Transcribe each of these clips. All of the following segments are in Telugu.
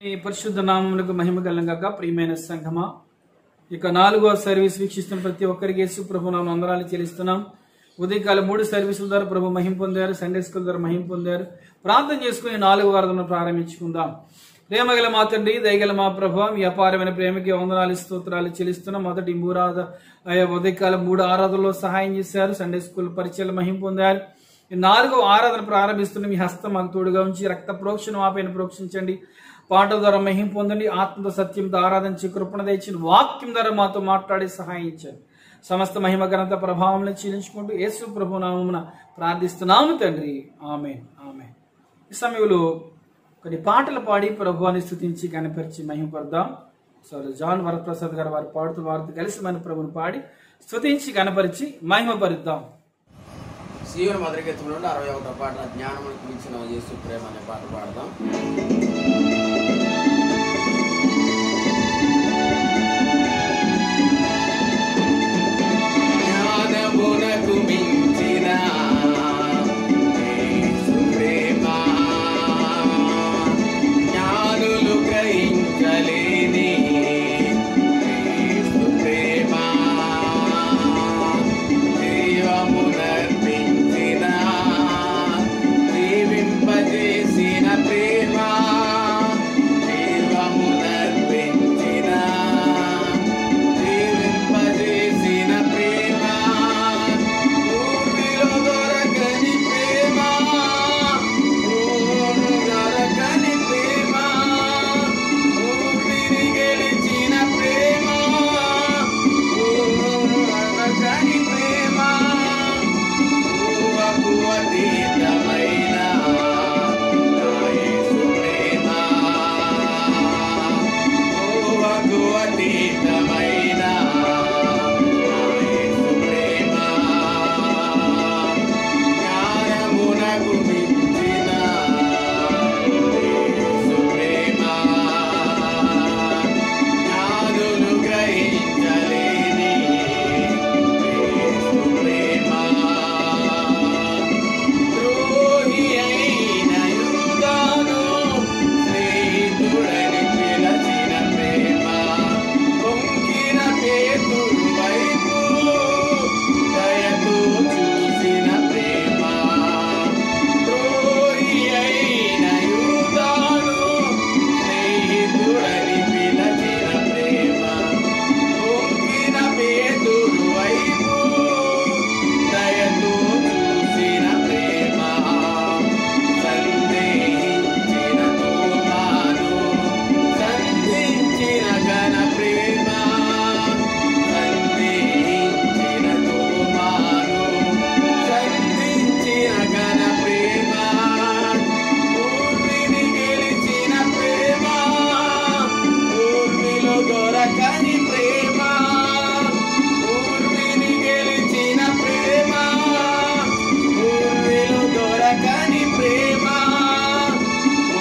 ఈ పరిశుద్ధ నామమునకు మహిమ కలుగుగాక. ప్రియమైన సంఘమా, ఇక 4వ సర్వీస్ వీక్షిస్తున్న ప్రతి ఒక్కరికి యేసు ప్రభు నామమున వందనాలు చెల్లిస్తున్నాం. ఉదయకాలం 3 సర్వీసుల ద్వారా ప్రభు మహిమ పొందారు, సండే స్కూల్ ద్వారా మహిమ పొందారు. ప్రార్థన చేసుకుని 4వ వారమును ప్రారంభించుకుందాం. ప్రేమగల మా తండ్రి, దయగల మా ప్రభు, మీ అపారమైన ప్రేమకి వందనాలు స్తోత్రాలు చెల్లిస్తున్నాం. మొదటి ఉదయకాలం 3 ఆరాధనలో సహాయం చేశారు, సండే స్కూల్ పరిచయాలు మహిమ పొందారు. 4వ ఆరాధన ప్రారంభిస్తున్న మీ హస్తం మాకు తోడుగా ఉంచి రక్త ప్రోక్షణ ఆపైన ప్రోక్షించండి. పాటల ద్వారా మహిమ పొందండి. ఆత్మతో సత్యంతో ఆరాధించి కృపణ తెచ్చిన వాక్యం ద్వారా మాతో మాట్లాడి సహాయించండి. సమస్త మహిమ ఘనత ప్రభావం చెల్లించుకుంటూ యేసు ప్రభు నామమున ప్రార్థిస్తున్నాము తండ్రి, ఆమేన్ ఆమేన్. ఈ సమయంలో కొన్ని పాటలు పాడి ప్రభువాన్ని స్తుతించి గణపరిచి మహిమపడదాం. సో జాన్ వరప్రసాద్ గారు వారు పాడుతూ వారితో కలిసి మన ప్రభుని పాడి స్తుతించి గణపరిచి మహిమపరుద్దాం. సీవన మధురగీతం నుండి 61వ పాట జ్ఞానమునకు మించిన యేసు ప్రేమ అనే పాట పాడదాం. జ్ఞానమునకు మించిన యేసు ప్రేమ జ్ఞానులు గ్రహించలేని యేసు ప్రేమ జీవమునర్పించిన జీవింపజేసిన ప్రేమ జీవమునర్పించిన జీవింపజేసిన ప్రేమ భూమిలో దొరకని ప్రేమ భూమి దొరకని ప్రేమ భూమిని గెలిచిన ప్రేమ భూమి దొరకని ప్రేమ ఊహకు అతీతమైన నా యేసు ప్రేమ ఊహకు అతీతమైన నా యేసు ప్రేమ జ్ఞానమునకు మించిన యేసు ప్రేమ జ్ఞానులు గ్రహించలేని యేసు ప్రేమ ద్రోహి అయిన యూదాను స్నేహితుడని పిలచిన ప్రేమ పొంగిన పేతురు వైపు దయతో చూసిన ప్రేమ ద్రోహి అయిన యూదాను స్నేహితుడని పిలచిన ప్రేమ పొంగిన పేతురు వైపు దయతో చూసిన ప్రేమ సందేహించిన తోమాను సంధించిన ఘన ప్రేమ సందేహించిన తోమాను సంధించిన ఘన ప్రేమ భూమిని గెలిచిన ప్రేమ భూమిలో దొరకని ప్రేమ భూమిని గెలిచిన ప్రేమ భూమిలో దొరకని ప్రేమ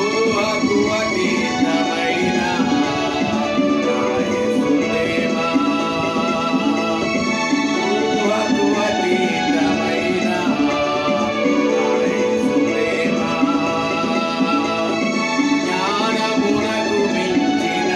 ఊహకు అతీతమైన నా యేసు ప్రేమ ఊహకు అతీతమైన నా యేసు ప్రేమ జ్ఞానమునకు మించిన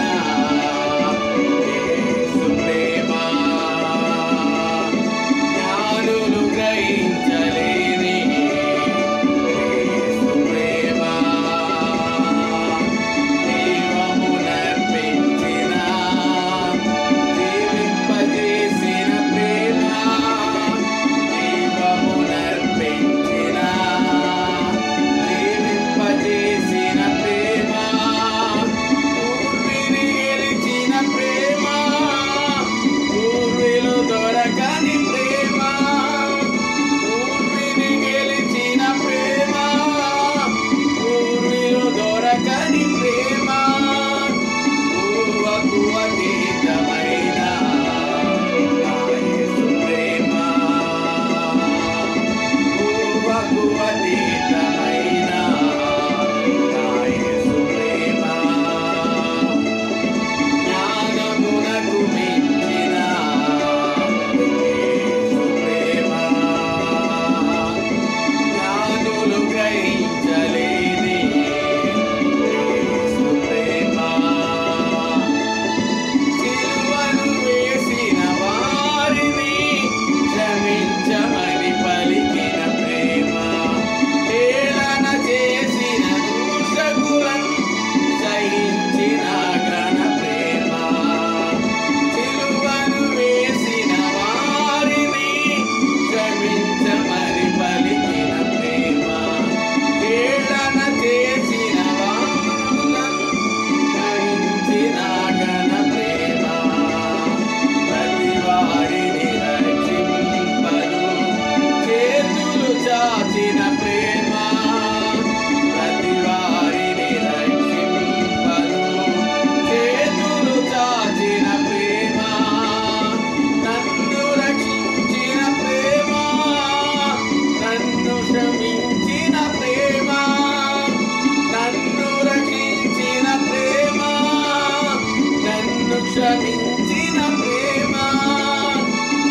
క్షమించిన ప్రేమ,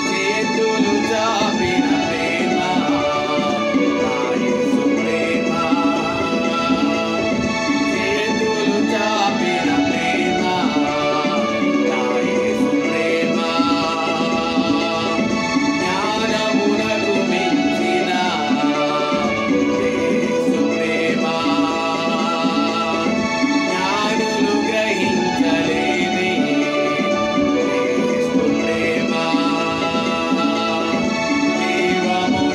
చేతులు చాపిన ప్రేమ, నా యేసు ప్రేమ. చేతులు చాపిన ప్రేమ, నా యేసు ప్రేమ. జ్ఞానమునకు మించిన యేసు ప్రేమ. జ్ఞానులు గ్రహించలేని యేసు ప్రేమ.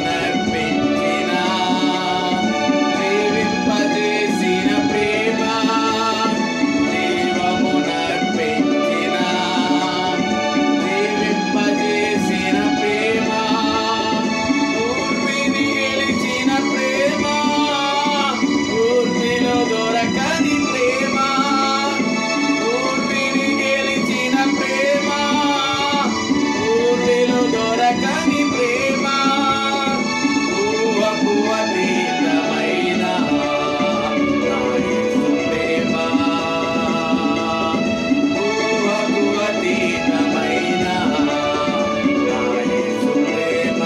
జీవమునర్పించిన, జీవింపజేసిన ప్రేమ. జీవమునర్పించిన, జీవింపజేసిన ప్రేమ. ఊర్మిని గెలిచిన ప్రేమ, ఊర్మిలో దొరకని ప్రేమ. ఊర్మిని గెలిచిన ప్రేమ, ఊర్మిలో దొరకని ప్రేమ. ఊహకు అతీతమైన నా యేసు ప్రేమ. ఊహకు అతీతమైన నా యేసు ప్రేమ.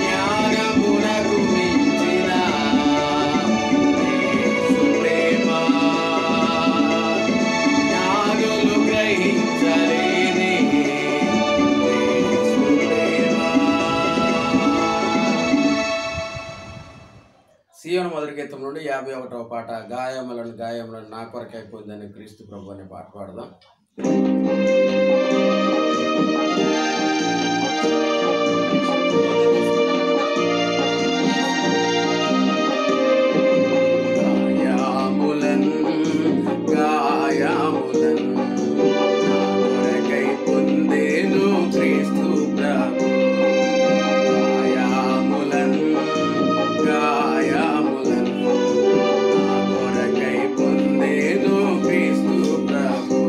జ్ఞానమునకు మించిన యేసు ప్రేమ. జ్ఞానులు గ్రహించలేని యేసు ప్రేమ. సీయోను మొదటి గీతం నుండి 51వ పాట, గాయములను గాయములను నా కొరకై పొందని క్రీస్తు ప్రభు అనే పాట పాడదాం. గాయములన్ గాయములన్ నా కొరకై పొందెను క్రీస్తు ప్రభు. గాయములన్ గాయములన్ నా కొరకై పొందెను క్రీస్తు ప్రభు.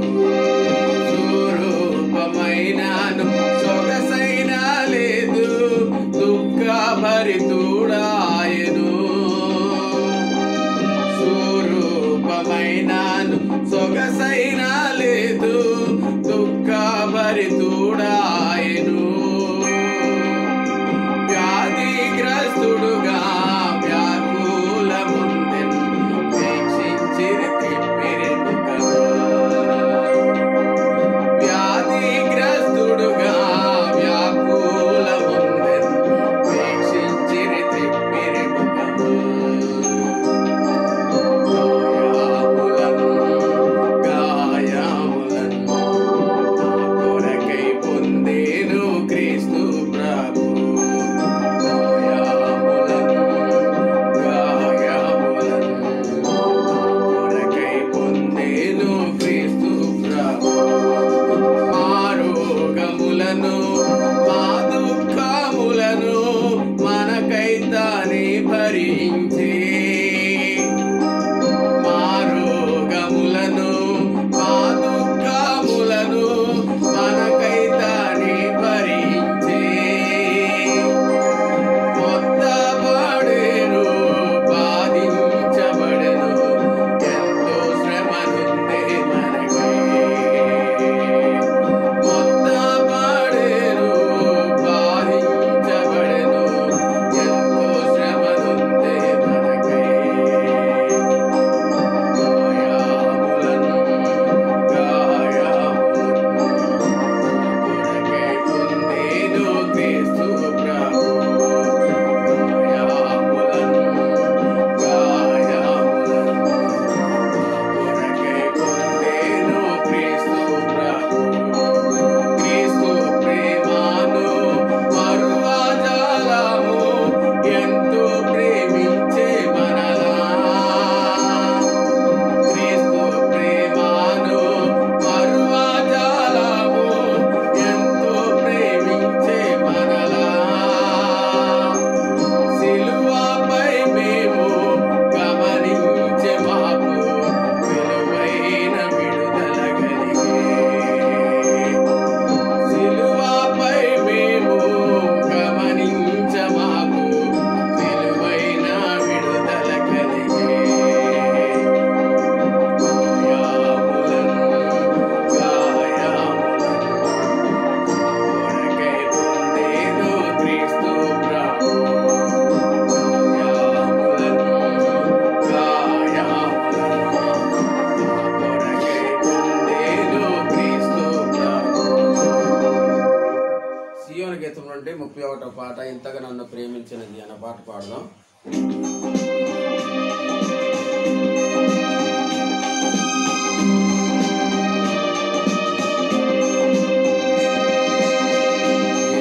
51వ పాట ఇంతగా నన్ను ప్రేమించినది అన్న పాట పాడదాం.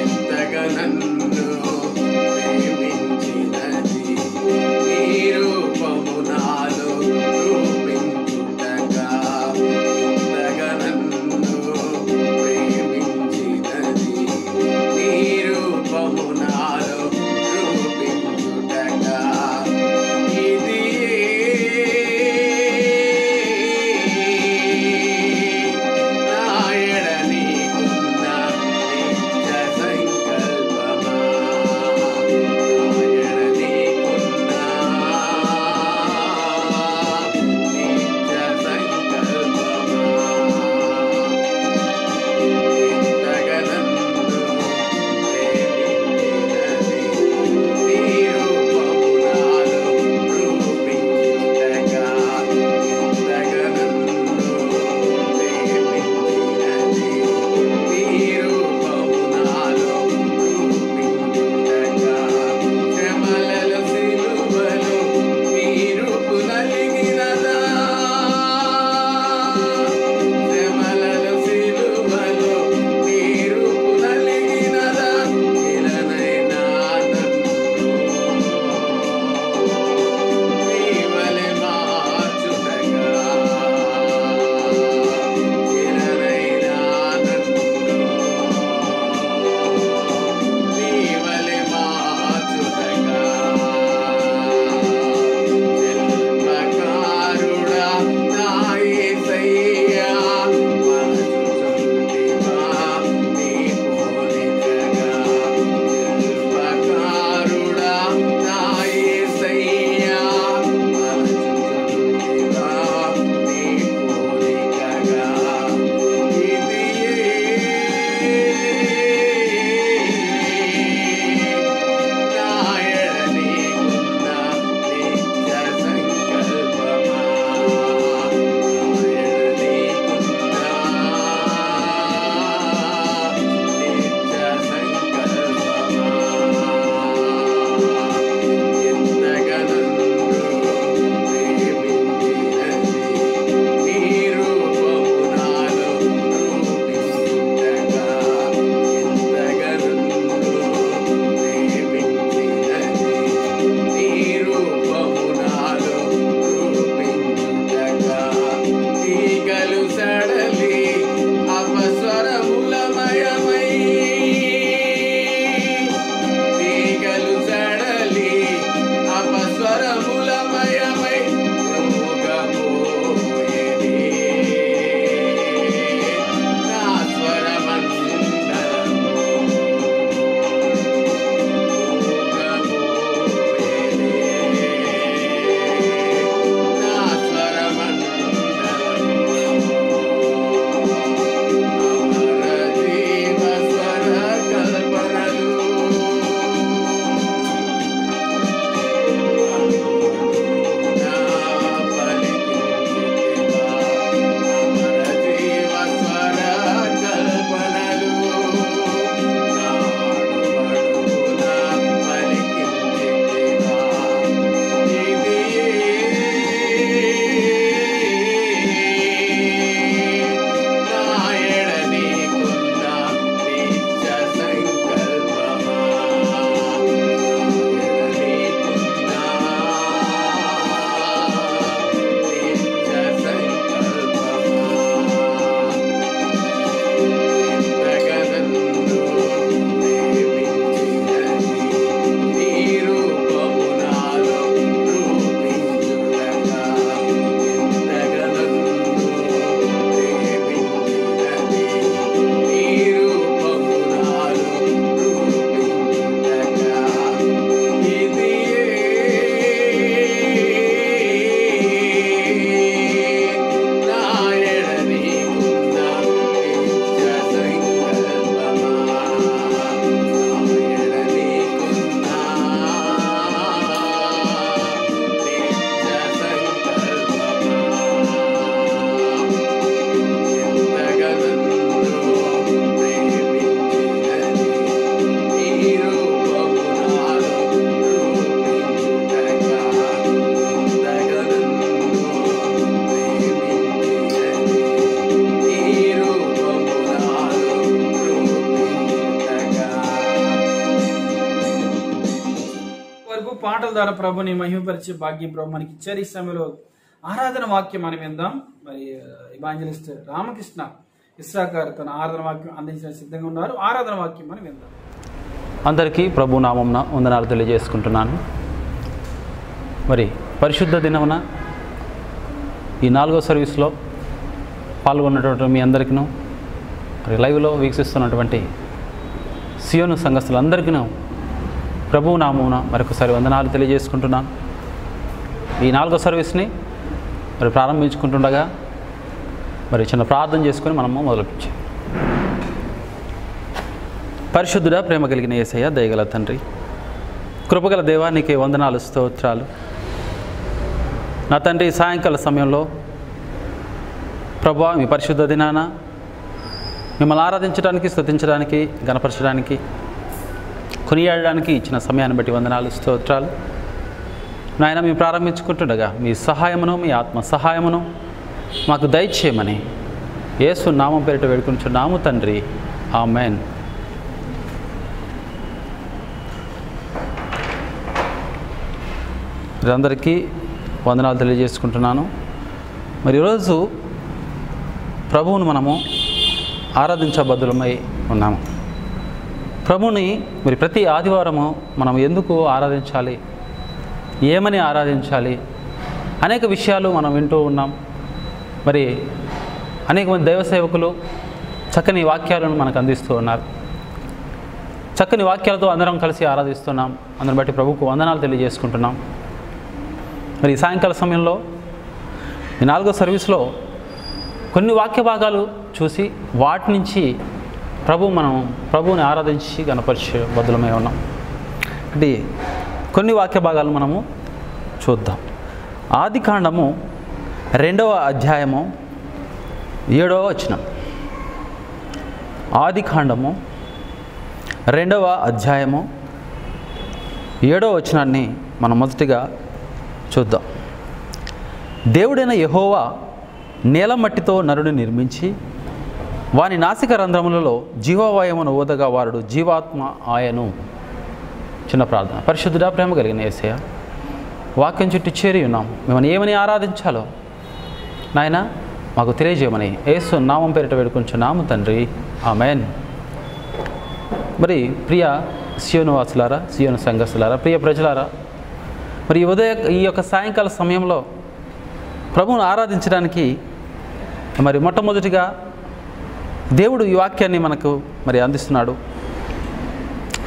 ఇంతగా నన్ను ప్రేమించినది నీ రూపము నాలో రూపించుటగా. ఇంతగా నన్ను ప్రేమించినది నీ రూపము నాలో రూపించుటగా. ఇది ద్వారా ప్రభుని మహిమపరిచే భాగ్యం ప్రభు మనకి ఇచ్చారు. ఈ సమయంలో ఆరాధన వాక్యం మనం విందాం. మరి ఇవాంజలిస్ట్ రామకృష్ణ ఇస్సాకార్ తన ఆరాధన వాక్యం అందించిన సిద్ధంగా ఉన్నారు. ఆరాధన వాక్యం మనం విందాం. అందరికీ ప్రభు నామమున వందనాలు తెలియజేసుకుంటున్నాను. మరి పరిశుద్ధ దినమున ఈ 4వ సర్వీస్లో పాల్గొన్నటువంటి మీ అందరికీ, మరి లైవ్లో వీక్షిస్తున్నటువంటి సియోను సంఘస్థులందరికీ ప్రభు నామమున మరొకసారి వందనాలు తెలియజేసుకుంటున్నాను. ఈ 4వ సర్వీస్ని మరి ప్రారంభించుకుంటుండగా మరి చిన్న ప్రార్థన చేసుకొని మనము మొదలుపెట్టాం. పరిశుద్ధుడా, ప్రేమ కలిగిన యేసయ్య, దయగల తండ్రి, కృపగల దేవా, నీకే వందనాలు, స్తోత్రాలు. నా తండ్రి, సాయంకాల సమయంలో ప్రభువా, మీ పరిశుద్ధ దినాన మిమ్మల్ని ఆరాధించడానికి, స్తుతించడానికి, గణపరచడానికి, కొనియాడడానికి ఇచ్చిన సమయాన్ని బట్టి వందనాలు, స్తోత్రాలు. నాయన, మేము ప్రారంభించుకుంటుండగా మీ సహాయమును, మీ ఆత్మ సహాయమును మాకు దయచేయమని యేసు నామం పేరిట వేడుకొనుచున్నాము తండ్రి, ఆమేన్. మీరందరికీ వందనాలు తెలియజేసుకుంటున్నాను. మరి ఈరోజు ప్రభువును మనము ఆరాధించబద్దులమై ఉన్నాము. ప్రభువుని మరి ప్రతి ఆదివారము మనం ఎందుకు ఆరాధించాలి, ఏమని ఆరాధించాలి, అనేక విషయాలు మనం వింటూ ఉన్నాం. మరి అనేక మంది దైవ సేవకులు చక్కని వాక్యాలను మనకు అందిస్తూ ఉన్నారు. చక్కని వాక్యాలతో అందరం కలిసి ఆరాధిస్తున్నాం. అందరిని బట్టి ప్రభువుకు వందనాలు తెలియజేసుకుంటున్నాం. మరి సాయంకాల సమయంలో ఈ 4వ సర్వీస్లో కొన్ని వాక్య భాగాలు చూసి వాటి నుంచి ప్రభువుని ఆరాధించి గణపరిచే బద్దులమై ఉన్నాం. అంటే కొన్ని వాక్య భాగాలు మనము చూద్దాం. ఆదికాండము 2వ అధ్యాయము 7వ వచనం. ఆదికాండము 2వ అధ్యాయము 7వ వచనాన్ని మనం మొదటిగా చూద్దాం. దేవుడైన యెహోవా నేల మట్టితో నరుని నిర్మించి వాని నాసిక రంధ్రములలో జీవవాయువును ఊదగా వారుడు జీవాత్మ ఆయను. చిన్న ప్రార్థన. పరిశుద్ధుడా, ప్రేమ కలిగిన యేసయ్య, వాక్యం చుట్టూ చేరి ఉన్నాం. మిమ్మల్ని ఏమని ఆరాధించాలో నాయన మాకు తెలియజేయమని యేసు నామం పేరిట వేడుకొంచున్నాము తండ్రి, ఆమేన్. మరి ప్రియ సియోను వాసులారా, సియోను సంఘస్థులారా, ప్రియ ప్రజలారా, మరి ఈ యొక్క సాయంకాల సమయంలో ప్రభువును ఆరాధించడానికి మరి మొట్టమొదటిగా దేవుడు ఈ వాక్యాన్ని మనకు మరి అందిస్తున్నాడు.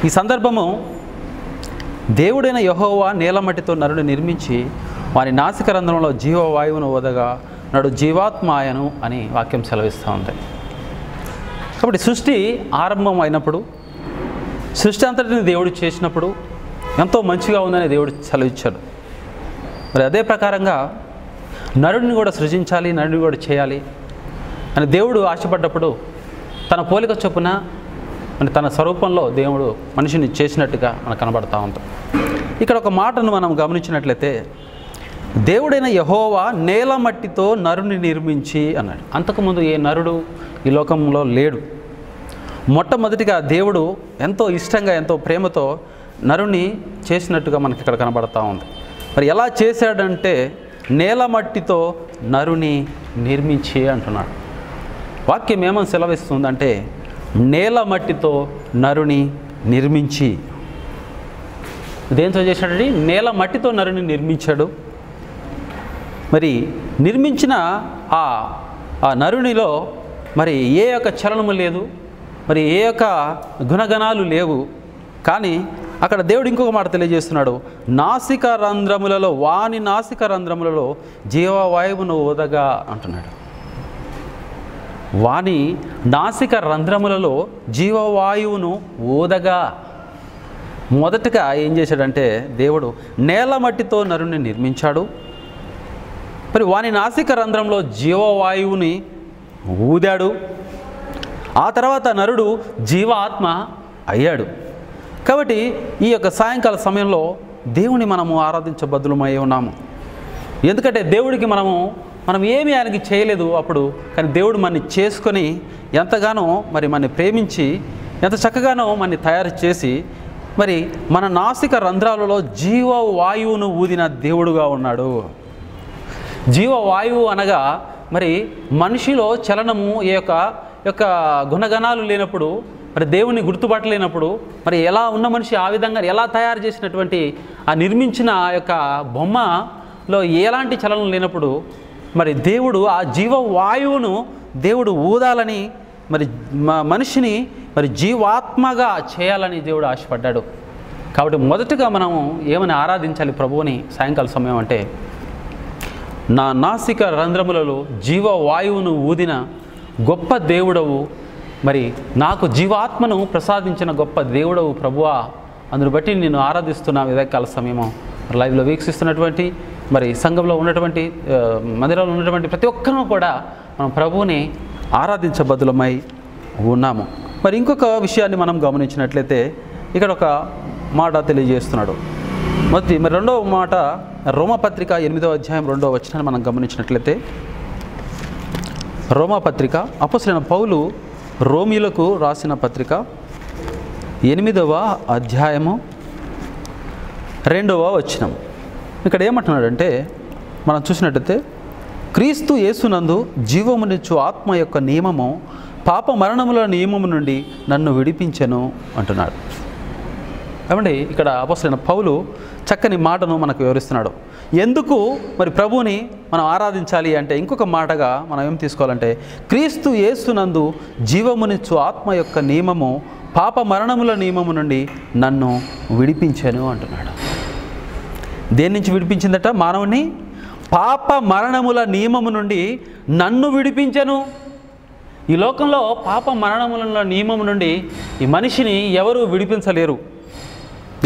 ఈ సందర్భము దేవుడైన యెహోవా నేలమట్టితో నరుని నిర్మించి వారి నాసిక రంధ్రంలో జీవవాయువును ఓదగా నడు జీవాత్మ ఆయను అని వాక్యం సెలవిస్తూ ఉంది. కాబట్టి సృష్టి ఆరంభం అయినప్పుడు, సృష్టి అంతటిని దేవుడు చేసినప్పుడు ఎంతో మంచిగా ఉందని దేవుడు సెలవిచ్చాడు. మరి అదే ప్రకారంగా నరుడిని కూడా సృజించాలి, నరుడిని కూడా చేయాలి అని దేవుడు ఆశపడ్డప్పుడు తన పోలిక చొప్పున తన స్వరూపంలో దేవుడు మనిషిని చేసినట్టుగా మనకు కనబడతా ఉంటాం. ఇక్కడ ఒక మాటను మనం గమనించినట్లయితే, దేవుడైన యెహోవా నేల మట్టితో నరుని నిర్మించి అన్నాడు. అంతకుముందు ఏ నరుడు ఈ లోకంలో లేడు. మొట్టమొదటిగా దేవుడు ఎంతో ఇష్టంగా, ఎంతో ప్రేమతో నరుని చేసినట్టుగా మనకి ఇక్కడ కనబడతా ఉంది. మరి ఎలా చేశాడంటే నేల మట్టితో నరుని నిర్మించి అంటున్నాడు. వాక్యం ఏమని సెలవిస్తుందంటే నేల మట్టితో నరుని నిర్మించి. దేంతో చేశాడండి? నేల మట్టితో నరుని నిర్మించాడు. మరి నిర్మించిన ఆ నరునిలో మరి ఏ యొక్క చలనము లేదు, మరి ఏ యొక్క గుణగణాలు లేవు. కానీ అక్కడ దేవుడు ఇంకొక మాట తెలియజేస్తున్నాడు. నాసిక రంధ్రములలో, వాని నాసిక రంధ్రములలో జీవవాయువును ఊదగా అంటున్నాడు. వాని నాసిక రంధ్రములలో జీవవాయువును ఊదగా. మొదటగా ఏం చేశాడంటే దేవుడు నేల మట్టితో నరుని నిర్మించాడు. మరి వాని నాసిక రంధ్రంలో జీవవాయువుని ఊదాడు. ఆ తర్వాత నరుడు జీవాత్మ అయ్యాడు. కాబట్టి ఈ యొక్క సాయంకాల సమయంలో దేవుని మనము ఆరాధించబద్దులమై ఉన్నాము. ఎందుకంటే దేవుడికి మనం ఏమీ ఆయనకి చేయలేదు అప్పుడు, కానీ దేవుడు మనని చేసుకొని ఎంతగానో మరి మనని ప్రేమించి ఎంత చక్కగానో మనని తయారు చేసి మరి మన నాసిక రంధ్రాలలో జీవవాయువును ఊదిన దేవుడుగా ఉన్నాడు. జీవవాయువు అనగా మరి మనిషిలో చలనము ఈ యొక్క గుణగణాలు లేనప్పుడు, మరి దేవుని గుర్తుపట్టలేనప్పుడు, మరి ఎలా ఉన్న మనిషి ఆ విధంగా ఎలా తయారు చేసినటువంటి ఆ నిర్మించిన ఆ యొక్క బొమ్మలో ఎలాంటి చలనం లేనప్పుడు మరి దేవుడు ఆ జీవవాయువును దేవుడు ఊదాలని, మరి మనిషిని మరి జీవాత్మగా చేయాలని దేవుడు ఆశపడ్డాడు. కాబట్టి మొదటగా మనము ఏమని ఆరాధించాలి ప్రభువుని సాయంకాల సమయం అంటే, నా నాసిక రంధ్రములలో జీవవాయువును ఊదిన గొప్ప దేవుడవు, మరి నాకు జీవాత్మను ప్రసాదించిన గొప్ప దేవుడవు ప్రభువా, అందును బట్టి నేను ఆరాధిస్తున్నా. ఉదయకాల సమయము లైవ్లో వీక్షిస్తున్నటువంటి మరి సంఘంలో ఉన్నటువంటి మందిరంలో ఉన్నటువంటి ప్రతి ఒక్కరూ కూడా మనం ప్రభువుని ఆరాధించబద్దులమై ఉన్నాము. మరి ఇంకొక విషయాన్ని మనం గమనించినట్లయితే ఇక్కడ ఒక మాట తెలియజేస్తున్నాడు. మరి రెండవ మాట రోమపత్రిక 8వ అధ్యాయం 2వ వచనాన్ని మనం గమనించినట్లయితే, రోమపత్రిక అపోస్తలుడైన పౌలు రోమీయులకు రాసిన పత్రిక 8వ అధ్యాయము 2వ వచనం. ఇక్కడ ఏమంటున్నాడంటే, మనం చూసినట్లయితే, క్రీస్తు యేసునందు జీవమునిచ్చు ఆత్మ యొక్క నియమము పాప మరణముల నియమము నుండి నన్ను విడిపించెను అంటున్నాడు. ఏమండి, ఇక్కడ అపోస్తలుడైన పౌలు చక్కని మాటను మనకు వివరిస్తున్నాడు. ఎందుకు మరి ప్రభువుని మనం ఆరాధించాలి అంటే, ఇంకొక మాటగా మనం ఏం తీసుకోవాలంటే, క్రీస్తు యేసునందు జీవమునిచ్చు ఆత్మ యొక్క నియమము పాప మరణముల నియమము నుండి నన్ను విడిపించెను అంటున్నాడు. దేని నుంచి విడిపించిందట? మానవుని పాప మరణముల నియమము నుండి నన్ను విడిపించెను. ఈ లోకంలో పాప మరణముల నియమము నుండి ఈ మనిషిని ఎవరు విడిపించలేరు.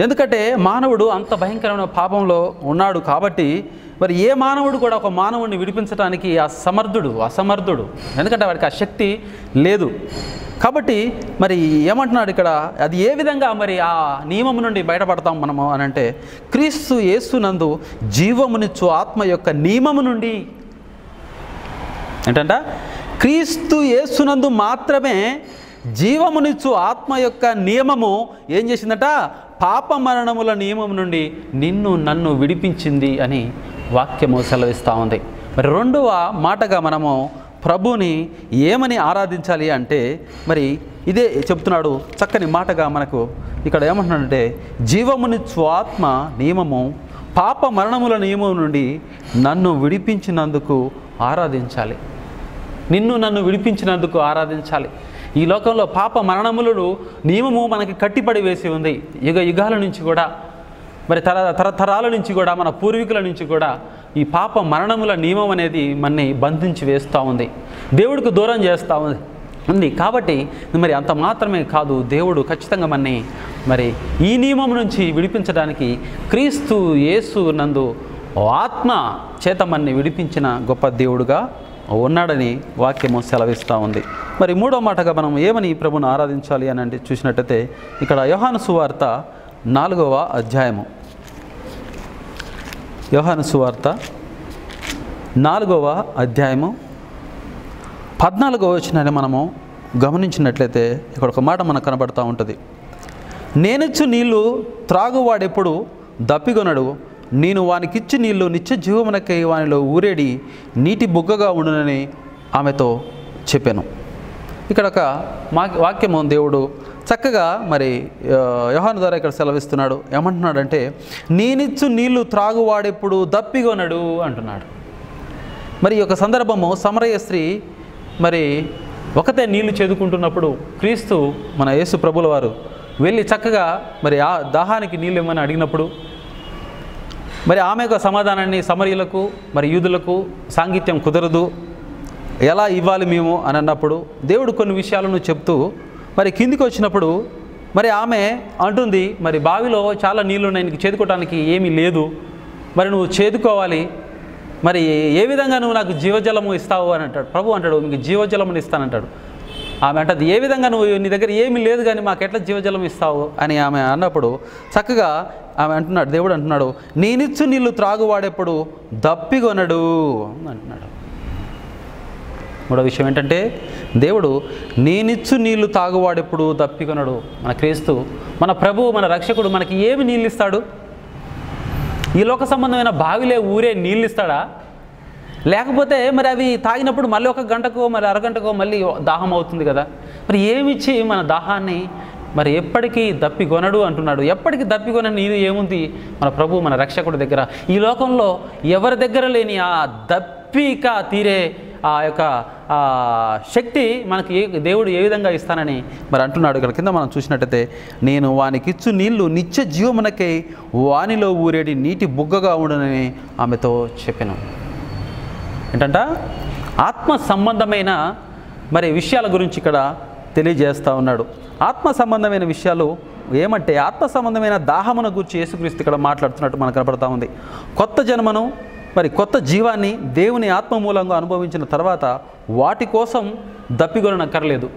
ఎందుకంటే మానవుడు అంత భయంకరమైన పాపంలో ఉన్నాడు. కాబట్టి మరి ఏ మానవుడు కూడా ఒక మానవుడిని విడిపించడానికి అసమర్థుడు. ఎందుకంటే వాడికి ఆ శక్తి లేదు. కాబట్టి మరి ఏమంటున్నాడు ఇక్కడ, అది ఏ విధంగా మరి ఆ నియమం నుండి బయటపడతాం మనము అని అంటే, క్రీస్తు యేసునందు జీవమునిచ్చు ఆత్మ యొక్క నియమము నుండి. ఏంటంట? క్రీస్తు యేసునందు మాత్రమే జీవమునిచ్చు ఆత్మ యొక్క నియమము ఏం చేసిందట? పాప మరణముల నియమం నుండి నన్ను విడిపించింది అని వాక్యము సెలవిస్తూ ఉంది. మరి రెండవ మాటగా మనము ప్రభుని ఏమని ఆరాధించాలి అంటే, మరి ఇదే చెప్తున్నాడు చక్కని మాటగా మనకు. ఇక్కడ ఏమంటున్నాడంటే, జీవమునిచ్చు ఆత్మ నియమము పాప మరణముల నియమం నుండి నన్ను విడిపించినందుకు ఆరాధించాలి. నన్ను విడిపించినందుకు ఆరాధించాలి. ఈ లోకంలో పాప మరణములను నియమము మనకి కట్టిపడి వేసి ఉంది. యుగాల నుంచి కూడా, మరి తరతరాల నుంచి కూడా, మన పూర్వీకుల నుంచి కూడా ఈ పాప మరణముల నియమం అనేది మనని బంధించి వేస్తూ ఉంది, దేవుడికి దూరం చేస్తూ ఉంది. కాబట్టి మరి అంత మాత్రమే కాదు, దేవుడు ఖచ్చితంగా మనని మరి ఈ నియమం నుంచి విడిపించడానికి క్రీస్తు యేసు నందు ఆత్మ చేత మనని విడిపించిన గొప్ప దేవుడుగా ఉన్నాడని వాక్యము సెలవిస్తూ ఉంది. మరి మూడో మాటగా మనం ఏమని ప్రభుని ఆరాధించాలి అని అంటే చూసినట్టయితే, ఇక్కడ యోహాను సువార్త 4వ అధ్యాయము, యోహాను సువార్త 4వ అధ్యాయము 14వ వచనాన్ని మనము గమనించినట్లయితే ఇక్కడ ఒక మాట మనకు కనబడుతూ ఉంటుంది. నేనిచ్చు నీళ్లు త్రాగువాడెప్పుడు దప్పిగొనడు, నేను వానికిచ్చి నీళ్లు నిత్య జీవమునకై వానిలో ఊరేడి నీటి బుగ్గగా ఉండునని ఆమెతో చెప్పాను. ఇక్కడ ఒక వాక్యము దేవుడు చక్కగా మరి యోహాను ద్వారా ఇక్కడ సెలవిస్తున్నాడు. ఏమంటున్నాడంటే, నేనిచ్చు నీళ్లు త్రాగువాడెప్పుడు దప్పిగొనడు అంటున్నాడు. మరి ఈ యొక్క సందర్భము సమరయ స్త్రీ మరి ఒకతే నీళ్లు చేదుకుంటున్నప్పుడు క్రీస్తు మన యేసు ప్రభుల వారు వెళ్ళి చక్కగా మరి ఆ దాహానికి నీళ్ళు ఇవ్వమని అడిగినప్పుడు, మరి ఆమె యొక్క సమాధానాన్ని సమరయులకు మరి యూదులకు సాంగత్యం కుదరదు, ఎలా ఇవ్వాలి మేము అని అన్నప్పుడు దేవుడు కొన్ని విషయాలను చెప్తూ మరి కిందికి వచ్చినప్పుడు మరి ఆమె అంటుంది, మరి బావిలో చాలా నీళ్ళు ఉన్నాయి, నీకు చేదుకోవడానికి ఏమీ లేదు, మరి నువ్వు చేదుకోవాలి, మరి ఏ విధంగా నువ్వు నాకు జీవజలము ఇస్తావు అని అంటాడు. ప్రభు అంటాడు, మీకు జీవజలముని ఇస్తానంటాడు. ఆమె అంటది, ఏ విధంగా నువ్వు, నీ దగ్గర ఏమీ లేదు కానీ మాకు ఎట్లా జీవజలం ఇస్తావు అని ఆమె అన్నప్పుడు చక్కగా ఆమె అంటున్నాడు, దేవుడు అంటున్నాడు, నేనిచ్చు నీళ్ళు త్రాగువాడెప్పుడు దప్పిగొనడు అంటున్నాడు. మూడో విషయం ఏంటంటే దేవుడు నేనిచ్చు నీళ్లు తాగువాడెప్పుడు దప్పికొనడు. మన క్రీస్తు, మన ప్రభువు, మన రక్షకుడు మనకి ఏమి నీళ్ళు ఇస్తాడు? ఈ లోక సంబంధమైన బావిలే ఊరే నీళ్ళు ఇస్తాడా? లేకపోతే మరి అవి తాగినప్పుడు మళ్ళీ ఒక గంటకో మరి అరగంటకో మళ్ళీ దాహం అవుతుంది కదా. మరి ఏమిచ్చి మన దాహాన్ని మరి ఎప్పటికీ దప్పికొనడు అంటున్నాడు. ఎప్పటికీ దప్పికొన నీరు ఏముంది? మన ప్రభు, మన రక్షకుడి దగ్గర. ఈ లోకంలో ఎవరి దగ్గర లేని ఆ దప్పిక తీరే ఆ యొక్క శక్తి మనకి దేవుడు ఏ విధంగా ఇస్తానని మరి అంటున్నాడు. ఇక్కడ కింద మనం చూసినట్టయితే, నేను వానికిచ్చు నీళ్లు నిత్య జీవమునకై వానిలో ఊరేడి నీటి బుగ్గగా ఉండునని ఆమెతో చెప్పాను. ఏంటంట? ఆత్మ సంబంధమైన మరి విషయాల గురించి ఇక్కడ తెలియజేస్తూ ఉన్నాడు. ఆత్మ సంబంధమైన విషయాలు ఏమంటే, ఆత్మ సంబంధమైన దాహమున గురించి యేసుక్రీస్తు ఇక్కడ మాట్లాడుతున్నట్టు మనకు కనపడతా ఉంది. కొత్త జన్మను మరి కొత్త జీవాన్ని దేవుని ఆత్మ మూలంగా అనుభవించిన తర్వాత వాటి కోసం దప్పికొనక్కర్లేదు.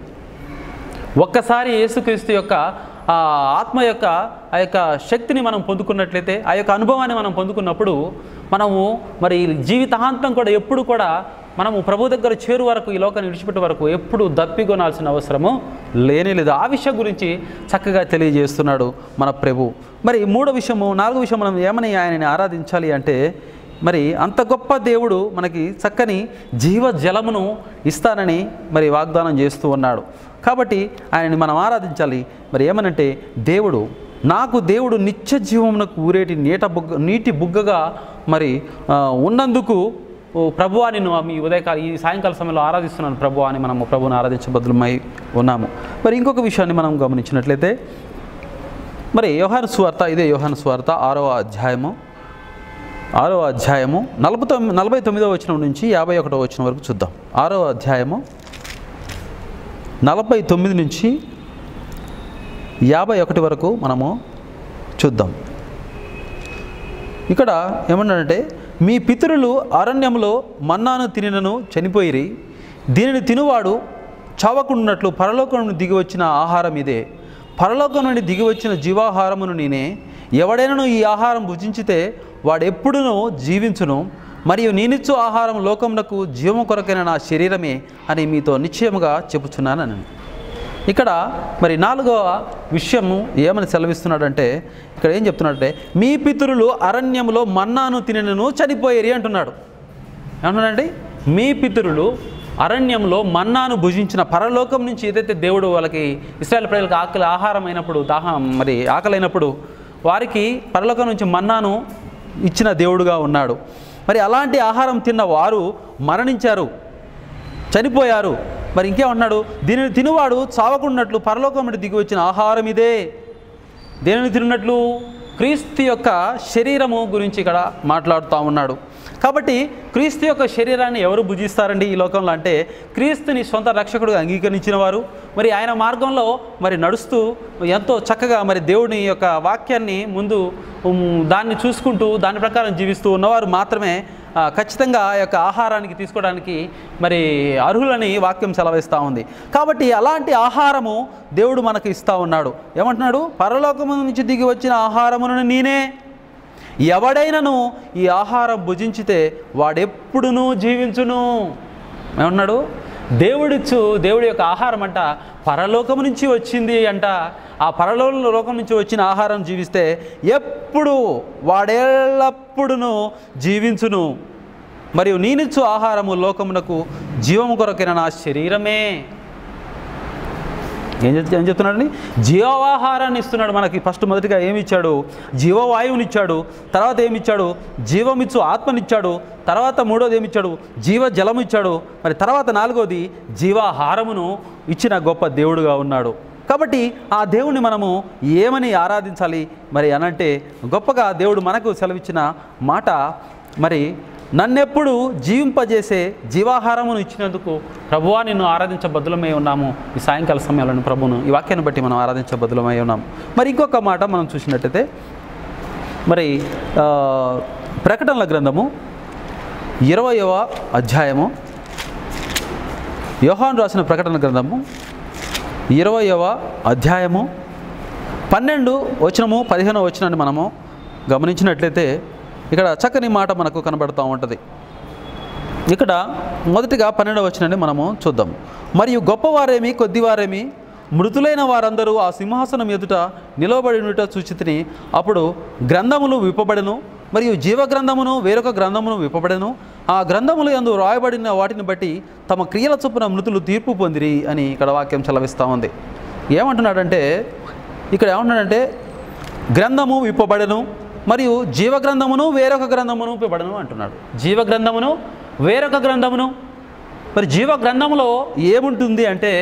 ఒక్కసారి యేసుక్రీస్తు యొక్క ఆత్మ యొక్క ఆ యొక్క శక్తిని మనం పొందుకున్నట్లయితే, ఆ యొక్క అనుభవాన్ని మనం పొందుకున్నప్పుడు మనము మరి జీవితాంతం కూడా ఎప్పుడు కూడా మనము ప్రభు దగ్గర చేరు వరకు, ఈ లోకాన్ని విడిచిపెట్టే వరకు ఎప్పుడు దప్పికొనాల్సిన అవసరము లేనేలేదు. ఆ విషయం గురించి చక్కగా తెలియజేస్తున్నాడు మన ప్రభు. మరి మూడో విషయము, నాలుగో విషయం, మనం ఏమని ఆయనని ఆరాధించాలి అంటే, మరి అంత గొప్ప దేవుడు మనకి చక్కని జీవ జలమును ఇస్తానని మరి వాగ్దానం చేస్తూ ఉన్నాడు. కాబట్టి ఆయనని మనం ఆరాధించాలి. మరి ఏమనంటే, దేవుడు నిత్య జీవమునకు ఊరేటి నీటి బుగ్గగా మరి ఉన్నందుకు ప్రభువా నిన్ను మీ ఈ సాయంకాల సమయంలో ఆరాధిస్తున్నాను ప్రభువా అని మనము ప్రభువుని ఆరాధించబద్దులమై ఉన్నాము. మరి ఇంకొక విషయాన్ని మనం గమనించినట్లయితే, మరి యోహాను సువార్త, ఇదే యోహాను సువార్త 6వ అధ్యాయము 49వ వచనం నుంచి 51వ వచనం వరకు చూద్దాం. 6వ అధ్యాయము 49 నుంచి 51 వరకు మనము చూద్దాం. ఇక్కడ ఏమన్నాడంటే, మీ పితరులు అరణ్యంలో మన్నాను తినినను చనిపోయిరి, దీనిని తినువాడు చావకుండానట్లు పరలోకం నుండి దిగి వచ్చిన ఆహారం ఇదే. పరలోకం నుండి దిగి వచ్చిన జీవాహారమును నేనే. ఎవడైనాను ఈ ఆహారం భుజించితే వాడెప్పుడునూ జీవించును. మరియు నేనిచ్చు ఆహారం లోకమునకు జీవము కొరకైన నా శరీరమే అని మీతో నిశ్చయముగా చెప్పుచున్నానని. ఇక్కడ మరి 4వ విషయము ఏమని సెలవిస్తున్నాడంటే, ఇక్కడ ఏం చెప్తున్నాడంటే, మీ పితరులు అరణ్యములో మన్నాను తినను చనిపోయేరి అంటున్నాడు. ఏమన్నాడండి? మీ పితరులు అరణ్యంలో మన్నాను భుజించిన, పరలోకం నుంచి ఏదైతే దేవుడు వాళ్ళకి ఇశ్రాయేలు ప్రజలకు ఆహారం అయినప్పుడు, ఆకలైనప్పుడు వారికి పరలోకం నుంచి మన్నాను ఇచ్చిన దేవుడుగా ఉన్నాడు. మరి అలాంటి ఆహారం తిన్న వారు మరణించారు, చనిపోయారు. మరి ఇంకేమన్నాడు? దీనిని తినువాడు చావకున్నట్లు పరలోకం నుండి దిగి వచ్చిన ఆహారం ఇదే. దేనిని తిన్నట్లు? క్రీస్తు యొక్క శరీరము గురించి ఇక్కడ మాట్లాడుతూ ఉన్నాడు. కాబట్టి క్రీస్తు యొక్క శరీరాన్ని ఎవరు భుజిస్తారండి ఈ లోకంలో అంటే, క్రీస్తుని సొంత రక్షకుడుగా అంగీకరించిన వారు, మరి ఆయన మార్గంలో మరి నడుస్తూ ఎంతో చక్కగా మరి దేవుని యొక్క వాక్యాన్ని ముందు దాన్ని చూసుకుంటూ దాని ప్రకారం జీవిస్తూ ఉన్నవారు మాత్రమే ఖచ్చితంగా ఆ యొక్క ఆహారానికి తీసుకోవడానికి మరి అర్హులని వాక్యం సెలవిస్తూ ఉంది. కాబట్టి అలాంటి ఆహారము దేవుడు మనకు ఇస్తూ ఉన్నాడు. ఏమంటున్నాడు? పరలోకము నుంచి దిగి వచ్చిన ఆహారమును నేనే. ఎవడైనాను ఈ ఆహారం భుజించితే వాడెప్పుడునూ జీవించును. ఏమన్నాడు? దేవుడి యొక్క ఆహారం అంట పరలోకము నుంచి వచ్చింది అంట. ఆ పరలోకం నుంచి వచ్చిన ఆహారం జీవిస్తే ఎప్పుడు వాడెల్లప్పుడును జీవించును. మరియు నేనిచ్చు ఆహారము లోకమునకు జీవము కొరకైన నా శరీరమే. ఏం చెప్తున్నాడని? జీవాహారాన్ని ఇస్తున్నాడు మనకి. మొదటిగా ఏమి ఇచ్చాడు? జీవవాయువుని ఇచ్చాడు. తర్వాత ఏమిచ్చాడు? జీవమిచ్చు ఆత్మనిచ్చాడు. తర్వాత మూడోది ఏమిచ్చాడు? జీవ జలము ఇచ్చాడు. మరి తర్వాత 4వది జీవాహారమును ఇచ్చిన గొప్ప దేవుడుగా ఉన్నాడు. కాబట్టి ఆ దేవుణ్ణి మనము ఏమని ఆరాధించాలి మరి అనంటే, గొప్పగా దేవుడు మనకు సెలవిచ్చిన మాట, మరి నన్నెప్పుడు జీవింపజేసే జీవాహారమును ఇచ్చినందుకు ప్రభువా నిన్ను ఆరాధించబద్దులమై ఉన్నాము. ఈ సాయంకాల సమయంలో ప్రభువును, ఈ వాక్యాన్ని బట్టి మనం ఆరాధించబద్దులమై ఉన్నాము. మరి ఇంకొక మాట మనం చూసినట్టయితే, మరి ప్రకటనల గ్రంథము 20వ అధ్యాయము, యోహాను రాసిన ప్రకటన గ్రంథము 20వ అధ్యాయము 12 వచనము 15వ వచనాన్ని మనము గమనించినట్లయితే ఇక్కడ చక్కని మాట మనకు కనబడుతూ ఉంటుంది. ఇక్కడ మొదటిగా 12వ వచనాన్ని మనము చూద్దాం. మరియు గొప్పవారేమి కొద్దివారేమి మృతులైన వారందరూ ఆ సింహాసనం ఎదుట నిలవబడినట చూచితిని. అప్పుడు గ్రంథములు విప్పబడెను, మరియు జీవగ్రంథమును వేరొక గ్రంథమును విప్పబడెను. ఆ గ్రంథములు యందు రాయబడిన వాటిని బట్టి తమ క్రియల చొప్పున మృతులు తీర్పు పొందిరి అని ఇక్కడ వాక్యం సెలవిస్తూ ఉంది. ఏమంటున్నాడంటే, ఇక్కడ ఏమంటున్నాడంటే గ్రంథము విప్పబడెను, మరియు జీవగ్రంథమును వేరొక గ్రంథమును విప్పబడెను అంటున్నాడు. జీవగ్రంథమును వేరొక గ్రంథమును. మరి జీవగ్రంథములో ఏముంటుంది అంటే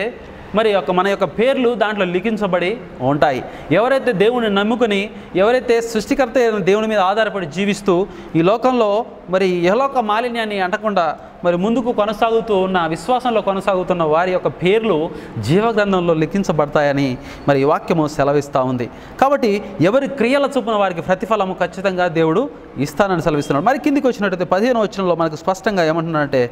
మరి మన యొక్క పేర్లు దాంట్లో లిఖించబడి ఉంటాయి. ఎవరైతే దేవుని నమ్ముకొని, ఎవరైతే సృష్టికర్త అయిన దేవుని మీద ఆధారపడి జీవిస్తూ ఈ లోకంలో మరి యహలోక మాలిన్యాన్ని అంటకుండా మరి ముందుకు కొనసాగుతూ ఉన్న, విశ్వాసంలో కొనసాగుతున్న వారి యొక్క పేర్లు జీవగ్రంథంలో లిఖించబడతాయని మరి ఈ వాక్యము సెలవిస్తూ ఉంది. కాబట్టి ఎవరి క్రియల చొప్పున వారికి ప్రతిఫలము ఖచ్చితంగా దేవుడు ఇస్తానని సెలవిస్తున్నాడు. మరి కిందికి వచ్చినట్టయితే 15వ వచనంలో మనకు స్పష్టంగా ఏమంటున్నాడంటే,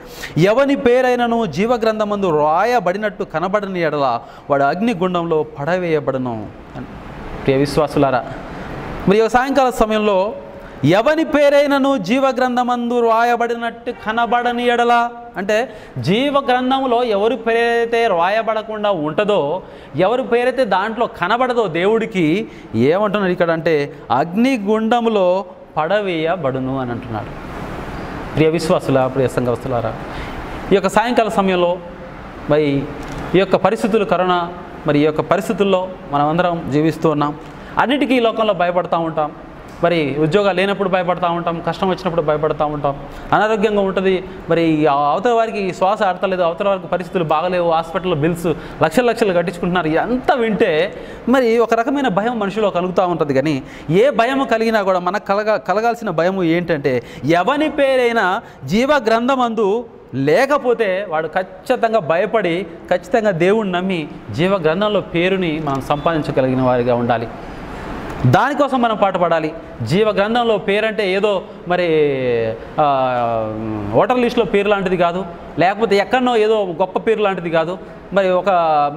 ఎవని పేరైనను జీవగ్రంథమందు రాయబడినట్టు కనబడని ఎడల వాడు అగ్నిగుండంలో పడవేయబడను అని. ప్రియ విశ్వాసులారా, మరి సాయంకాల సమయంలో ఎవని పేరైనను జీవగ్రంథమందు రాయబడినట్టు కనబడని ఎడల అంటే జీవగ్రంథంలో ఎవరి పేరైతే రాయబడకుండా ఉంటుందో, ఎవరి పేరైతే దాంట్లో కనబడదో దేవుడికి ఏమంటున్నాడు ఇక్కడ అంటే అగ్నిగుండములో పడవేయబడును అని అంటున్నాడు. ప్రియ విశ్వాసుల, ప్రియ సంఘస్థులారా, ఈ యొక్క సాయంకాల సమయంలో మరి ఈ యొక్క పరిస్థితులు, కరోనా మరి ఈ యొక్క పరిస్థితుల్లో మనమందరం జీవిస్తూ ఉన్నాం. అన్నిటికీ ఈ లోకంలో భయపడుతూ ఉంటాం. మరి ఉద్యోగాలు లేనప్పుడు భయపడుతూ ఉంటాం, కష్టం వచ్చినప్పుడు భయపడుతూ ఉంటాం, అనారోగ్యంగా ఉంటుంది. మరి అవతల వారికి శ్వాస ఆడతలేదు, అవతల వారికి పరిస్థితులు బాగలేవు, హాస్పిటల్లో బిల్స్ లక్షలు కట్టించుకుంటున్నారు. ఎంత వింటే మరి ఒక రకమైన భయం మనిషిలో కలుగుతూ ఉంటుంది. కానీ ఏ భయము కలిగినా కూడా మనకు కలగాల్సిన భయము ఏంటంటే, ఎవని పేరైనా జీవగ్రంథమందు లేకపోతే వాడు ఖచ్చితంగా భయపడి, ఖచ్చితంగా దేవుణ్ణి నమ్మి జీవగ్రంథంలో పేరుని మనం సంపాదించగలిగిన వారిగా ఉండాలి. దానికోసం మనం పాటుపడాలి. జీవగ్రంథంలో పేరంటే ఏదో మరి ఓటర్ లిస్టులో పేరు లాంటిది కాదు, లేకపోతే ఎక్కడనో ఏదో గొప్ప పేరు లాంటిది కాదు.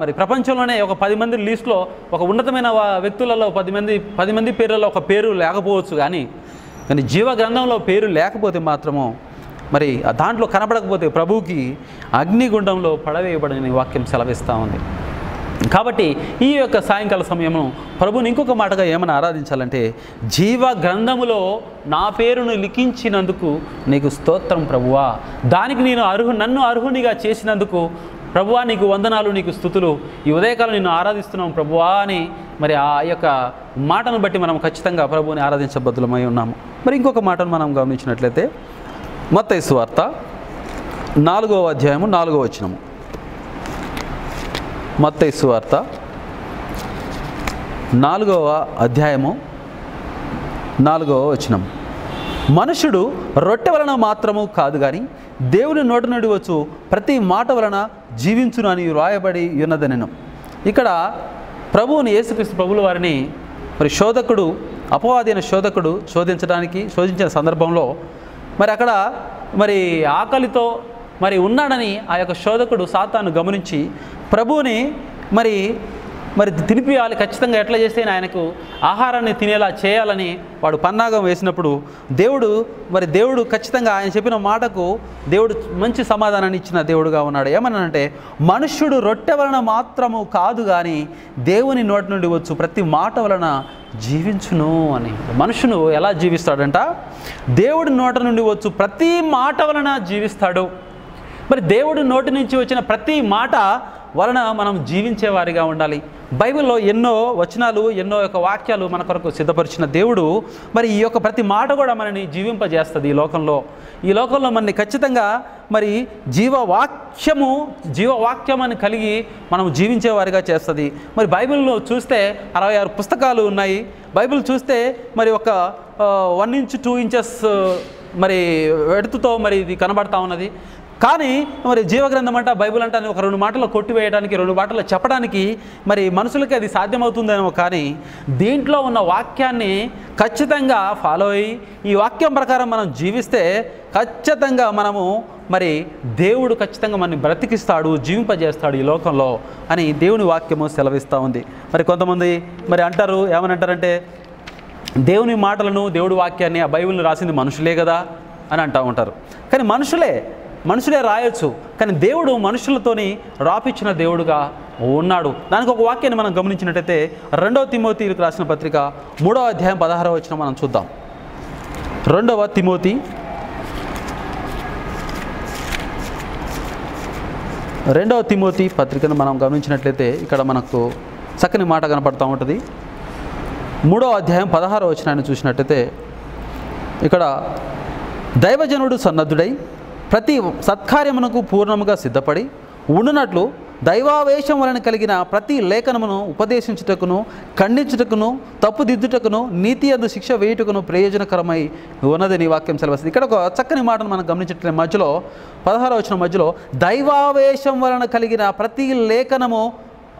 మరి ప్రపంచంలోనే ఒక 10 మంది లిస్టులో ఒక ఉన్నతమైన వ్యక్తులలో 10 మంది పేర్లలో ఒక పేరు లేకపోవచ్చు. కానీ జీవగ్రంథంలో పేరు లేకపోతే మాత్రము మరి దాంట్లో కనబడకపోతే ప్రభువుకి అగ్నిగుండంలో పడవేయబడని వాక్యం సెలవిస్తూ ఉంది. కాబట్టి ఈ యొక్క సాయంకాల సమయము ప్రభుని ఇంకొక మాటగా ఏమైనా ఆరాధించాలంటే, జీవ గ్రంథములో నా పేరును లిఖించినందుకు నీకు స్తోత్రం ప్రభువా, దానికి నన్ను అర్హునిగా చేసినందుకు ప్రభువా నీకు వందనాలు, నీకు స్తుతులు, ఈ ఉదయకాలం నిన్ను ఆరాధిస్తున్నాం ప్రభువా అని మరి ఆ యొక్క మాటను బట్టి మనం ఖచ్చితంగా ప్రభువుని ఆరాధించబద్దులమై ఉన్నాము. మరి ఇంకొక మాటను మనం గమనించినట్లయితే మత్తయి సువార్త 4వ అధ్యాయము 4వ వచనము. మత్తయి సువార్త 4వ అధ్యాయము 4వ వచనం. మనుషుడు రొట్టె వలన మాత్రము కాదు కానీ దేవుని నోటి నుండి వచ్చు ప్రతి మాట వలన జీవించును అని రాయబడి ఉన్నదనెను. ఇక్కడ ప్రభువుని యేసుక్రీస్తు ప్రభుల వారిని మరి అపవాది అయిన శోధకుడు శోధించిన సందర్భంలో మరి అక్కడ మరి ఆకలితో మరి ఉన్నాడని ఆ యొక్క శోధకుడు సాతాను గమనించి ప్రభువుని మరి తినిపియాలి, ఖచ్చితంగా ఎట్లా చేస్తే ఆయనకు ఆహారాన్ని తినేలా చేయాలని వాడు పన్నాగం వేసినప్పుడు దేవుడు ఖచ్చితంగా ఆయన చెప్పిన మాటకు దేవుడు మంచి సమాధానాన్ని ఇచ్చిన దేవుడుగా ఉన్నాడు. ఏమన్నానంటే, మనుష్యుడు రొట్టె వలన మాత్రము కాదు కానీ దేవుని నోటి నుండి వచ్చు ప్రతి మాట వలన జీవించును అని. మనుషును ఎలా జీవిస్తాడంట? దేవుడి నోటి నుండి వచ్చు ప్రతి మాట వలన జీవిస్తాడు. మరి దేవుడి నోటి నుంచి వచ్చిన ప్రతి మాట వలన మనం జీవించేవారిగా ఉండాలి. బైబిల్లో ఎన్నో వచనాలు, ఎన్నో యొక్క వాక్యాలు మన కొరకు సిద్ధపరిచిన దేవుడు మరి ఈ యొక్క ప్రతి మాట కూడా మనని జీవింపజేస్తుంది. ఈ లోకంలో మనని ఖచ్చితంగా మరి జీవవాక్యం అని కలిగి మనం జీవించేవారిగా చేస్తుంది. మరి బైబిల్లో చూస్తే 66 పుస్తకాలు ఉన్నాయి. బైబిల్ చూస్తే మరి ఒక 1 ఇంచ్ 2 ఇంచెస్ మరి ఎడుతుతో మరి ఇది కనబడతా ఉన్నది. కానీ మరి జీవగ్రంథం అంట, బైబిల్ అంటే ఒక 2 మాటలు కొట్టివేయడానికి, 2 మాటలు చెప్పడానికి మరి మనుషులకి అది సాధ్యమవుతుందేమో. కానీ దీంట్లో ఉన్న వాక్యాన్ని ఖచ్చితంగా ఫాలో అయ్యి ఈ వాక్యం ప్రకారం మనం జీవిస్తే ఖచ్చితంగా మనము మరి దేవుడు ఖచ్చితంగా మనని బ్రతికిస్తాడు, జీవింపజేస్తాడు ఈ లోకంలో అని దేవుని వాక్యము సెలవిస్తూ ఉంది. మరి కొంతమంది మరి అంటారు, ఏమని అంటారంటే, దేవుని మాటలను, దేవుడి వాక్యాన్ని, ఆ బైబిల్ని రాసింది మనుషులే కదా అని అంటూ ఉంటారు. కానీ మనుషులే మనుషులే రాయొచ్చు, కానీ దేవుడు మనుషులతోని రాపిచ్చిన దేవుడుగా ఉన్నాడు. దానికి ఒక వాక్యాన్ని మనం గమనించినట్టయితే 2వ తిమోతికి రాసిన పత్రిక 3వ అధ్యాయం 16వ వచనం మనం చూద్దాం. 2వ తిమోతి 2వ తిమోతి పత్రికను మనం గమనించినట్లయితే ఇక్కడ మనకు చక్కని మాట కనపడుతూ ఉంటుంది. 3వ అధ్యాయం 16వ వచనాన్ని చూసినట్టయితే ఇక్కడ దైవజనుడు సన్నద్ధుడై ప్రతి సత్కార్యమునకు పూర్ణముగా సిద్ధపడి ఉండునట్లు దైవావేశం వలన కలిగిన ప్రతి లేఖనమును ఉపదేశించుటకును, ఖండించుటకును, తప్పుదిద్దుటకును, నీతి యందు శిక్ష వేయుటకును ప్రయోజనకరమై ఉన్నదని వాక్యం సెలవుస్తుంది. ఇక్కడ ఒక చక్కని మాటను మనం గమనించట్లే మధ్యలో 16వ వచనం మధ్యలో దైవావేశం వలన కలిగిన ప్రతి లేఖనము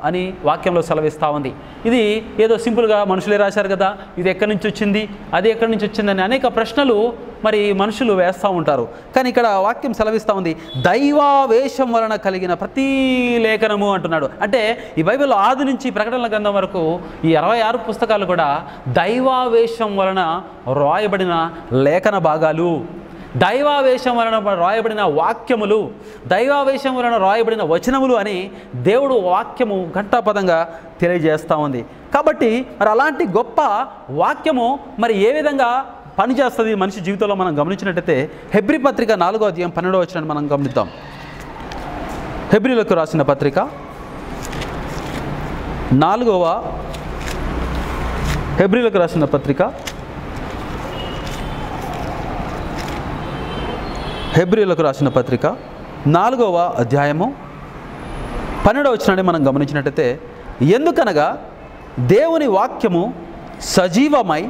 అని వాక్యంలో సెలవిస్తూ ఉంది. ఇది ఏదో సింపుల్గా మనుషులే రాశారు కదా, ఇది ఎక్కడి నుంచి వచ్చింది, అది ఎక్కడి నుంచి వచ్చిందని అనేక ప్రశ్నలు మరి మనుషులు వేస్తూ ఉంటారు. కానీ ఇక్కడ వాక్యం సెలవిస్తూ ఉంది దైవావేశం వలన కలిగిన ప్రతి లేఖనము అంటున్నాడు. అంటే ఈ బైబిల్ ఆది నుంచి ప్రకటనల గ్రంథం వరకు ఈ 66 పుస్తకాలు కూడా దైవావేశం వలన రాయబడిన లేఖన భాగాలు, దైవావేశం వలన రాయబడిన వాక్యములు, దైవావేశం వలన రాయబడిన వచనములు అని దేవుడు వాక్యము ఘంటాపదంగా తెలియజేస్తూ ఉంది. కాబట్టి మరి అలాంటి గొప్ప వాక్యము మరి ఏ విధంగా పనిచేస్తుంది మనిషి జీవితంలో మనం గమనించినట్టయితే హెబ్రీ పత్రిక 4వ అధ్యాయం 12వ వచనాన్ని మనం గమనిద్దాం. హెబ్రీలకు రాసిన పత్రిక 4వ హెబ్రీలకు రాసిన పత్రిక హెబ్రీలకు రాసిన పత్రిక 4వ అధ్యాయము 12వ వచనాన్ని మనం గమనించినట్టయితే ఎందుకనగా దేవుని వాక్యము సజీవమై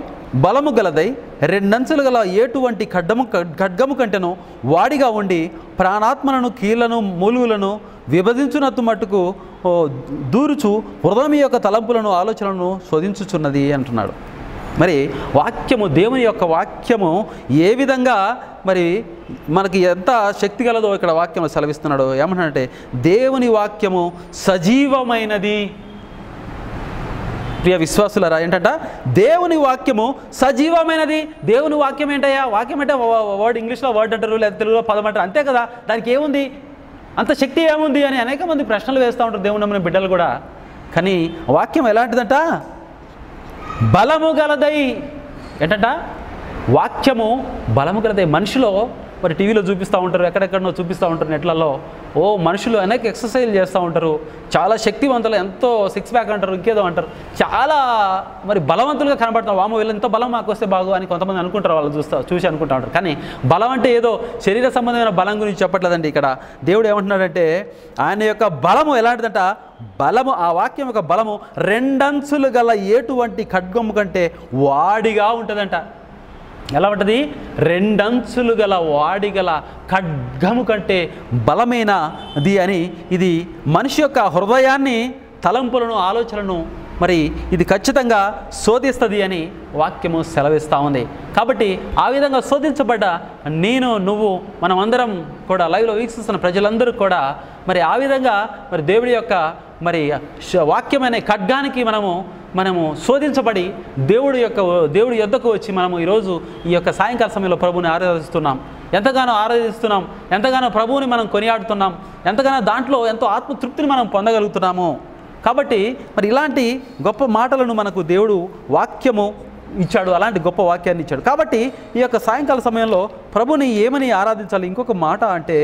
బలము గలదై రెండంచులు గల ఏటువంటి ఖడ్గము కంటెను వాడిగా ఉండి ప్రాణాత్మలను, కీళ్లను, మూలుగులను విభజించునట్టు మట్టుకు దూరుచు హృదయం యొక్క తలంపులను, ఆలోచనలను శోధించుచున్నది అంటున్నాడు. మరి వాక్యము, దేవుని యొక్క వాక్యము ఏ విధంగా మరి మనకి ఎంత శక్తి గలదో ఇక్కడ వాక్యం సెలవిస్తున్నాడు. ఏమంటాడంటే దేవుని వాక్యము సజీవమైనది. ప్రియ విశ్వాసులారా, ఏంటంట దేవుని వాక్యము సజీవమైనది. దేవుని వాక్యం ఏంటయ్యా? వాక్యం అంటే వర్డ్, ఇంగ్లీష్లో వర్డ్ అంటారు, లేదా తెలుగులో పదం అంటారు, అంతే కదా. దానికి ఏముంది, అంత శక్తి ఏముంది అని అనేక మంది ప్రశ్నలు వేస్తూ ఉంటారు దేవుని నమ్మిన బిడ్డలు కూడా. కానీ వాక్యం ఎలాంటిదంట? బలము గలదై. ఏంటంట? వాక్యము బలము గలదై. మనిషిలో మరి టీవీలో చూపిస్తూ ఉంటారు, ఎక్కడెక్కడనో చూపిస్తూ ఉంటారు, నెట్లలో. మనుషులు అనేక ఎక్సర్సైజ్లు చేస్తూ ఉంటారు, చాలా శక్తివంతులు, ఎంతో 6 ప్యాక్ అంటారు, ఇంకేదో అంటారు, చాలా మరి బలవంతులుగా కనబడుతున్నారు. వామో వీళ్ళు ఎంతో బలం మాకు వస్తే బాగు అని కొంతమంది అనుకుంటారు, వాళ్ళు చూసి అనుకుంటూ ఉంటారు. కానీ బలం అంటే ఏదో శరీర సంబంధమైన బలం గురించి చెప్పట్లేదండి. ఇక్కడ దేవుడు ఏమంటున్నాడంటే ఆయన యొక్క బలము ఎలాంటిదంట? బలము, ఆ వాక్యం యొక్క బలము రెండంచులు గల ఎటువంటి ఖడ్గము కంటే వాడిగా ఉంటుందంట. ఎలా ఉంటుంది? రెండంచులు గల వాడిగల ఖడ్గము కంటే బలమైనది అని. ఇది మనిషి యొక్క హృదయాన్ని, తలంపులను, ఆలోచనలను మరి ఇది ఖచ్చితంగా శోధిస్తుంది అని వాక్యము సెలవిస్తూ ఉంది. కాబట్టి ఆ విధంగా శోధించబడ్డ నేను, నువ్వు, మనమందరం కూడా లైవ్లో వీక్షిస్తున్న ప్రజలందరూ కూడా మరి ఆ విధంగా మరి దేవుడి యొక్క మరి వాక్యమైన ఖడ్గానికి మనము శోధించబడి దేవుడి యొద్దకు వచ్చి మనము ఈరోజు ఈ యొక్క సాయంకాల సమయంలో ప్రభువుని ఆరాధిస్తున్నాం. ఎంతగానో ఆరాధిస్తున్నాం, ఎంతగానో ప్రభువుని మనం కొనియాడుతున్నాం, ఎంతగానో దాంట్లో ఎంతో ఆత్మతృప్తిని మనం పొందగలుగుతున్నాము. కాబట్టి మరి ఇలాంటి గొప్ప మాటలను మనకు దేవుడు వాక్యము ఇచ్చాడు, అలాంటి గొప్ప వాక్యాన్ని ఇచ్చాడు. కాబట్టి ఈ యొక్క సాయంకాల సమయంలో ప్రభుని ఏమని ఆరాధించాలి? ఇంకొక మాట అంటే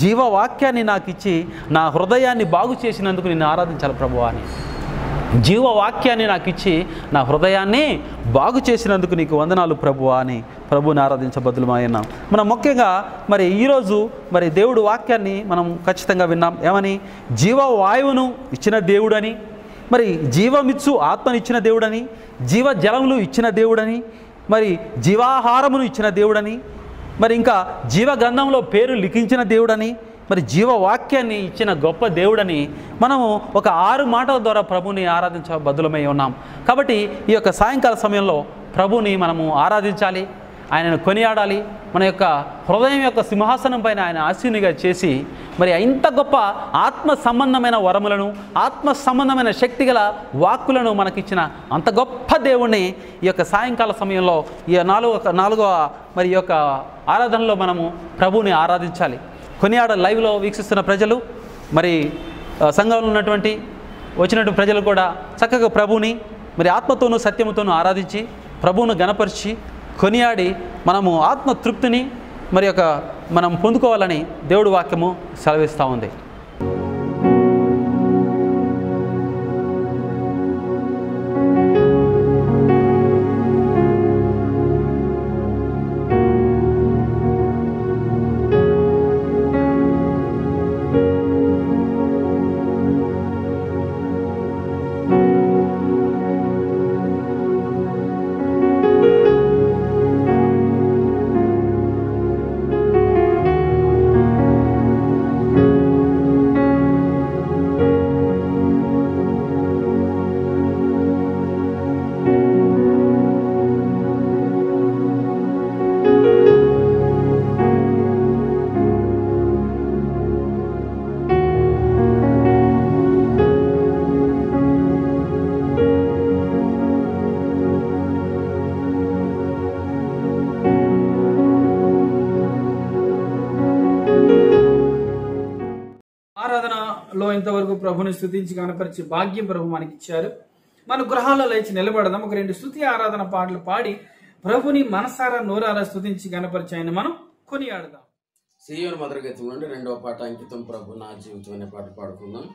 జీవవాక్యాన్ని నాకు ఇచ్చి నా హృదయాన్ని బాగు చేసినందుకు నిన్ను ఆరాధించాలి ప్రభువా అని. జీవవాక్యాన్ని నాకు ఇచ్చి నా హృదయాన్ని బాగు చేసినందుకు నీకు వందనాలు ప్రభువా అని ప్రభువుని ఆరాధించబద్దులమైనాం. మనం ముఖ్యంగా మరి ఈరోజు మరి దేవుడు వాక్యాన్ని మనం ఖచ్చితంగా విన్నాం. ఏమని? జీవవాయువును ఇచ్చిన దేవుడని, మరి జీవమిచ్చు ఆత్మనిచ్చిన దేవుడని, జీవ జలములు ఇచ్చిన దేవుడని, మరి జీవాహారమును ఇచ్చిన దేవుడని, మరి ఇంకా జీవ గ్రంథంలో పేరు లిఖించిన దేవుడని, మరి జీవవాక్యాన్ని ఇచ్చిన గొప్ప దేవుడని మనము ఒక 6 మాటల ద్వారా ప్రభుని ఆరాధించబద్దులమై ఉన్నాం. కాబట్టి ఈ యొక్క సాయంకాల సమయంలో ప్రభుని మనము ఆరాధించాలి, ఆయనను కొనియాడాలి. మన యొక్క హృదయం యొక్క సింహాసనం పైన ఆయన ఆసీనుగా చేసి మరి ఇంత గొప్ప ఆత్మ సంబంధమైన వరములను, ఆత్మ సంబంధమైన శక్తి గల వాక్కులను మనకిచ్చిన అంత గొప్ప దేవుణ్ణి ఈ యొక్క సాయంకాల సమయంలో ఈ నాలుగవ మరి ఈ యొక్క ఆరాధనలో మనము ప్రభువుని ఆరాధించాలి. కొనియాడ లైవ్లో వీక్షిస్తున్న ప్రజలు, మరి సంఘంలో ఉన్నటువంటి వచ్చినటువంటి ప్రజలు కూడా చక్కగా ప్రభువుని మరి ఆత్మతోనూ సత్యముతోనూ ఆరాధించి ప్రభువును గణపరిచి కొనియాడి మనము ఆత్మతృప్తిని మరి మనం పొందుకోవాలని దేవుడి వాక్యము సెలవిస్తూ ఉంది. ఆరాధనలో ఇంతవరకు ప్రభుని స్తుతించి కనపరిచే భాగ్యం ప్రభు మనకి ఇచ్చారు. మన గృహాల్లో లేచి నిలబడదాం. ఒక 2 స్తుతి ఆరాధన పాటలు పాడి ప్రభుని మనసారా నోరారా స్తుతించి కనపరిచి ఆయన మనం కొనియాడదాం. సీయోను మధుర గీతం నుండి 2వ పాట అంకితం ప్రభు నా జీవితం అనే పాట పాడుకుందాం.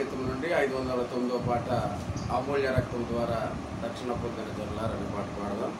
గీతం నుండి 509వ పాట అమూల్య రక్తం ద్వారా రక్షణ పొందిన జనులారని పాట పాడదాం.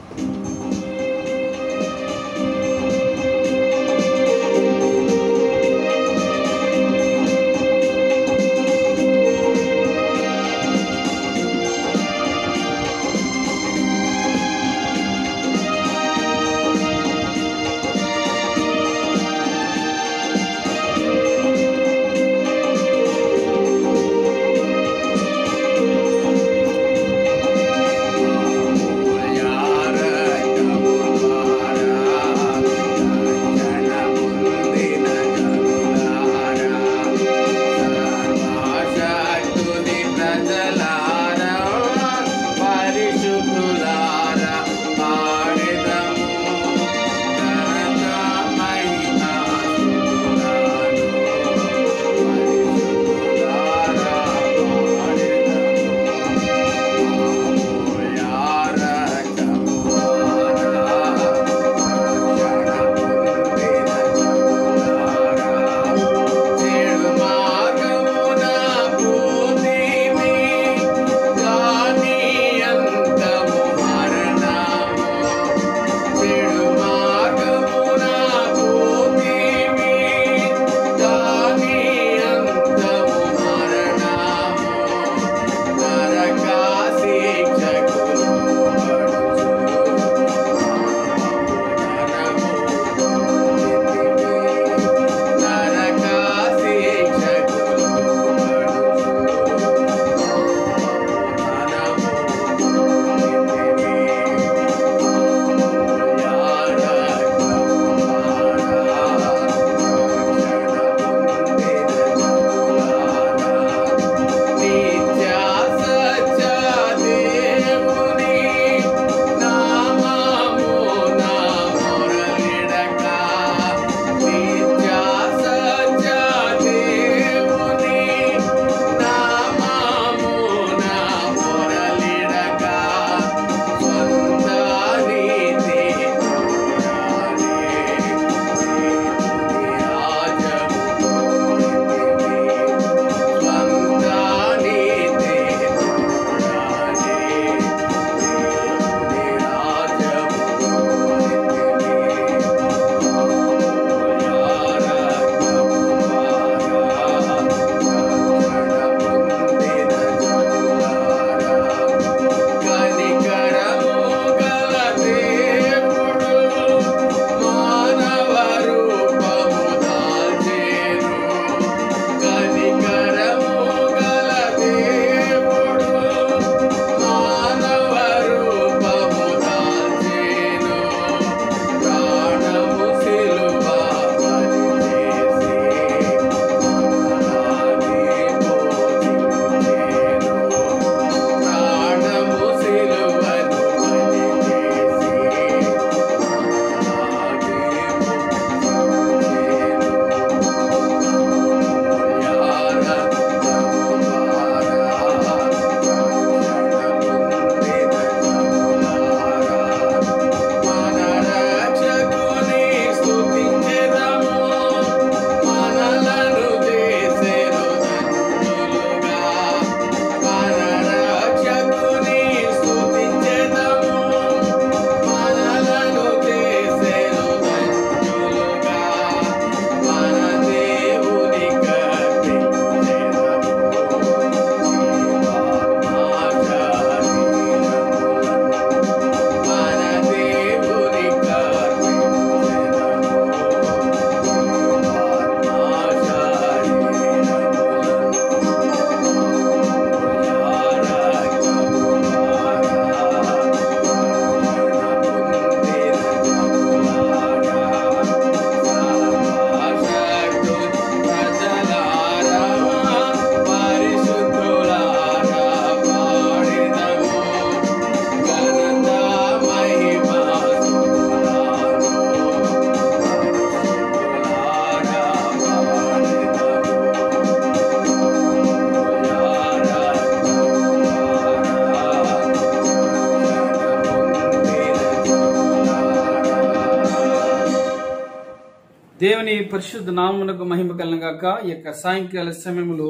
దేవుని పరిశుద్ధ నామమునకు మహిమ కలుగుగాక. ఈ యొక్క సాయంకాల సమయంలో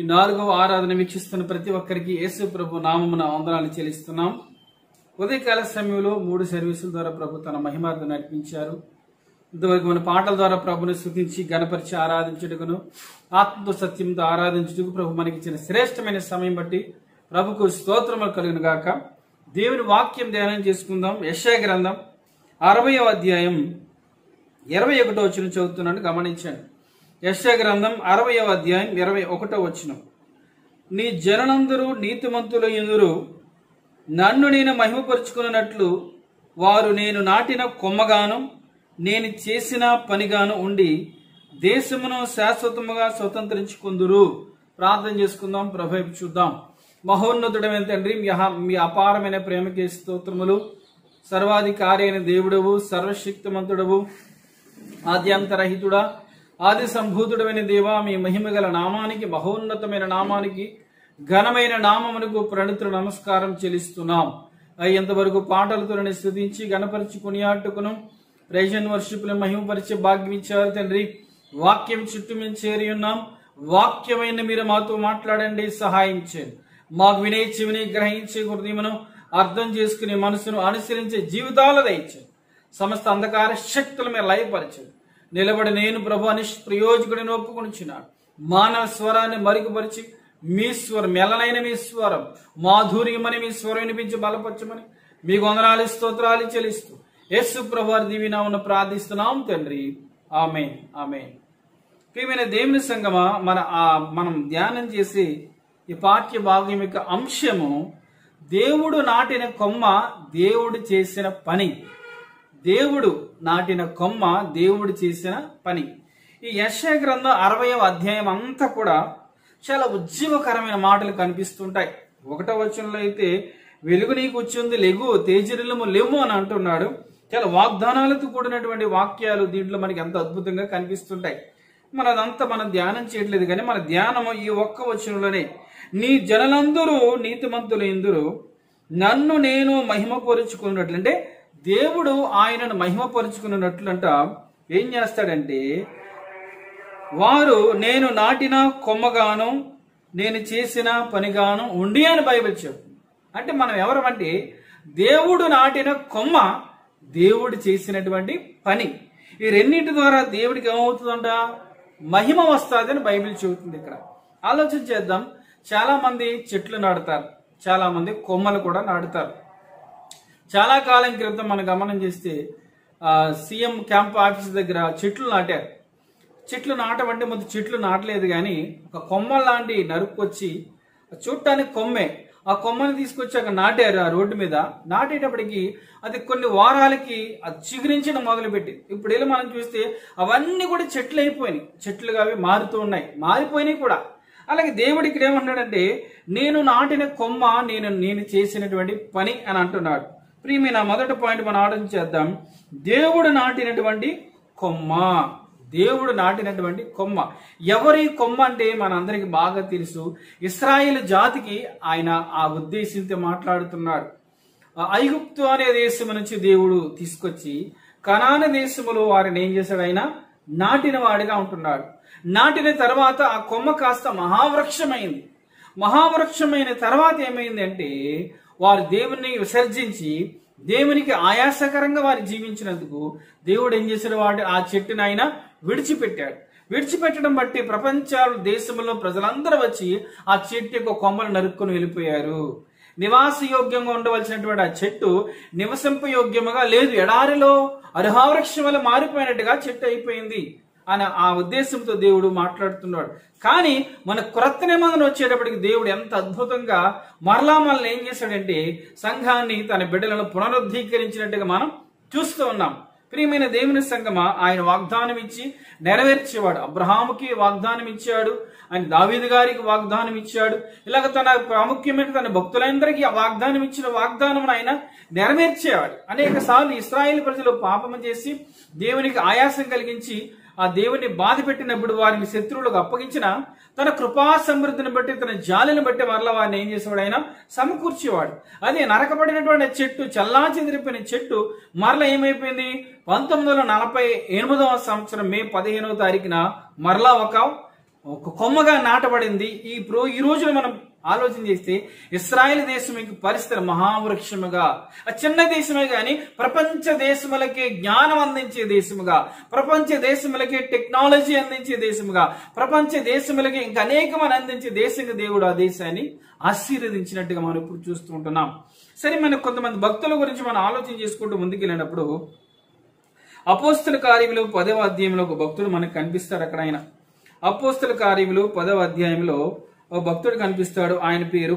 ఈ 4వ ఆరాధన వీక్షిస్తున్న ప్రతి ఒక్కరికి యేసు ప్రభు నామమున వందనాలు చెల్లిస్తున్నాం. ఉదయకాల సమయంలో 3 సర్వీసుల ద్వారా ప్రభు తన మహిమార్థం నడిపించారు. ఇంతవరకు మన పాటల ద్వారా ప్రభుని స్తుతించి గణపరిచి ఆరాధించుటకును ఆత్మతో సత్యంతో ఆరాధించుటకు ప్రభు మనకి ఇచ్చిన శ్రేష్టమైన సమయం బట్టి ప్రభుకు స్తోత్రములు కలుగును గాక. దేవుని వాక్యం ధ్యానం చేసుకుందాం. యెషయా గ్రంథం 60వ అధ్యాయం 21వ వచనం చదువుతున్నాను, గమనించండి. యెషయా గ్రంథం 60వ అధ్యాయం 21వ వచనం. నీ జనులందరూ నీతిమంతుల యందురు, నన్ను నేను మహిమపరుచుకున్నట్లు వారు నేను నాటిన కొమ్మగాను నేను చేసిన పనిగాను ఉండి దేశమును శాశ్వతముగా స్వతంత్రించుకుందురు. ప్రార్థన చేసుకుందాం, ప్రభు వైపు చూద్దాం. మహోన్నతుడమైన తండ్రి, మీ అపారమైన ప్రేమకి స్తోత్రములు. సర్వాధికారి అయిన దేవుడవు, సర్వశక్తిమంతుడవు, ఆద్యాంతరహితుడా, ఆది సంభూతుడమైన దేవా, మీ మహిమగల నామానికి, మహోన్నతమైన నామానికి, ఘనమైన నామమునకు ప్రణితులు నమస్కారం చెల్లిస్తున్నాం. అయ్యేంతవరకు పాటలతో స్తుతించి గణపరిచి కొనియాట్టుకును ప్రైజ్ అండ్ వర్షిప్ ని మహిమపరిచే భాగ్యం ఇచ్చారు తండ్రి. వాక్యం చుట్టూ మేము చేరి ఉన్నాం. వాక్యమైన మీరు మాతో మాట్లాడండి, సహాయం చేయండి. మాకు వినే చెవిని గ్రహించే హృదయమును అర్థం చేసుకునే మనసును అనుసరించే జీవితాలు దయచేయండి. సమస్త అంధకార శక్తులు మీరు లయపరచండి. నిలబడి నేను ప్రభు నిష్ప్రయోజకుడిని ఒప్పుకొనిచున్నాను. మానవ స్వరాన్ని మరుగుపరిచి మీ స్వరం, మెల్లనైన మీ స్వరం, మాధుర్యమని మీ స్వరం వినిపించి బలపరచమని మీకు వందనాలు స్తోత్రాలు చెల్లిస్తూ యేసు ప్రభువారి దీవెనామమున ప్రార్థిస్తున్నాం తండ్రి. ఆమేన్, ఆమేన్. ప్రియమైన దేవుని సంగమా, మనం ధ్యానం చేసి ఈ పాఠ్య భాగం యొక్క అంశము దేవుడు నాటిన కొమ్మ, దేవుడు చేసిన పని. దేవుడు నాటిన కొమ్మ, దేవుడు చేసిన పని. ఈ యెషయా గ్రంథం 60వ అధ్యాయం అంతా కూడా చాలా ఉజ్జీవకరమైన మాటలు కనిపిస్తుంటాయి. 1వ వచనంలో అయితే వెలుగు నీకు వచ్చింది, లెగు, తేజరిల్లము లెమ్ము అని అంటున్నాడు. చాలా వాగ్దానాలతో కూడినటువంటి వాక్యాలు దీంట్లో మనకి ఎంత అద్భుతంగా కనిపిస్తుంటాయి. అదంతా మనం ధ్యానం చేయట్లేదు, కానీ మన ధ్యానము ఈ ఒక్క వచనంలోనే. నీ జనులందరూ నీతిమంతులు ఇందురు, నన్ను నేను మహిమపరుచుకున్నట్లు, అంటే దేవుడు ఆయనను మహిమపరుచుకున్నట్లంట ఏం చేస్తాడంటే, వారు నేను నాటిన కొమ్మగాను నేను చేసిన పనిగాను ఉండి అని బైబిల్ చెప్తుంది. అంటే మనం ఎవరమంటే దేవుడు నాటిన కొమ్మ, దేవుడు చేసినటువంటి పని. ఈ రెండింటి ద్వారా దేవుడికి ఏమవుతుందంట? మహిమ వస్తుంది అని బైబిల్ చెబుతుంది. ఇక్కడ ఆలోచన చేద్దాం. చాలా మంది చెట్లు నాటుతారు, చాలా మంది కొమ్మలు కూడా నాటుతారు. చాలా కాలం క్రితం మనం గమనం చేస్తే సీఎం క్యాంప్ ఆఫీస్ దగ్గర చెట్లు నాటారు. చెట్లు నాటమంటే ముందు చెట్లు నాటలేదు, కానీ ఒక కొమ్మ లాంటి నరుక్కొచ్చి చూడటానికి కొమ్మే, ఆ కొమ్మని తీసుకొచ్చి అక్కడ నాటారు. ఆ రోడ్డు మీద నాటేటప్పటికి అది కొన్ని వారాలకి అది చిగురించడం మొదలుపెట్టి ఇప్పుడు ఇలా మనం చూస్తే అవన్నీ కూడా చెట్లు అయిపోయినాయి. చెట్లుగా అవి మారుతూ ఉన్నాయి, మారిపోయినాయి కూడా. అలాగే దేవుడు ఇక్కడ ఏమంటున్నాడంటే, నేను నాటిన కొమ్మ, నేను చేసినటువంటి పని అని అంటున్నాడు. ప్రియమైన మొదటి పాయింట్ మనం ఆలోచన చేద్దాం. దేవుడు నాటినటువంటి కొమ్మ, దేవుడు నాటినటువంటి కొమ్మ. ఎవరి కొమ్మ అంటే మనందరికి బాగా తెలుసు. ఇశ్రాయేలు జాతికి ఆయన ఆ ఉద్దేశంతో మాట్లాడుతున్నాడు. ఐగుప్తు అనే దేశం నుంచి దేవుడు తీసుకొచ్చి కనాను దేశములో వారిని ఏం చేశాడు? ఆయన నాటిన వాడిగా ఉంటున్నాడు. నాటిన తర్వాత ఆ కొమ్మ కాస్త మహావృక్షమైంది. మహావృక్షమైన తర్వాత ఏమైంది అంటే, వారు దేవుణ్ణి విసర్జించి దేవునికి ఆయాసకరంగా వారు జీవించినందుకు దేవుడు ఏం చేశాడు? ఆ చెట్టుని ఆయన విడిచిపెట్టాడు. విడిచిపెట్టడం బట్టి ప్రపంచాలు దేశంలో ప్రజలందరూ వచ్చి ఆ చెట్టు యొక్క కొమ్మలు నరుక్కొని వెళ్ళిపోయారు. నివాసయోగ్యంగా ఉండవలసినటువంటి ఆ చెట్టు నివసింపయోగ్యముగా లేదు, ఎడారిలో అర్హవృక్షం వల్ల మారిపోయినట్టుగా చెట్టు అయిపోయింది అని ఆ ఉద్దేశంతో దేవుడు మాట్లాడుతున్నాడు. కానీ మన క్రొత్త నిబంధన వచ్చేటప్పటికి దేవుడు ఎంత అద్భుతంగా మరలా మనల్ని ఏం చేశాడంటే, సంఘాన్ని తన బిడ్డలను పునరుద్ధీకరించినట్టుగా మనం చూస్తూ ఉన్నాం. ప్రియమైన దేవుని సంగమా, ఆయన వాగ్దానం ఇచ్చి నెరవేర్చేవాడు. అబ్రహాముకి వాగ్దానం ఇచ్చాడు, ఆయన దావీదు గారికి వాగ్దానం ఇచ్చాడు. ఇలాగ తన ప్రాముఖ్యమైన తన భక్తులందరికీ ఆ వాగ్దానం ఇచ్చిన వాగ్దానం ఆయన నెరవేర్చేవాడు. అనేక సార్లు ఇశ్రాయేలు ప్రజలు పాపము చేసి దేవునికి ఆయాసం కలిగించి ఆ దేవుని బాధ పెట్టినప్పుడు వారిని శత్రువులకు అప్పగించిన తన కృపా సమృద్ధిని బట్టి, తన జాలిని బట్టి మరలా వారిని ఏం చేసేవాడు? ఆయన సమకూర్చేవాడు. అదే నరకబడినటువంటి చెట్టు, చల్లా చెదిరిపోయిన చెట్టు మరలా ఏమైపోయింది? 1948 మే 15వ తారీఖున మరలా ఒక ఒక కొమ్మగా నాటబడింది. ఈ రోజున మనం ఆలోచన చేస్తే ఇశ్రాయేల్ దేశం యొక్క పరిస్థితి మహావృక్షముగా, ఆ చిన్న దేశమే గాని ప్రపంచ దేశములకే జ్ఞానం అందించే దేశముగా, ప్రపంచ దేశములకే టెక్నాలజీ అందించే దేశముగా, ప్రపంచ దేశములకి ఇంకా అనేకమైన అందించే దేశంగా దేవుడు ఆ దేశాన్ని ఆశీర్వదించినట్టుగా మనం ఇప్పుడు చూస్తూ ఉంటున్నాం. సరే, మనకు కొంతమంది భక్తుల గురించి మనం ఆలోచన చేసుకుంటూ ముందుకెళ్ళినప్పుడు అపోస్తల కార్యములు 10వ అధ్యాయంలో ఒక భక్తుడు మనకు కనిపిస్తాడు. అక్కడ ఆయన అపోస్తల కార్యములు 10వ అధ్యాయంలో ఒక భక్తుడు కనిపిస్తాడు. ఆయన పేరు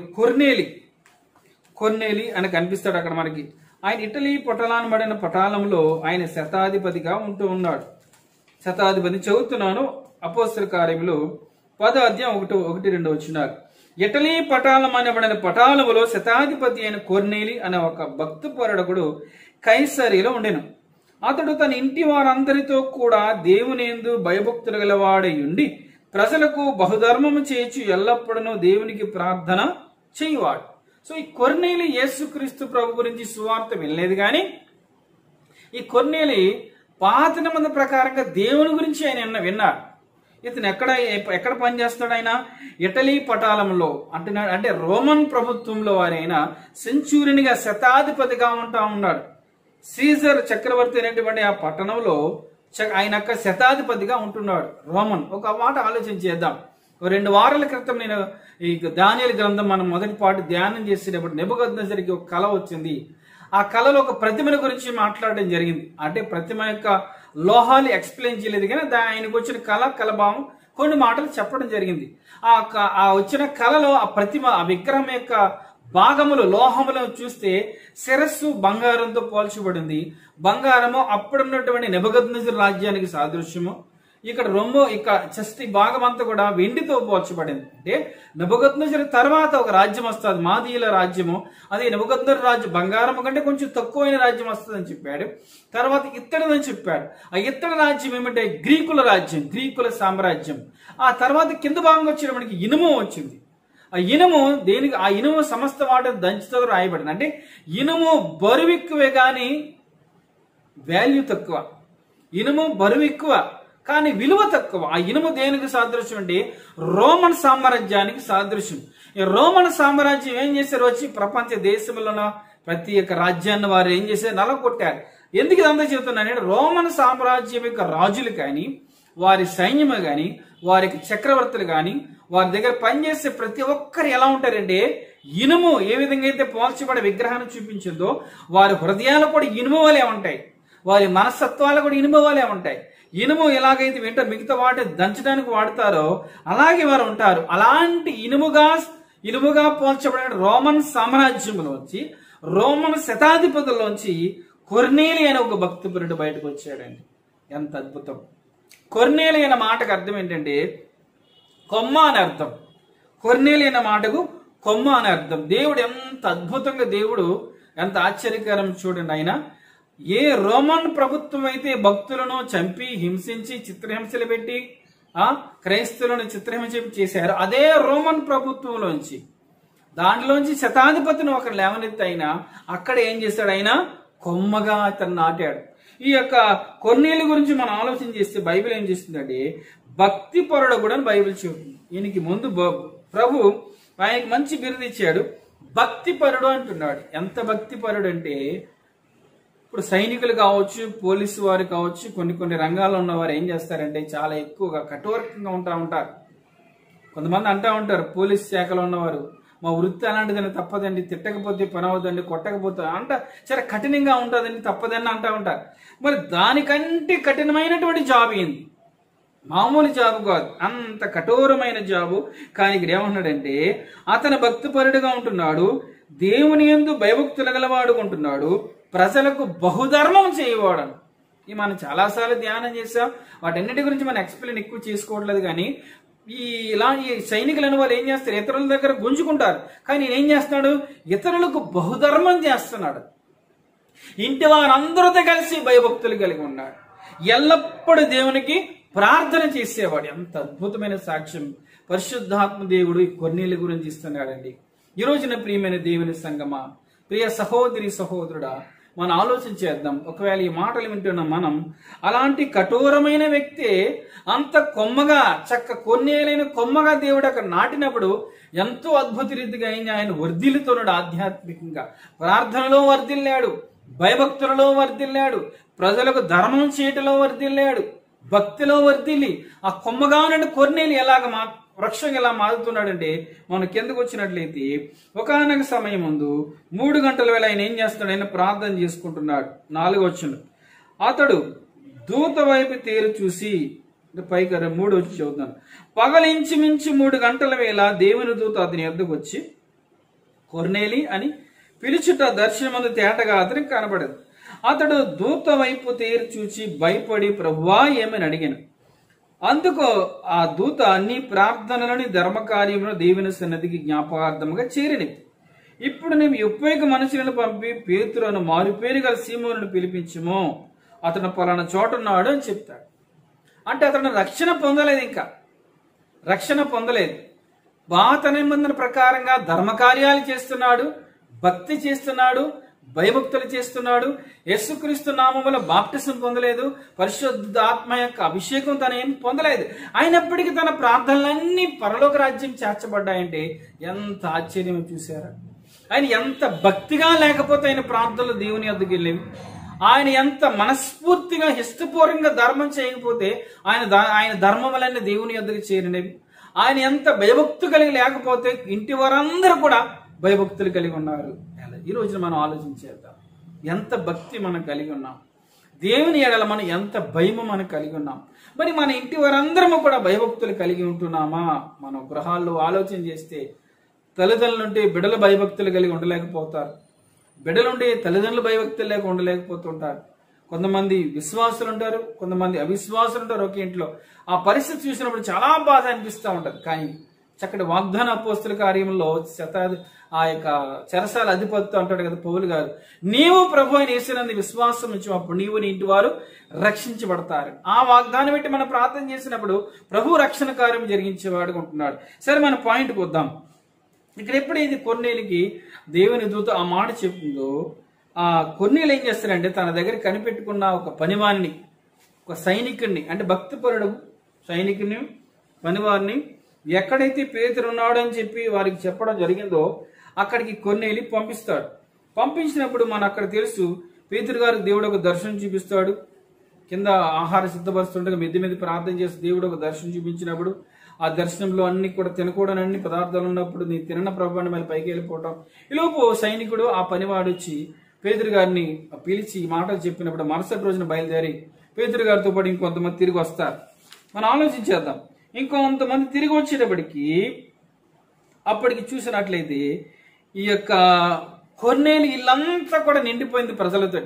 కొర్నేలి అని కనిపిస్తాడు అక్కడ మనకి. ఆయన ఇటలీ పటాలనబడిన పటాలంలో ఆయన శతాధిపతిగా ఉంటూ ఉన్నాడు. శతాధిపతి చదువుతున్నాను. అపోస్తల కార్యములు 10వ అధ్యాయం 1-2 వచనాలు. ఇటలీ పటాలం అనబడిన పటాలములో శతాధిపతి అయిన కొర్నేలి అనే ఒక భక్తిపరుడకుడు కైసరీలో ఉండెను. అతడు తన ఇంటి వారందరితో కూడా దేవుని యందు భయభక్తులు గలవాడై ఉండి ప్రజలకు బహుధర్మము చేర్చి ఎల్లప్పుడూ దేవునికి ప్రార్థన చేయువాడు. సో ఈ కొర్నేలి యేసుక్రీస్తు ప్రభు గురించి సువార్త వినలేదు, కానీ ఈ కొర్నేలి పాత నిబంధన ప్రకారంగా దేవుని గురించి ఆయన విన్నాడు. ఇతను ఎక్కడ పనిచేస్తాడు? ఆయన ఇటలీ పటాలంలో అంటే రోమన్ ప్రభుత్వంలో వారైనా సెంచూరియన్గా శతాధిపతిగా ఉంటా ఉన్నాడు. సీజర్ చక్రవర్తి అనేటువంటి ఆ పట్టణంలో ఆయన శతాధిపతిగా ఉంటున్నాడు రోమన్. ఒక మాట ఆలోచన చేద్దాం. 2 వారాల క్రితం నేను ఈ దానియేలు గ్రంథం మనం మొదటి పాటు ధ్యానం చేసేటప్పుడు నెబుకద్నెజరుకి ఒక కళ వచ్చింది. ఆ కళలో ఒక ప్రతిమల గురించి మాట్లాడడం జరిగింది. అంటే ప్రతిమ యొక్క లోహాలు ఎక్స్ప్లెయిన్ చేయలేదు, కానీ ఆయనకు వచ్చిన కళభావం కొన్ని మాటలు చెప్పడం జరిగింది. ఆ వచ్చిన కళలో ఆ ప్రతిమ, ఆ విగ్రహం యొక్క భాగములు లోహములను చూస్తే శిరస్సు బంగారంతో పోల్చబడింది. బంగారము అప్పుడున్నటువంటి నెబుకద్నెజరు రాజ్యానికి సాదృశ్యము. ఇక్కడ చెస్ట్ భాగం అంతా కూడా వెండితో పోల్చబడింది. అంటే నెబుకద్నెజరు తర్వాత ఒక రాజ్యం వస్తుంది, మాదీయుల రాజ్యము. అది నెబుకద్నెజరు రాజ్యం బంగారం కంటే కొంచెం తక్కువైన రాజ్యం వస్తుంది అని చెప్పాడు. తర్వాత ఇత్తడిదని చెప్పాడు. ఆ ఇత్తడి రాజ్యం ఏమంటే గ్రీకుల రాజ్యం, గ్రీకుల సామ్రాజ్యం. ఆ తర్వాత కింద భాగంగా వచ్చేటప్పటికి ఇనుము వచ్చింది. ఆ ఇనుము సమస్త వాటిని దంచుతో రాయబడింది. అంటే ఇనుము బరువు ఎక్కువే కానీ వాల్యూ తక్కువ. ఇనుము బరువు ఎక్కువ కానీ విలువ తక్కువ. ఆ ఇనుము దేనికి సాదృశ్యం అంటే రోమన్ సామ్రాజ్యానికి సాదృశ్యం. ఈ రోమన్ సామ్రాజ్యం ఏం చేశారు? వచ్చి ప్రపంచ దేశంలో ప్రతి ఒక్క రాజ్యాన్ని వారు ఏం చేశారు? నలగొట్టారు. ఎందుకు ఇదంతా చెబుతున్నానంటే రోమన్ సామ్రాజ్యం యొక్క రాజులు కానీ, వారి సైన్యము కానీ, వారికి చక్రవర్తులు కానీ, వారి దగ్గర పనిచేసే ప్రతి ఒక్కరు ఎలా ఉంటారంటే ఇనుము ఏ విధంగా అయితే పోల్చబడే విగ్రహాన్ని చూపించిందో వారి హృదయాలు కూడా ఇనుము వలె ఉంటాయి, వారి మనస్తత్వాలు కూడా ఇనుము వలె ఉంటాయి. ఇనుము ఎలాగైతే మిగతా వాటిని దంచడానికి వాడతారో అలాగే వారు ఉంటారు. అలాంటి ఇనుముగా పోల్చబడిన రోమన్ సామ్రాజ్యంలోంచి, రోమన్ శతాధిపతుల్లోంచి కొర్నేలి అనే ఒక భక్తిపరుడు బయటకు వచ్చాడండి. ఎంత అద్భుతం! కొర్నేలి అనే మాటకు అర్థం ఏంటంటే కొమ్మ అని అర్థం. కొర్నేలి అనే మాటకు కొమ్మ అని అర్థం. దేవుడు ఎంత అద్భుతంగా, దేవుడు ఎంత ఆశ్చర్యకరం చూడండి. ఆయన ఏ రోమన్ ప్రభుత్వం అయితే భక్తులను చంపి హింసించి చిత్రహింసలు పెట్టి క్రైస్తవులను చిత్రహింస చేశారో అదే రోమన్ ప్రభుత్వంలోంచి దాంట్లోంచి శతాధిపతిని ఒకరు లేవనెత్తి అయినా అక్కడ ఏం చేశాడు? ఆయన కొమ్మగా అతను నాటాడు. ఈ యొక్క కొర్నేలి గురించి మనం ఆలోచన చేస్తే బైబిల్ ఏం చేస్తుందంటే భక్తి పరుడు కూడా బైబిల్ చెబుతుంది. ఈయనకి ముందు ప్రభు ఆయనకి మంచి బిరుదు ఇచ్చాడు, భక్తి పరుడు అంటున్నాడు. ఎంత భక్తి పరుడు అంటే ఇప్పుడు సైనికులు కావచ్చు, పోలీసు వారు కావచ్చు, కొన్ని రంగాల్లో ఉన్నవారు ఏం చేస్తారంటే చాలా ఎక్కువగా కఠోరంగా ఉంటారు. కొంతమంది అంటూ ఉంటారు, పోలీస్ శాఖలో ఉన్నవారు, మా వృత్తి అలాంటిదని తప్పదండి, తిట్టకపోతే పని అవుదండి, కొట్టకపోతే చాలా కఠినంగా ఉంటుందండి, తప్పదని అంటూ ఉంటారు. మరి దానికంటే కఠినమైనటువంటి జాబ్ ఏంది? మామూలు జాబు కాదు, అంత కఠోరమైన జాబు. కానీ ఇక్కడ ఏమన్నాడంటే అతను భక్తిపరుడుగా ఉంటున్నాడు, దేవుని యందు భయభక్తులు గలవాడుకుంటున్నాడు, ప్రజలకు బహుధర్మం చేయవాడను. ఈ మనం చాలాసార్లు ధ్యానం చేసాం. వాటన్నిటి గురించి మనం ఎక్స్ప్లెయిన్ ఎక్కువ చేసుకోవట్లేదు. కానీ ఈ సైనికులు అనే వాళ్ళు ఏం చేస్తారు? ఇతరుల దగ్గర గుంజుకుంటారు. కానీ నేను ఏం చేస్తున్నాడు? ఇతరులకు బహుధర్మం చేస్తున్నాడు. ఇంటి వారందరితో కలిసి భయభక్తులు కలిగి ఉన్నాడు. ఎల్లప్పుడూ దేవునికి ప్రార్థన చేసేవాడు. ఎంత అద్భుతమైన సాక్ష్యం పరిశుద్ధాత్మ దేవుడు ఈ కొర్నేలి గురించి ఇస్తున్నాడండి. ఈ రోజున ప్రియమైన దేవుని సంగమా, ప్రియ సహోదరి సహోదరుడా, మనం ఆలోచన చేద్దాం. ఒకవేళ ఈ మాటలు వింటున్న మనం అలాంటి కఠోరమైన వ్యక్తి అంత కొమ్మగా కొన్నేలైన కొమ్మగా దేవుడు అక్కడ నాటినప్పుడు ఎంతో అద్భుత రీతిగా ఆయన వర్ధిల్లుతున్నాడు. ఆధ్యాత్మికంగా ప్రార్థనలో వర్ధిల్లాడు, భయభక్తులలో వర్ధిల్లాడు, ప్రజలకు ధర్మం చేయటంలో వర్ధిల్లాడు, భక్తిలో వర్ధిల్లి ఆ కొమ్మగా ఉన్న కొన్నేలు వృక్షం ఎలా మారుతున్నాడంటే మనం కిందకు వచ్చినట్లయితే ఒకానొక సమయం ముందు 3 గంటల వేళ ఆయన ఏం చేస్తున్నాడు? ఆయన ప్రార్థన చేసుకుంటున్నాడు. 4వ వచనం, అతడు దూత వైపు తేరు చూసి, పైకి 3 వచ్చి చదువుతాను. పగలించుమించు 3 గంటల వేళ దేవుని దూత అతని యొద్దకు వచ్చి కొర్నేలి అని పిలుచుట దర్శనమందు తేటగా అతనికి కనబడదు. అతడు దూత వైపు తేరు చూచి భయపడి, ప్రభువా ఏమని అడిగాను. అందుకు ఆ దూత, నీ ప్రార్థనలని ధర్మకార్యమును దేవుని సన్నిధికి జ్ఞాపకార్థముగా చేరినవి. ఇప్పుడు నీవు ఉపయోగ మనుషులను పంపి పేతురును మారుపేరు గల సీమోనును పిలిపించుము, అతను పలానా చోటున్నాడు అని చెప్తాడు. అంటే అతను రక్షణ పొందలేదు, ఇంకా రక్షణ పొందలేదు. పాత నిబంధన ప్రకారంగా ధర్మకార్యాలు చేస్తున్నాడు, భక్తి చేస్తున్నాడు, భయభక్తులు చేస్తున్నాడు, యేసుక్రీస్తు నామములో బాప్టిజం పొందలేదు, పరిశుద్ధ ఆత్మ యొక్క అభిషేకం తను ఏం పొందలేదు. అయినప్పటికీ తన ప్రార్థనలన్నీ పరలోక రాజ్యం చేర్చబడ్డాయంటే ఎంత ఆశ్చర్యం చూశారా? ఆయన ఎంత భక్తిగా లేకపోతే ఆయన ప్రార్థనలు దేవుని వద్దకు వెళ్ళేవి. ఆయన ఎంత మనస్ఫూర్తిగా ఇష్టపూర్వకంగా ధర్మం చేయకపోతే ఆయన ధర్మములన్నీ దేవుని వద్దకు చేరినవి. ఆయన ఎంత భయభక్తు కలిగి లేకపోతే ఇంటి వారందరూ కూడా భయభక్తులు కలిగి ఉన్నారు. ఈ రోజున మనం ఆలోచించేద్దాం, ఎంత భక్తి మనం కలిగి ఉన్నాం, దేవుని ఎడల మనం ఎంత భయము మనం కలిగి ఉన్నాం. మరి మన ఇంటి వారందరము కూడా భయభక్తులు కలిగి ఉంటున్నామా? మనం గృహాల్లో ఆలోచన చేస్తే తల్లిదండ్రులుంటే బిడ్డలు భయభక్తులు కలిగి ఉండలేకపోతారు, బిడ్డలుంటే తల్లిదండ్రులు భయభక్తులు లేక ఉండలేకపోతుంటారు. కొంతమంది విశ్వాసులు ఉంటారు, కొంతమంది అవిశ్వాసులు ఉంటారు ఒకే ఇంట్లో. ఆ పరిస్థితి చూసినప్పుడు చాలా బాధ అనిపిస్తూ ఉంటుంది. కానీ చక్కటి వాగ్దాన అపోస్తుల కార్యంలో ఆ యొక్క చెరసాల అధిపతితో అంటాడు కదా పౌలు గారు, నీవు ప్రభు అయిన యేసునందు విశ్వాసం ఉంచినప్పుడు నీవు నీ ఇంటి వారు రక్షించబడతారు. ఆ వాగ్దానం పెట్టి మనం ప్రార్థన చేసినప్పుడు ప్రభు రక్షణ కార్యం జరిగించేవాడు ఉంటున్నాడు. సరే, మన పాయింట్కి వద్దాం. ఇక్కడ ఎప్పుడైతే కొర్నేలికి దేవుని దూత ఆ మాట చెప్తుందో, ఆ కొర్నేలు ఏం చేస్తాడంటే తన దగ్గర కనిపెట్టుకున్న ఒక పనివాణిని, ఒక సైనికుడిని, అంటే భక్తిపరుడు సైనికుని పనివారిని ఎక్కడైతే పేతురు ఉన్నాడు అని చెప్పి వారికి చెప్పడం జరిగిందో అక్కడికి కొర్నేలి పంపిస్తాడు. పంపించినప్పుడు మన అక్కడ తెలుసు, పేతురు గారికి దేవుడు ఒక దర్శనం చూపిస్తాడు. కింద ఆహారం సిద్ధపరుస్తుండగా మెద్ది మీద ప్రార్థన చేసి దేవుడు ఒక దర్శనం చూపించినప్పుడు ఆ దర్శనంలో అన్ని కూడా తినకూడని అన్ని పదార్థాలు ఉన్నప్పుడు నీ తిన్న ప్రభావాన్ని మళ్ళీ పైకి వెళ్ళిపోవటం. ఈలోపు సైనికుడు ఆ పనివాడు వచ్చి పేతురు గారిని పిలిచి ఈ మాటలు చెప్పినప్పుడు మరుసటి రోజున బయలుదేరి పేతురు గారితో పాటు ఇంకొంతమంది తిరిగి వస్తారు. మనం ఆలోచించేద్దాం. ఇంకొంతమంది తిరిగి వచ్చేటప్పటికి అప్పటికి చూసినట్లయితే ఈ యొక్క కొర్నేలు ఇల్లంతా కూడా నిండిపోయింది ప్రజలతో.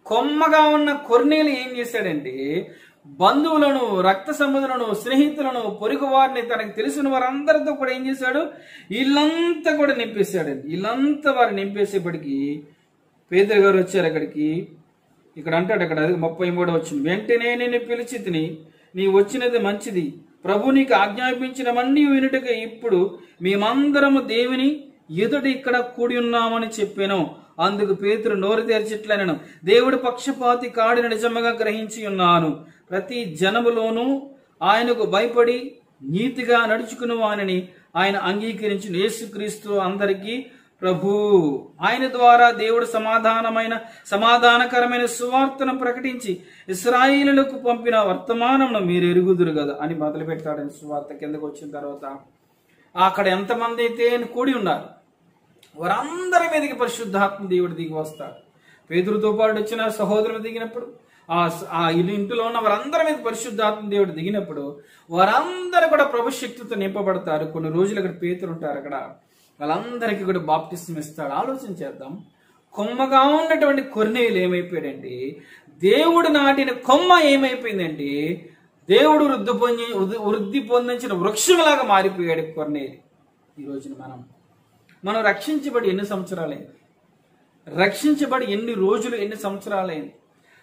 కొమ్మగా ఉన్న కొర్నేలు ఏం చేశాడంటే బంధువులను, రక్త సంబంధులను, స్నేహితులను, పొరుగు వారిని, తనకు తెలిసిన వారందరితో కూడా ఏం చేశాడు, ఇల్లంతా కూడా నింపేశాడండి. ఇల్లంతా వారు నింపేసేపటికి పేతురు గారు వచ్చారు అక్కడికి. ఇక్కడ అంటాడు, అక్కడ 33 వచ్చింది, వెంటనే నేను పిలిచి తిని నీ వచ్చినది మంచిది, ప్రభు నీకు ఆజ్ఞాపించినవన్నీ వినుటకు ఇప్పుడు మేమందరము దేవుని ఎదుట ఇక్కడ కూడి ఉన్నామని చెప్పాను. అందుకు పేతురు నోరు తెరిచిట్లనను, దేవుడు పక్షపాతి కాడిని నిజముగా గ్రహించి ఉన్నాను. ప్రతి జనములోనూ ఆయనకు భయపడి నీతిగా నడుచుకుని వానిని ఆయన అంగీకరించిన యేసుక్రీస్తు అందరికీ ప్రభు. ఆయన ద్వారా దేవుడు సమాధానకరమైన సువార్తను ప్రకటించి ఇశ్రాయేలులకు పంపిన వర్తమానమును మీరు ఎరుగుదురు కదా అని మొదలు పెట్టాడని సువార్త. కిందకు వచ్చిన తర్వాత అక్కడ ఎంతమంది అయితే కూడి ఉన్నారు వారందరి మీదకి పరిశుద్ధాత్మ దేవుడు దిగి వస్తాడు. పేతురుతో పాటు వచ్చిన సహోదరులు దిగినప్పుడు ఆ ఇంటిలో ఉన్న వారందరి మీద పరిశుద్ధాత్మ దేవుడు దిగినప్పుడు వారందరూ కూడా ప్రభు శక్తితో నింపబడతారు. కొన్ని రోజులు అక్కడ పేతురు ఉంటారు, అక్కడ వాళ్ళందరికీ కూడా బాప్టిజం ఇస్తాడు. ఆలోచన చేద్దాం, కొమ్మగా ఉన్నటువంటి కొర్నేలు ఏమైపోయాడంటే, దేవుడు నాటిన కొమ్మ ఏమైపోయిందంటే దేవుడు వృద్ధి పొందించిన వృక్షంలాగా మారిపోయాడు కొర్నేలు. ఈ రోజున మనం రక్షించబడి ఎన్ని సంవత్సరాలైంది, రక్షించబడి ఎన్ని రోజులు, ఎన్ని సంవత్సరాలైంది?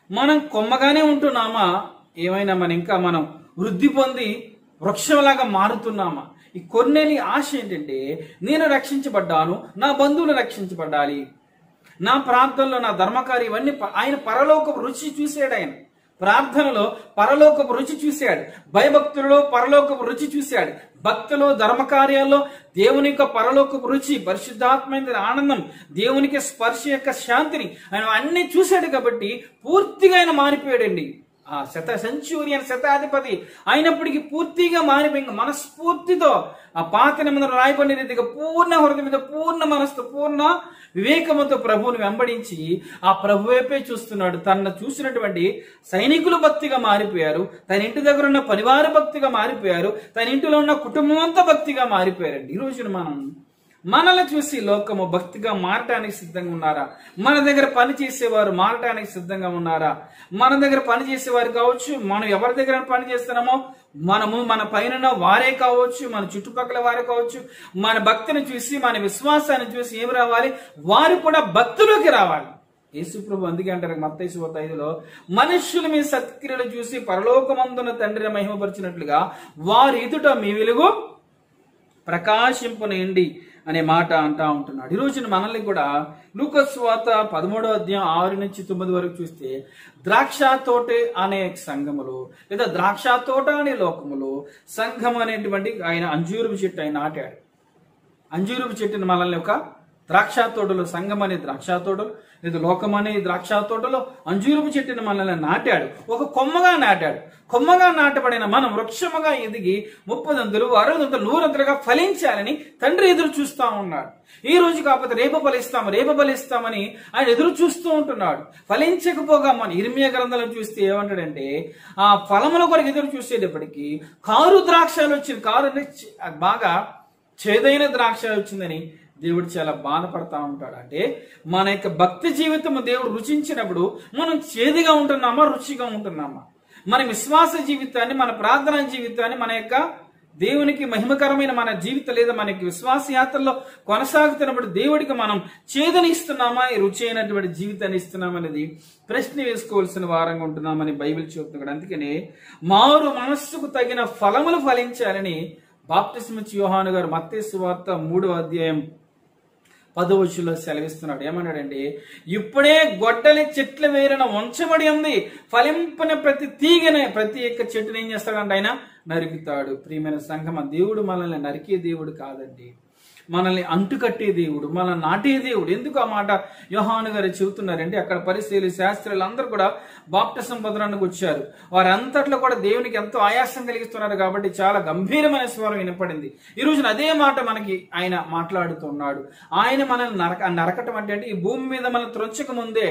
మనం కొమ్మగానే ఉంటున్నామా? ఏమైనా మనం వృద్ధి పొంది వృక్షంలాగా మారుతున్నామా? ఈ కొర్నేలి ఆశ ఏంటంటే, నేను రక్షించబడ్డాను, నా బంధువులు రక్షించబడాలి, నా ప్రార్థనలో, నా ధర్మకార్యం ఇవన్నీ ఆయన పరలోకపు రుచి చూశాడు. ఆయన ప్రార్థనలో పరలోకపు రుచి చూశాడు, భయభక్తులలో పరలోకపు రుచి చూశాడు, భక్తులు ధర్మకార్యాల్లో దేవుని యొక్క పరలోకపు రుచి, పరిశుద్ధాత్మైన ఆనందం, దేవునికి స్పర్శ యొక్క శాంతిని ఆయన అన్ని చూశాడు. కాబట్టి పూర్తిగా ఆయన మారిపోయాడండి. ఆ సెంచురియన్ శతాధిపతి అయినప్పటికీ పూర్తిగా మారిపోయి మనస్ఫూర్తితో ఆ పాత నిబంధన రాయబడిన రీతిగా పూర్ణ హృదయం మీద, పూర్ణ మనస్సు, పూర్ణ వివేకముతో ప్రభువుని వెంబడించి ఆ ప్రభు వైపే చూస్తున్నాడు. తన చూసినటువంటి సైనికులు భక్తిగా మారిపోయారు, తన ఇంటి దగ్గర ఉన్న పనివారు భక్తిగా మారిపోయారు, తన ఇంటిలో ఉన్న కుటుంబం అంతా భక్తిగా మారిపోయారండి. ఈ రోజున మనల్ని చూసి లోకము భక్తిగా మారటానికి సిద్ధంగా ఉన్నారా? మన దగ్గర పని చేసేవారు మారటానికి సిద్ధంగా ఉన్నారా? మన దగ్గర పని చేసేవారు కావచ్చు, మనం ఎవరి దగ్గర పని చేస్తున్నామో మనము, మన పైన వారే కావచ్చు, మన చుట్టుపక్కల వారే కావచ్చు, మన భక్తిని చూసి, మన విశ్వాసాన్ని చూసి ఏమి రావాలి? వారు కూడా భక్తిలోకి రావాలి. యేసుప్రభు అందుకే అంటారు మత్తయి 5:5లో, మనుష్యుల మీ సత్క్రియలు చూసి పరలోకమందున తండ్రిని మహిమపరిచినట్లుగా వారి ఎదుట మీ వెలుగు ప్రకాశింపనేయండి అనే మాట అంటా ఉంటున్నాడు. ఈ రోజున మనల్ని కూడా లూకాసు సువార్త 13వ అధ్యాయం 6 నుంచి 9 వరకు చూస్తే, ద్రాక్ష తోట అనే సంఘములు లేదా ద్రాక్ష తోట అనే లోకములు సంఘం అనేటువంటి ఆయన అంజూరపు చెట్టు ఆయన నాటాడు. అంజూరపు చెట్టుని మనల్ని ఒక ద్రాక్ష తోటలో, సంఘం అనే ద్రాక్ష తోటలు లేదా లోకం అనే ద్రాక్ష తోటలో అంజూరపు చెట్టుని మనల్ని నాటాడు. ఒక కొమ్మగా నాటాడు. కొమ్మగా నాటబడిన మనం వృక్షముగా ఎదిగి 30 60 100 ఫలించాలని తండ్రి ఎదురు చూస్తూ ఉన్నాడు. ఈ రోజు కాకపోతే రేపు ఫలిస్తామని ఆయన ఎదురు చూస్తూ ఉంటున్నాడు. ఫలించకపోగా మన ఇర్మియా గ్రంథంలో చూస్తే ఏమంటాడంటే, ఆ ఫలముల కొరకు ఎదురు చూసేటప్పటికీ కారు ద్రాక్షలు వచ్చింది, కారు బాగా చేదైన ద్రాక్ష వచ్చిందని దేవుడు చాలా బాధపడతా ఉంటాడు. అంటే మన యొక్క భక్తి జీవితము దేవుడు రుచించినప్పుడు మనం చేదుగా ఉంటున్నామా, రుచిగా ఉంటున్నామా? మన విశ్వాస జీవితాన్ని, మన ప్రార్థనా జీవితాన్ని, మన యొక్క దేవునికి మహిమకరమైన మన జీవితం లేదా మన యొక్క విశ్వాస యాత్రలో కొనసాగుతున్నప్పుడు దేవుడికి మనం చేదుని ఇస్తున్నామా, రుచి అయినటువంటి జీవితాన్ని ఇస్తున్నామనేది ప్రశ్న వేసుకోవాల్సిన వారంగా ఉంటున్నామని బైబిల్ చెబుతున్నాడు. అందుకనే మారు మనస్సుకు తగిన ఫలములు ఫలించాలని బాప్తిస్మిచ్చి యోహాను గారు మత్తయి సువార్త 3వ అధ్యాయం 10వ వచనంలో సెలవిస్తున్నాడు. ఏమన్నాడంటే, ఇప్పుడే గొడ్డలి చెట్ల వేరున ఉంచబడి ఉంది, ఫలింపని ప్రతి తీగనే, ప్రతి యొక్క చెట్టుని ఏం చేస్తాడంటే ఆయన నరుకుతాడు. ప్రియమైన సంఘమా, దేవుడు మనల్ని నరికే దేవుడు కాదండి, మనల్ని అంటుకట్టే దేవుడు, మనల్ని నాటే దేవుడు. ఎందుకు ఆ మాట యోహాను గారు చెబుతున్నారంటే, అక్కడ పరిశీలి శాస్త్రులు అందరూ కూడా బాప్టిసం పొందడానికి వచ్చారు. వారంతట్లో కూడా దేవునికి ఎంతో ఆయాసం కలిగిస్తున్నారు కాబట్టి చాలా గంభీరమైన స్వరం వినపడింది. ఈ రోజున అదే మాట మనకి ఆయన మాట్లాడుతున్నాడు. ఆయన మనల్ని నరకటం అంటే ఈ భూమి మీద మనం త్రొంచక ముందే,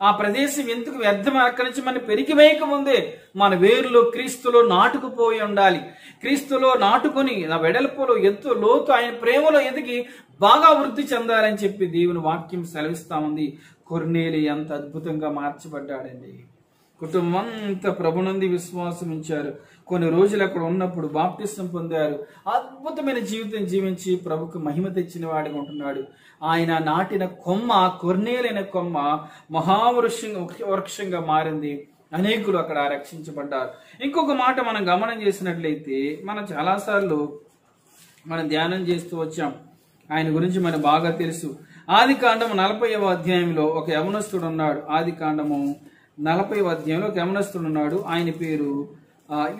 ఆ ప్రదేశం ఎందుకు వ్యర్థం, అక్కడి నుంచి మనం పెరిగివేయక ముందే మన వేరులో క్రీస్తులో నాటుకుపోయి ఉండాలి. క్రీస్తులో నాటుకుని ఆ వెడల్పులో, ఎత్తు, లోతు, ఆయన ప్రేమలో ఎదిగి బాగా వృద్ధి చెందాలని చెప్పి దేవుని వాక్యం సెలవిస్తా ఉంది. కొర్నేలి ఎంత అద్భుతంగా మార్చబడ్డాడండి. కుటుంబం అంతా ప్రభునంది విశ్వాసం ఉంచారు. కొన్ని రోజులు అక్కడ ఉన్నప్పుడు బాప్టిసం పొందారు. అద్భుతమైన జీవితం జీవించి ప్రభుకు మహిమ తెచ్చిన వాడిగా ఉంటున్నాడు. ఆయన నాటిన కొమ్మ, కొర్నేలైన కొమ్మ వృక్షంగా మారింది. అనేకులు అక్కడ రక్షించబడ్డారు. ఇంకొక మాట మనం గమనం చేసినట్లయితే, మనం చాలాసార్లు మనం ధ్యానం చేస్తూ వచ్చాం, ఆయన గురించి మనకు బాగా తెలుసు. ఆదికాండము 40వ అధ్యాయంలో ఒక యవనస్తుడు ఉన్నాడు. ఆదికాండము 40వ అధ్యాయంలో ఒక యవనస్తుడు ఉన్నాడు. ఆయన పేరు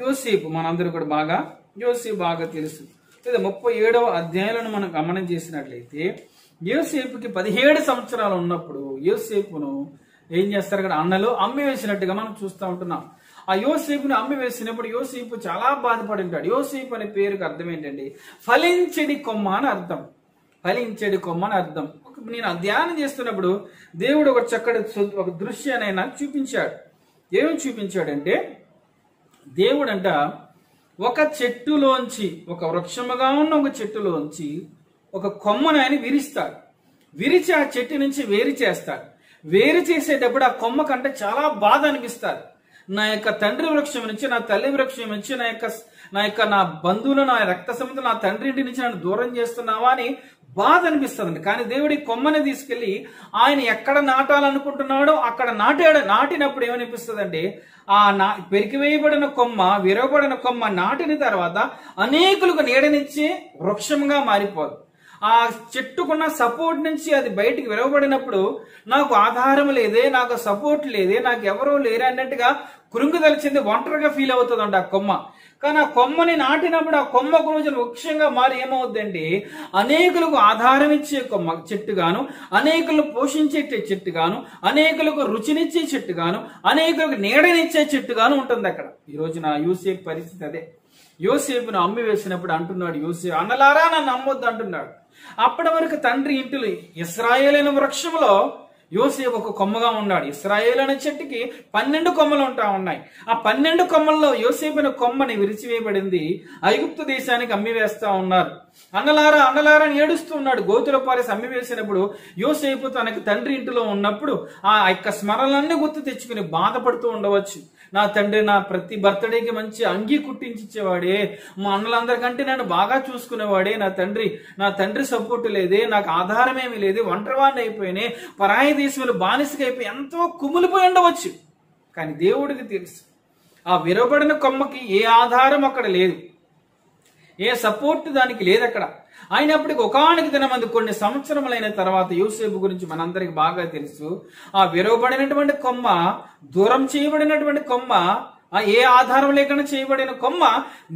యోసేపు. మనందరూ కూడా యోసేపు బాగా తెలుసు. లేదా 37వ అధ్యాయంలో మనం గమనం చేసినట్లయితే, యోసేపుకి 17 సంవత్సరాలు ఉన్నప్పుడు యోసేపును ఏం చేస్తారు, అక్కడ అన్నలు అమ్మి వేసినట్టుగా మనం చూస్తూ ఉంటున్నాం. ఆ యోసేపుని అమ్మి వేసినప్పుడు యోసేపు చాలా బాధపడి ఉంటాడు. యోసేపు అనే పేరుకి అర్థం ఏంటండి, ఫలించడి కొమ్మ అని అర్థం. ఫలించడి కొమ్మ అని అర్థం. నేను ధ్యానం చేస్తున్నప్పుడు దేవుడు ఒక చక్కటి ఒక దృశ్యాన్ని నాకు చూపించాడు. ఏమని చూపించాడంటే, దేవుడంట ఒక చెట్టులోంచి, ఒక వృక్షముగా ఉన్న ఒక చెట్టులోంచి ఒక కొమ్మను ఆయన విరిస్తాడు. విరిచి ఆ చెట్టు నుంచి వేరు చేస్తాడు. వేరు చేసేటప్పుడు ఆ కొమ్మ కంటే చాలా బాధ అనిపిస్తారు. నా యొక్క తండ్రి వృక్షం నుంచి, నా తల్లి వృక్షం నుంచి, నా బంధువులు, నా రక్త సంబంధులు, నా తండ్రి ఇంటి నుంచి నన్ను దూరం చేస్తున్నావా అని బాధ అనిపిస్తుంది. కానీ దేవుడి కొమ్మని తీసుకెళ్లి ఆయన ఎక్కడ నాటాలనుకుంటున్నాడో అక్కడ నాటినప్పుడు ఏమనిపిస్తుంది అంటే, ఆ పెరికివేయబడిన కొమ్మ, విరవబడిన కొమ్మ నాటిన తర్వాత అనేకులకు నీడనిచ్చే వృక్షంగా మారిపోదు. ఆ చెట్టుకున్న సపోర్ట్ నుంచి అది బయటికి విరవబడినప్పుడు నాకు ఆధారం లేదే, నాకు సపోర్ట్ లేదే, నాకు ఎవరో లేరే అన్నట్టుగా కృంగుదలిచింది, ఒంటరిగా ఫీల్ అవుతుందండి ఆ కొమ్మ. కానీ ఆ కొమ్మని నాటినప్పుడు ఆ కొమ్మ ఒక రోజున వృక్షంగా మారి ఏమవుద్దండి, అనేకులకు ఆధారం ఇచ్చే కొమ్మ చెట్టుగాను, అనేకులను పోషించే చెట్టుగాను, అనేకులకు రుచినిచ్చే చెట్టుగాను, అనేకులకు నీడనిచ్చే చెట్టుగాను ఉంటుంది అక్కడ. ఈ రోజున యోసేపు పరిస్థితి అదే. యోసేపును అమ్మి వేసినప్పుడు అంటున్నాడు యోసేపు, అన్నలారా నన్ను అమ్మొద్దు అంటున్నాడు. అప్పటి వరకు తండ్రి ఇంటిలో ఇశ్రాయేలు వృక్షంలో యోసేపు ఒక కొమ్మగా ఉన్నాడు. ఇశ్రాయేలు అనే చెట్టుకి 12 కొమ్మలు ఉంటా ఉన్నాయి. ఆ 12 కొమ్మల్లో యోసేపు కొమ్మని విరిచివేయబడింది, ఐగుప్తు దేశానికి అమ్మి వేస్తా ఉన్నారు. అన్నలారా అన్నలారా అని ఏడుస్తూ ఉన్నాడు. గోతుల పారేసి అమ్మి వేసినప్పుడు యోసేపు తనకి తండ్రి ఇంటిలో ఉన్నప్పుడు ఆ యొక్క స్మరణలన్నీ గుర్తు తెచ్చుకుని బాధపడుతూ ఉండవచ్చు. నా తండ్రి నా ప్రతి బర్త్డేకి మంచి అంగీ కుట్టించేవాడే, మా అన్నలందరికంటే నన్ను బాగా చూసుకునేవాడే, నా తండ్రి సపోర్ట్ లేదే, నాకు ఆధారమేమీ లేదు, ఒంటరివాడిని అయిపోయినే, పరాయి దేశంలో బానిసగా అయిపోయి ఎంతో కుమిలిపోయి ఉండవచ్చు. కానీ దేవుడికి తెలుసు ఆ విరవబడిన కొమ్మకి ఏ ఆధారం అక్కడ లేదు, ఏ సపోర్ట్ దానికి లేదు అక్కడ. అయినప్పటికీ ఒకానికి దినమంది కొన్ని సంవత్సరములైన తర్వాత యోసేపు గురించి మనందరికి బాగా తెలుసు. ఆ విరవబడినటువంటి కొమ్మ, దూరం చేయబడినటువంటి కొమ్మ, ఏ ఆధారం లేకుండా చేయబడిన కొమ్మ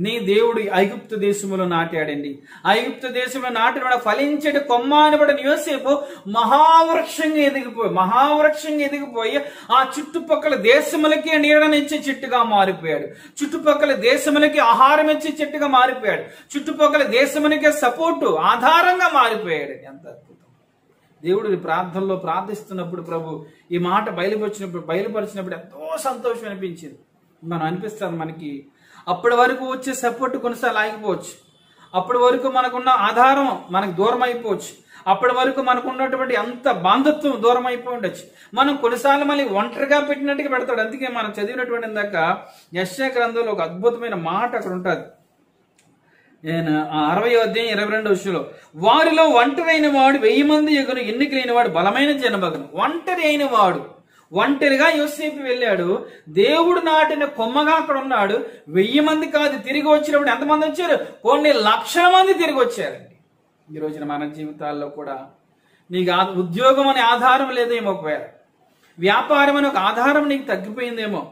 నీ దేవుడు ఐగుప్తు దేశములో నాటాడండి. ఐగుప్తు దేశంలో నాటిన ఫలించడి కొమ్మ అనబడిన యోసేపు మహావృక్షంగా ఎదిగిపోయి ఆ చుట్టుపక్కల దేశములకి నీడనిచ్చే చెట్టుగా మారిపోయాడు. చుట్టుపక్కల దేశములకి ఆహారం ఇచ్చే చెట్టుగా మారిపోయాడు. చుట్టుపక్కల దేశములకి సపోర్టు ఆధారంగా మారిపోయాడు. ఎంత అద్భుతం! దేవుడిని ప్రార్థనలో ప్రార్థిస్తున్నప్పుడు ప్రభు ఈ మాట బయలుపరిచినప్పుడు ఎంతో సంతోషం అనిపించింది. మనం అనిపిస్తుంది మనకి అప్పటి వరకు వచ్చే సపోర్ట్ కొన్నిసార్లు ఆగిపోవచ్చు, అప్పటి వరకు మనకున్న ఆధారం మనకు దూరం అయిపోవచ్చు, అప్పటి వరకు మనకు ఉన్నటువంటి అంత బాంధత్వం దూరం అయిపోయి ఉండొచ్చు. మనం కొన్నిసార్లు మళ్ళీ ఒంటరిగా పెట్టినట్టుగా పెడతాడు. అందుకే మనం చదివినటువంటి ఇందాక యెషయా గ్రంథంలో ఒక అద్భుతమైన మాట అక్కడ ఉంటుంది. 60వ అధ్యాయం 22వ వచనంలో, వారిలో ఒంటరి అయిన వాడు 1000 మంది ఎగురు, ఎన్నికలైన వాడు బలమైన జనమగను. ఒంటరి అయిన వాడు, ఒంటరిగా యోసేపు వెళ్ళాడు. దేవుడు నాటిన కొమ్మగా అక్కడ ఉన్నాడు. 1000 మంది కాదు, తిరిగి వచ్చినప్పుడు ఎంతమంది వచ్చారు? కొన్ని లక్షల మంది తిరిగి వచ్చారండి. ఈ రోజున మన జీవితాల్లో కూడా నీకు ఉద్యోగం అనే ఆధారం లేదేమో, ఒకవేళ వ్యాపారం అనే ఒక ఆధారం నీకు తగ్గిపోయిందేమో,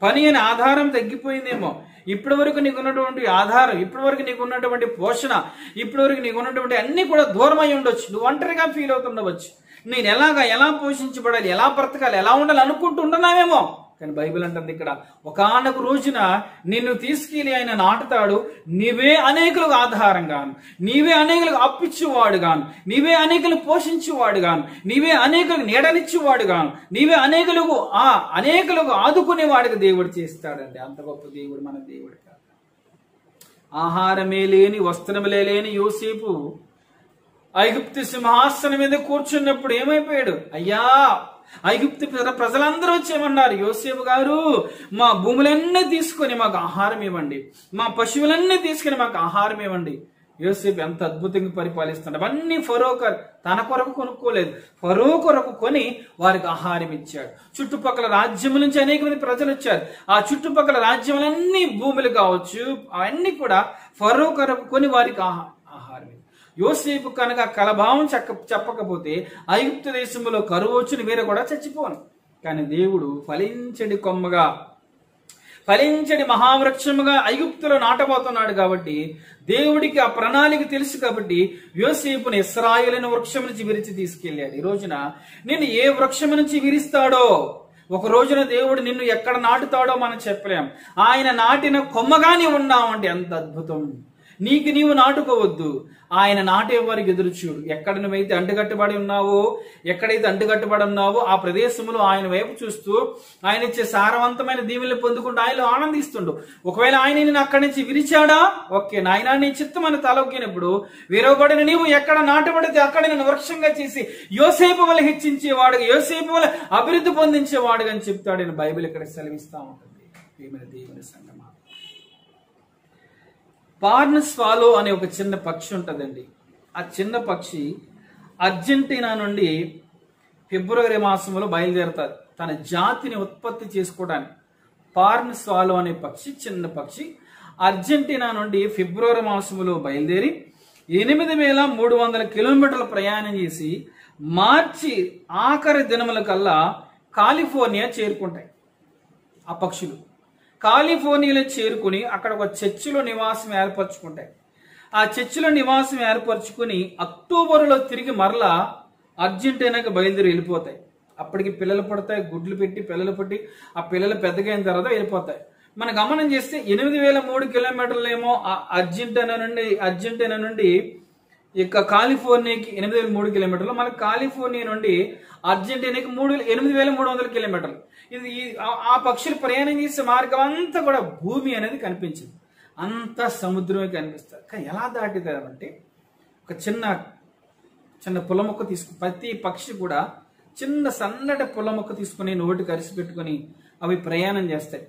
పని అనే ఆధారం తగ్గిపోయిందేమో, ఇప్పటి వరకు నీకున్నటువంటి ఆధారం, ఇప్పటి వరకు నీకున్నటువంటి పోషణ, ఇప్పటి వరకు నీకున్నటువంటి అన్ని కూడా దూరం అయి ఉండొచ్చు. నువ్వు ఒంటరిగా ఫీల్ అవుతుండవచ్చు. నేను ఎలా పోషించబడాలి, ఎలా బ్రతకాలి, ఎలా ఉండాలి అనుకుంటుంటున్నావేమో. కానీ బైబిల్ అంటుంది ఇక్కడ, ఒకానొక రోజున నిన్ను తీసుకెళ్లి ఆయన నాటుతాడు. నీవే అనేకులకు ఆధారంగాను, నీవే అనేకులకు అప్పిచ్చేవాడు గాను, నీవే అనేకులు పోషించేవాడు గాను, నీవే అనేకులకు నీడనిచ్చేవాడు గాను, నీవే అనేకులకు ఆదుకునేవాడికి దేవుడు చేస్తాడండి. అంత గొప్ప దేవుడు మన దేవుడు. ఆహారమే లేని, వస్త్రములే లేని యోసేపు ఐగుప్తు సింహాసనం మీద కూర్చున్నప్పుడు ఏమైపోయాడు? అయ్యా, ఐగుప్తు ప్రజలందరూ వచ్చేమన్నారు, యోసేపు గారు మా భూములన్నీ తీసుకొని మాకు ఆహారం ఇవ్వండి, మా పశువులన్నీ తీసుకొని మాకు ఆహారం ఇవ్వండి. యోసేపు ఎంత అద్భుతంగా పరిపాలిస్తున్నాడు. అవన్నీ ఫరో తన కొరకు కొనుక్కోలేదు, ఫరో కొరకు కొని వారికి ఆహారం ఇచ్చాడు. చుట్టుపక్కల రాజ్యముల నుంచి అనేక మంది ప్రజలు వచ్చారు. ఆ చుట్టుపక్కల రాజ్యములన్నీ భూములు కావచ్చు, అవన్నీ కూడా ఫరో కొరకు కొని వారికి ఆహారం. యోసేపు కనుక కలభావం చెప్పకపోతే ఐగుప్తు దేశంలో కరువు వచ్చిన వీరు కూడా చచ్చిపోను. కానీ దేవుడు ఫలించడి కొమ్మగా, ఫలించడి మహావృక్షముగా ఐగుప్తులో నాటబోతున్నాడు. కాబట్టి దేవుడికి ఆ ప్రణాళిక తెలుసు. కాబట్టి యోసేపుని ఇశ్రాయేలు వృక్షం నుంచి విరిచి తీసుకెళ్లాడు. ఈ రోజున నిన్ను ఏ వృక్షం నుంచి విరిస్తాడో, ఒక రోజున దేవుడు నిన్ను ఎక్కడ నాటుతాడో మనం చెప్పలేం. ఆయన నాటిన కొమ్మగా నీవు ఉన్నావంటే ఎంత అద్భుతం! నీకు నీవు నాటుకోవద్దు, ఆయన నాటే వారికి ఎదురు చూడు. ఎక్కడ నువ్వైతే అంటుకట్టుబడి ఉన్నావో, ఎక్కడైతే అంటుకట్టుబడి ఉన్నావో ఆ ప్రదేశంలో ఆయన వైపు చూస్తూ ఆయన ఇచ్చే సారవంతమైన దీవెనలు పొందుకుంటూ ఆయనలో ఆనందిస్తుండు. ఒకవేళ ఆయన నేను అక్కడి నుంచి విరిచాడా, ఓకే నాయన నీ చిత్తం అని తలొక్కినప్పుడు విరవబడిన నీవు ఎక్కడ నాటబడితే అక్కడ నేను వృక్షంగా చేసి యోసేపు వల్ల హెచ్చించేవాడుగా, యోసేపు వల్ల అభివృద్ధి పొందించేవాడుగా అని చెప్తాడని బైబిల్ ఇక్కడ సెలవిస్తా ఉంటుంది. దేవుని సంగమా, పార్న్ స్వాలో అనే ఒక చిన్న పక్షి ఉంటుందండి. ఆ చిన్న పక్షి అర్జెంటీనా నుండి ఫిబ్రవరి మాసంలో బయలుదేరుతుంది తన జాతిని ఉత్పత్తి చేసుకోవడానికి. పార్న్ స్వాలో అనే పక్షి, చిన్న పక్షి, అర్జెంటీనా నుండి ఫిబ్రవరి మాసంలో బయలుదేరి 8,300 కిలోమీటర్లు ప్రయాణం చేసి మార్చి ఆఖరి దినముల కల్లా కాలిఫోర్నియా చేరుకుంటాయి. ఆ పక్షులు కాలిఫోర్నియాలో చేరుకుని అక్కడ ఒక చర్చిలో నివాసం ఏర్పరచుకుంటాయి. ఆ చర్చిలో నివాసం ఏర్పరచుకుని అక్టోబర్లో తిరిగి మరలా అర్జెంటీనాకి బయలుదేరి వెళ్ళిపోతాయి. అప్పటికి పిల్లలు పడతాయి, గుడ్లు పెట్టి పిల్లలు పట్టి ఆ పిల్లలు పెద్దగా అయిన తర్వాత వెళ్ళిపోతాయి. మనం గమనం చేస్తే 8,003 కిలోమీటర్లు ఏమో అర్జెంటీనా నుండి ఇక కాలిఫోర్నియాకి 8,003 కిలోమీటర్లు, మన కాలిఫోర్నియా నుండి అర్జెంటీనాకి 8,300 కిలోమీటర్లు. ఇది ఆ పక్షులు ప్రయాణం చేసే మార్గం అంతా కూడా భూమి అనేది కనిపించింది, అంతా సముద్రమే కనిపిస్తుంది. కానీ ఎలా దాటిదామంటే ఒక చిన్న పుల్ల మొక్క తీసుకుని, ప్రతి పక్షి కూడా చిన్న సన్నటి పుల్ల మొక్క తీసుకుని నోటి కరిసి పెట్టుకుని అవి ప్రయాణం చేస్తాయి.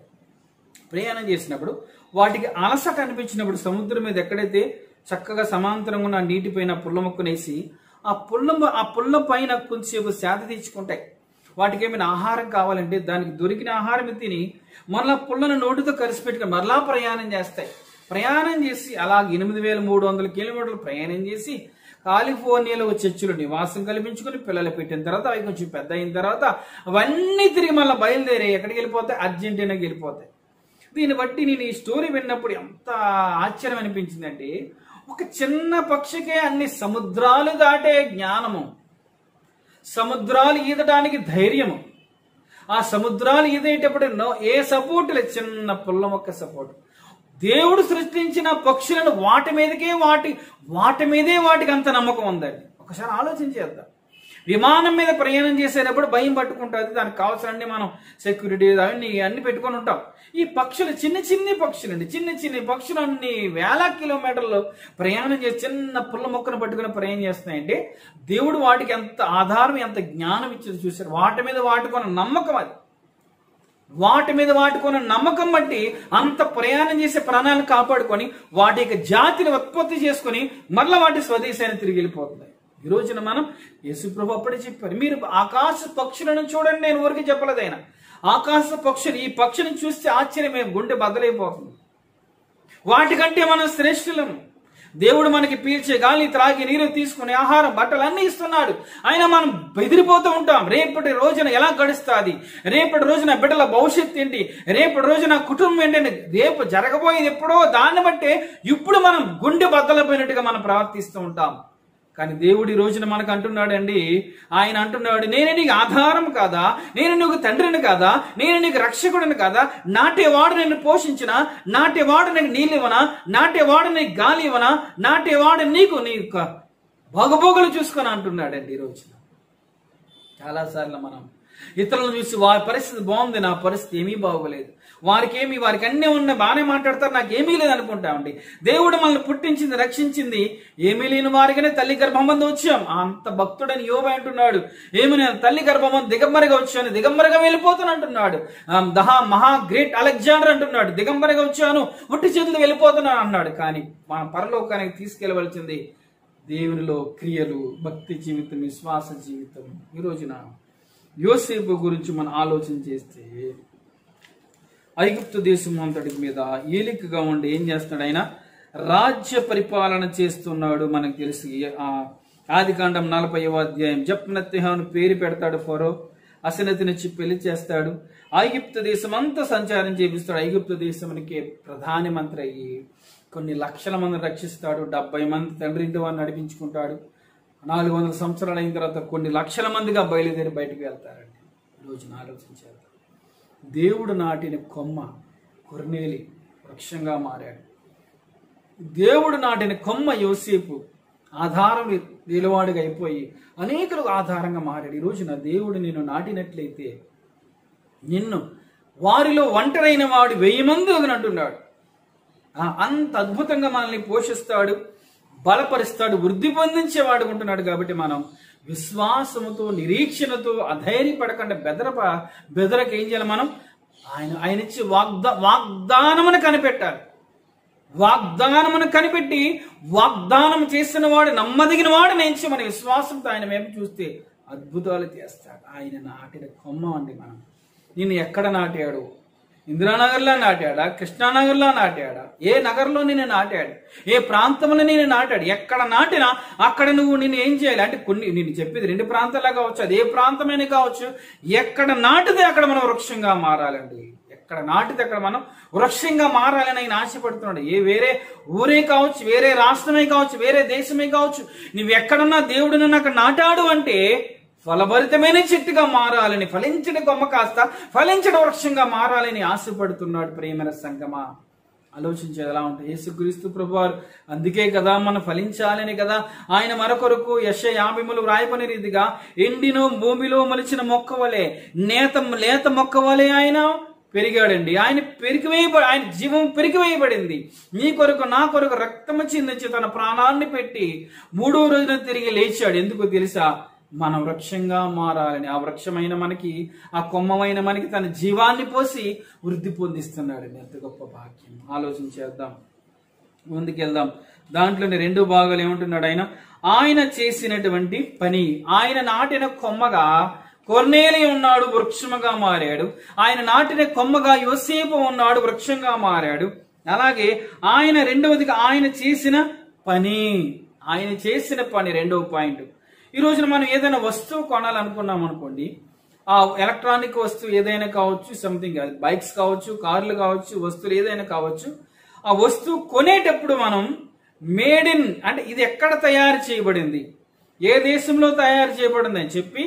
ప్రయాణం చేసినప్పుడు వాటికి అలసట అనిపించినప్పుడు సముద్రం మీద ఎక్కడైతే చక్కగా సమాంతరంగా ఉన్న నీటిపైన పుల్ల మొక్కనేసి ఆ పుల్ల పైన కొంచెంసేపు సేద తీర్చుకుంటాయి. వాటికి ఏమైనా ఆహారం కావాలంటే దానికి దొరికిన ఆహారం తిని మరలా పుల్లను నోటితో కలిసి పెట్టుకుని మరలా ప్రయాణం చేస్తాయి. ప్రయాణం చేసి అలా 8,300 కిలోమీటర్లు ప్రయాణం చేసి కాలిఫోర్నియాలో చర్చిలో నివాసం కల్పించుకుని పిల్లలు పెట్టిన తర్వాత అవి కొంచెం పెద్ద అయిన తర్వాత అవన్నీ తిరిగి మళ్ళీ బయలుదేరి ఎక్కడికి వెళ్ళిపోతాయి, అర్జెంటీనాకి వెళ్ళిపోతాయి. దీన్ని బట్టి నేను ఈ స్టోరీ విన్నప్పుడు ఎంత ఆశ్చర్యం అనిపించిందంటే, ఒక చిన్న పక్షికే అన్ని సముద్రాలు దాటే జ్ఞానము, సముద్రాలు ఈదడానికి ధైర్యము, ఆ సముద్రాలు ఈదేటప్పుడు ఏ సపోర్ట్ లేదు, చిన్న పుల్ల మొక్క సపోర్ట్. దేవుడు సృష్టించిన పక్షులను వాటి మీదే వాటికి అంత నమ్మకం ఉందండి. ఒకసారి ఆలోచించేద్దాం. విమానం మీద ప్రయాణం చేసేటప్పుడు భయం పట్టుకుంటుంది, దానికి కావాల్సిన మనం సెక్యూరిటీ అన్ని పెట్టుకొని ఉంటాం. ఈ పక్షులు చిన్న పక్షులండి, చిన్న పక్షులు అన్ని వేల కిలోమీటర్లు ప్రయాణం చేసి చిన్న పుల్ల మొక్కను పట్టుకుని ప్రయాణం చేస్తున్నాయంటే దేవుడు వాటికి ఎంత ఆధారం, ఎంత జ్ఞానం ఇచ్చేది చూశారు. వాటి మీద వాటికున్న నమ్మకం, అది వాటి మీద వాటికున్న నమ్మకం బట్టి అంత ప్రయాణం చేసే ప్రాణాలను కాపాడుకొని వాటి యొక్క జాతిని ఉత్పత్తి చేసుకుని మరలా వాటి స్వదేశాన్ని తిరిగి వెళ్ళిపోతున్నాయి. ఈ రోజున మనం యేసుప్రభు అప్పుడే చెప్పారు, మీరు ఆకాశ పక్షులను చూడండి. నేను ఊరికి చెప్పలేదు ఆయన, ఆకాశ పక్షులు, ఈ పక్షిని చూస్తే ఆశ్చర్యమే, గుండె బద్దలైపోతుంది. వాటికంటే మనం శ్రేష్ఠులము. దేవుడు మనకి పీల్చే గాలి, త్రాగి నీరు, తీసుకునే ఆహారం, బట్టలు అన్ని ఇస్తున్నాడు. అయినా మనం బెదిరిపోతూ ఉంటాం. రేపటి రోజున ఎలా గడుస్తుంది, రేపటి రోజున బిడ్డల భవిష్యత్తు ఏంటి, రేపటి రోజున కుటుంబం ఏంటంటే రేపు జరగబోయేది ఎప్పుడో దాన్ని బట్టే ఇప్పుడు మనం గుండె బద్దలపోయినట్టుగా మనం ప్రవర్తిస్తూ ఉంటాం. కానీ దేవుడి రోజున మనకు అంటున్నాడండి, ఆయన అంటున్నాడు, నేను నీకు ఆధారం కాదా, నేను నీకు తండ్రిని కాదా, నేను నీకు రక్షకుడిని కాదా, నాటేవాడు నేను పోషించిన, నాటేవాడు నీకు నీళ్ళు ఇవ్వనా, నాటేవాడు నీకు గాలి ఇవ్వనా, నాటేవాడు నీకు భోగభోగులు చూసుకొని అంటున్నాడండి. ఈ రోజున చాలాసార్లు మనం ఇతరులను చూసి వారి పరిస్థితి బాగుంది, నా పరిస్థితి ఏమీ బాగోలేదు, వారికి అన్నీ ఉన్నాయి, బాగానే మాట్లాడతారు, నాకేమీ లేదు అనుకుంటామండి. దేవుడు మనల్ని పుట్టించింది, రక్షించింది ఏమీ లేని వారిగానే తల్లి గర్భమందు వచ్చాం. అంత భక్తుడని యోబు అంటున్నాడు, ఏమి నేను తల్లి గర్భమందు దిగంబరిగా వచ్చాను, దిగంబరిగా వెళ్ళిపోతాను అంటున్నాడు. మహా గ్రేట్ అలెగ్జాండర్ అంటున్నాడు, దిగంబరిగా వచ్చాను, ఒట్టి చేతులు వెళ్ళిపోతున్నాను అన్నాడు. కానీ మనం పరలోకానికి తీసుకెళ్లవలసింది దేవునిలో క్రియలు, భక్తి జీవితం, విశ్వాస జీవితం. ఈ రోజున యోసేపు గురించి మనం ఆలోచన చేస్తే ఐగుప్తు దేశం అంతటి మీద ఏలికగా ఉండి ఏం చేస్తున్నాడు, ఆయన రాజ్య పరిపాలన చేస్తున్నాడు. మనకు తెలిసి ఆదికాండం 40వ అధ్యాయం జప్నత్తిహాను పేరు పెడతాడు ఫరో, అసనతినిచ్చి పెళ్లి చేస్తాడు, ఐగుప్తు దేశం అంతా సంచారం చేపిస్తాడు. ఐగుప్తు దేశానికి ప్రధాని మంత్రి అయ్యి కొన్ని లక్షల మందిని రక్షిస్తాడు. 70 మంది తండ్రింటి వారిని నడిపించుకుంటాడు. 400 సంవత్సరాలు అయిన తర్వాత కొన్ని లక్షల మందిగా బయలుదేరి బయటకు వెళ్తారండి. రోజున ఆలోచించారు, దేవుడు నాటిన కొమ్మ కొర్నేలి వృక్షంగా మారాడు. దేవుడు నాటిన కొమ్మ యోసేపు ఆధారం నిలవాడుగా అయిపోయి అనేకులకు ఆధారంగా మారాడు. ఈ రోజున దేవుడు నిన్ను నాటినట్లయితే నిన్ను వారిలో ఒంటరైన వాడు 1000 మంది అంటున్నాడు. అంత అద్భుతంగా మనల్ని పోషిస్తాడు, బలపరుస్తాడు, వృద్ధి పొందించేవాడు ఉంటున్నాడు. కాబట్టి మనం విశ్వాసముతో, నిరీక్షణతో అధైర్యపడకుండా బెదరక ఏం చేయాలి, మనం ఆయన ఇచ్చి వాగ్దానమును కనిపెట్టాలి. వాగ్దానమును కనిపెట్టి వాగ్దానం చేసిన వాడు, నమ్మదగిన వాడు నేర్చి మన విశ్వాసంతో ఆయన మేము చూస్తే అద్భుతాలు చేస్తాడు. ఆయన నాటిన కొమ్మ అండి. మనం నిన్ను ఎక్కడ నాటాడు, ఇందిరానగర్లో నాటాడా, కృష్ణానగర్లో నాటాడా, ఏ నగర్లో నేను నాటాడు, ఏ ప్రాంతంలో నేను నాటాడు, ఎక్కడ నాటినా అక్కడ నువ్వు నేను ఏం చేయాలి అంటే నేను చెప్పేది 2 ప్రాంతాల్లో కావచ్చు, అది ఏ ప్రాంతమైనా కావచ్చు, ఎక్కడ నాటితే అక్కడ మనం వృక్షంగా మారాలండి. ఎక్కడ నాటితే అక్కడ మనం వృక్షంగా మారాలని ఆయన ఆశపడుతున్నాడు. వేరే ఊరే కావచ్చు, వేరే రాష్ట్రమే కావచ్చు, వేరే దేశమే కావచ్చు, నువ్వు ఎక్కడున్నా దేవుడు నన్ను అక్కడ నాటాడు అంటే ఫలభరితమైన చెట్టుగా మారాలని, ఫలించిన కొమ్మ కాస్త ఫలించిన వృక్షంగా మారాలని ఆశపడుతున్నాడు. ప్రియమైన సంగమా, ఆలోచించేది ఎలా ఉంటుంది? యేసుక్రీస్తు ప్రభువారు అందుకే కదా మనం ఫలించాలని కదా ఆయన మరొకరకు యెషయా 50 వ్రాయబడిన రీతిగా ఎండిన భూమిలో మొలిచిన మొక్క వలె లేత మొక్క వలె ఆయన పెరిగాడండి. ఆయన జీవం పెరిగివేయబడింది. నీ కొరకు నా కొరకు రక్తము చిందించి తన ప్రాణాన్ని పెట్టి 3వ రోజున తిరిగి లేచాడు. ఎందుకు తెలుసా? మనం వృక్షంగా మారాలని. ఆ వృక్షమైన మనకి, ఆ కొమ్మమైన మనకి తన జీవాన్ని పోసి వృద్ధి పొందిస్తున్నాడు. ఎంత గొప్ప భాగ్యం! ఆలోచించేద్దాం, ముందుకెళ్దాం. దాంట్లోని 2 భాగాలు ఏమంటున్నాడు ఆయన చేసినటువంటి పని. ఆయన నాటిన కొమ్మగా కొర్నేలి ఉన్నాడు, వృక్షముగా మారాడు. ఆయన నాటిన కొమ్మగా యోసేపు ఉన్నాడు, వృక్షంగా మారాడు. అలాగే ఆయన రెండవదిగా ఆయన చేసిన పని. ఆయన చేసిన పని 2వ పాయింట్. ఈ రోజున మనం ఏదైనా వస్తువు కొనాలనుకున్నాం అనుకోండి, ఆ ఎలక్ట్రానిక్ వస్తువు ఏదైనా కావచ్చు, సంథింగ్ బైక్స్ కావచ్చు, కార్లు కావచ్చు, వస్తువులు ఏదైనా కావచ్చు, ఆ వస్తువు కొనేటప్పుడు మనం మేడ్ ఇన్ అంటే ఇది ఎక్కడ తయారు చేయబడింది, ఏ దేశంలో తయారు చేయబడింది అని చెప్పి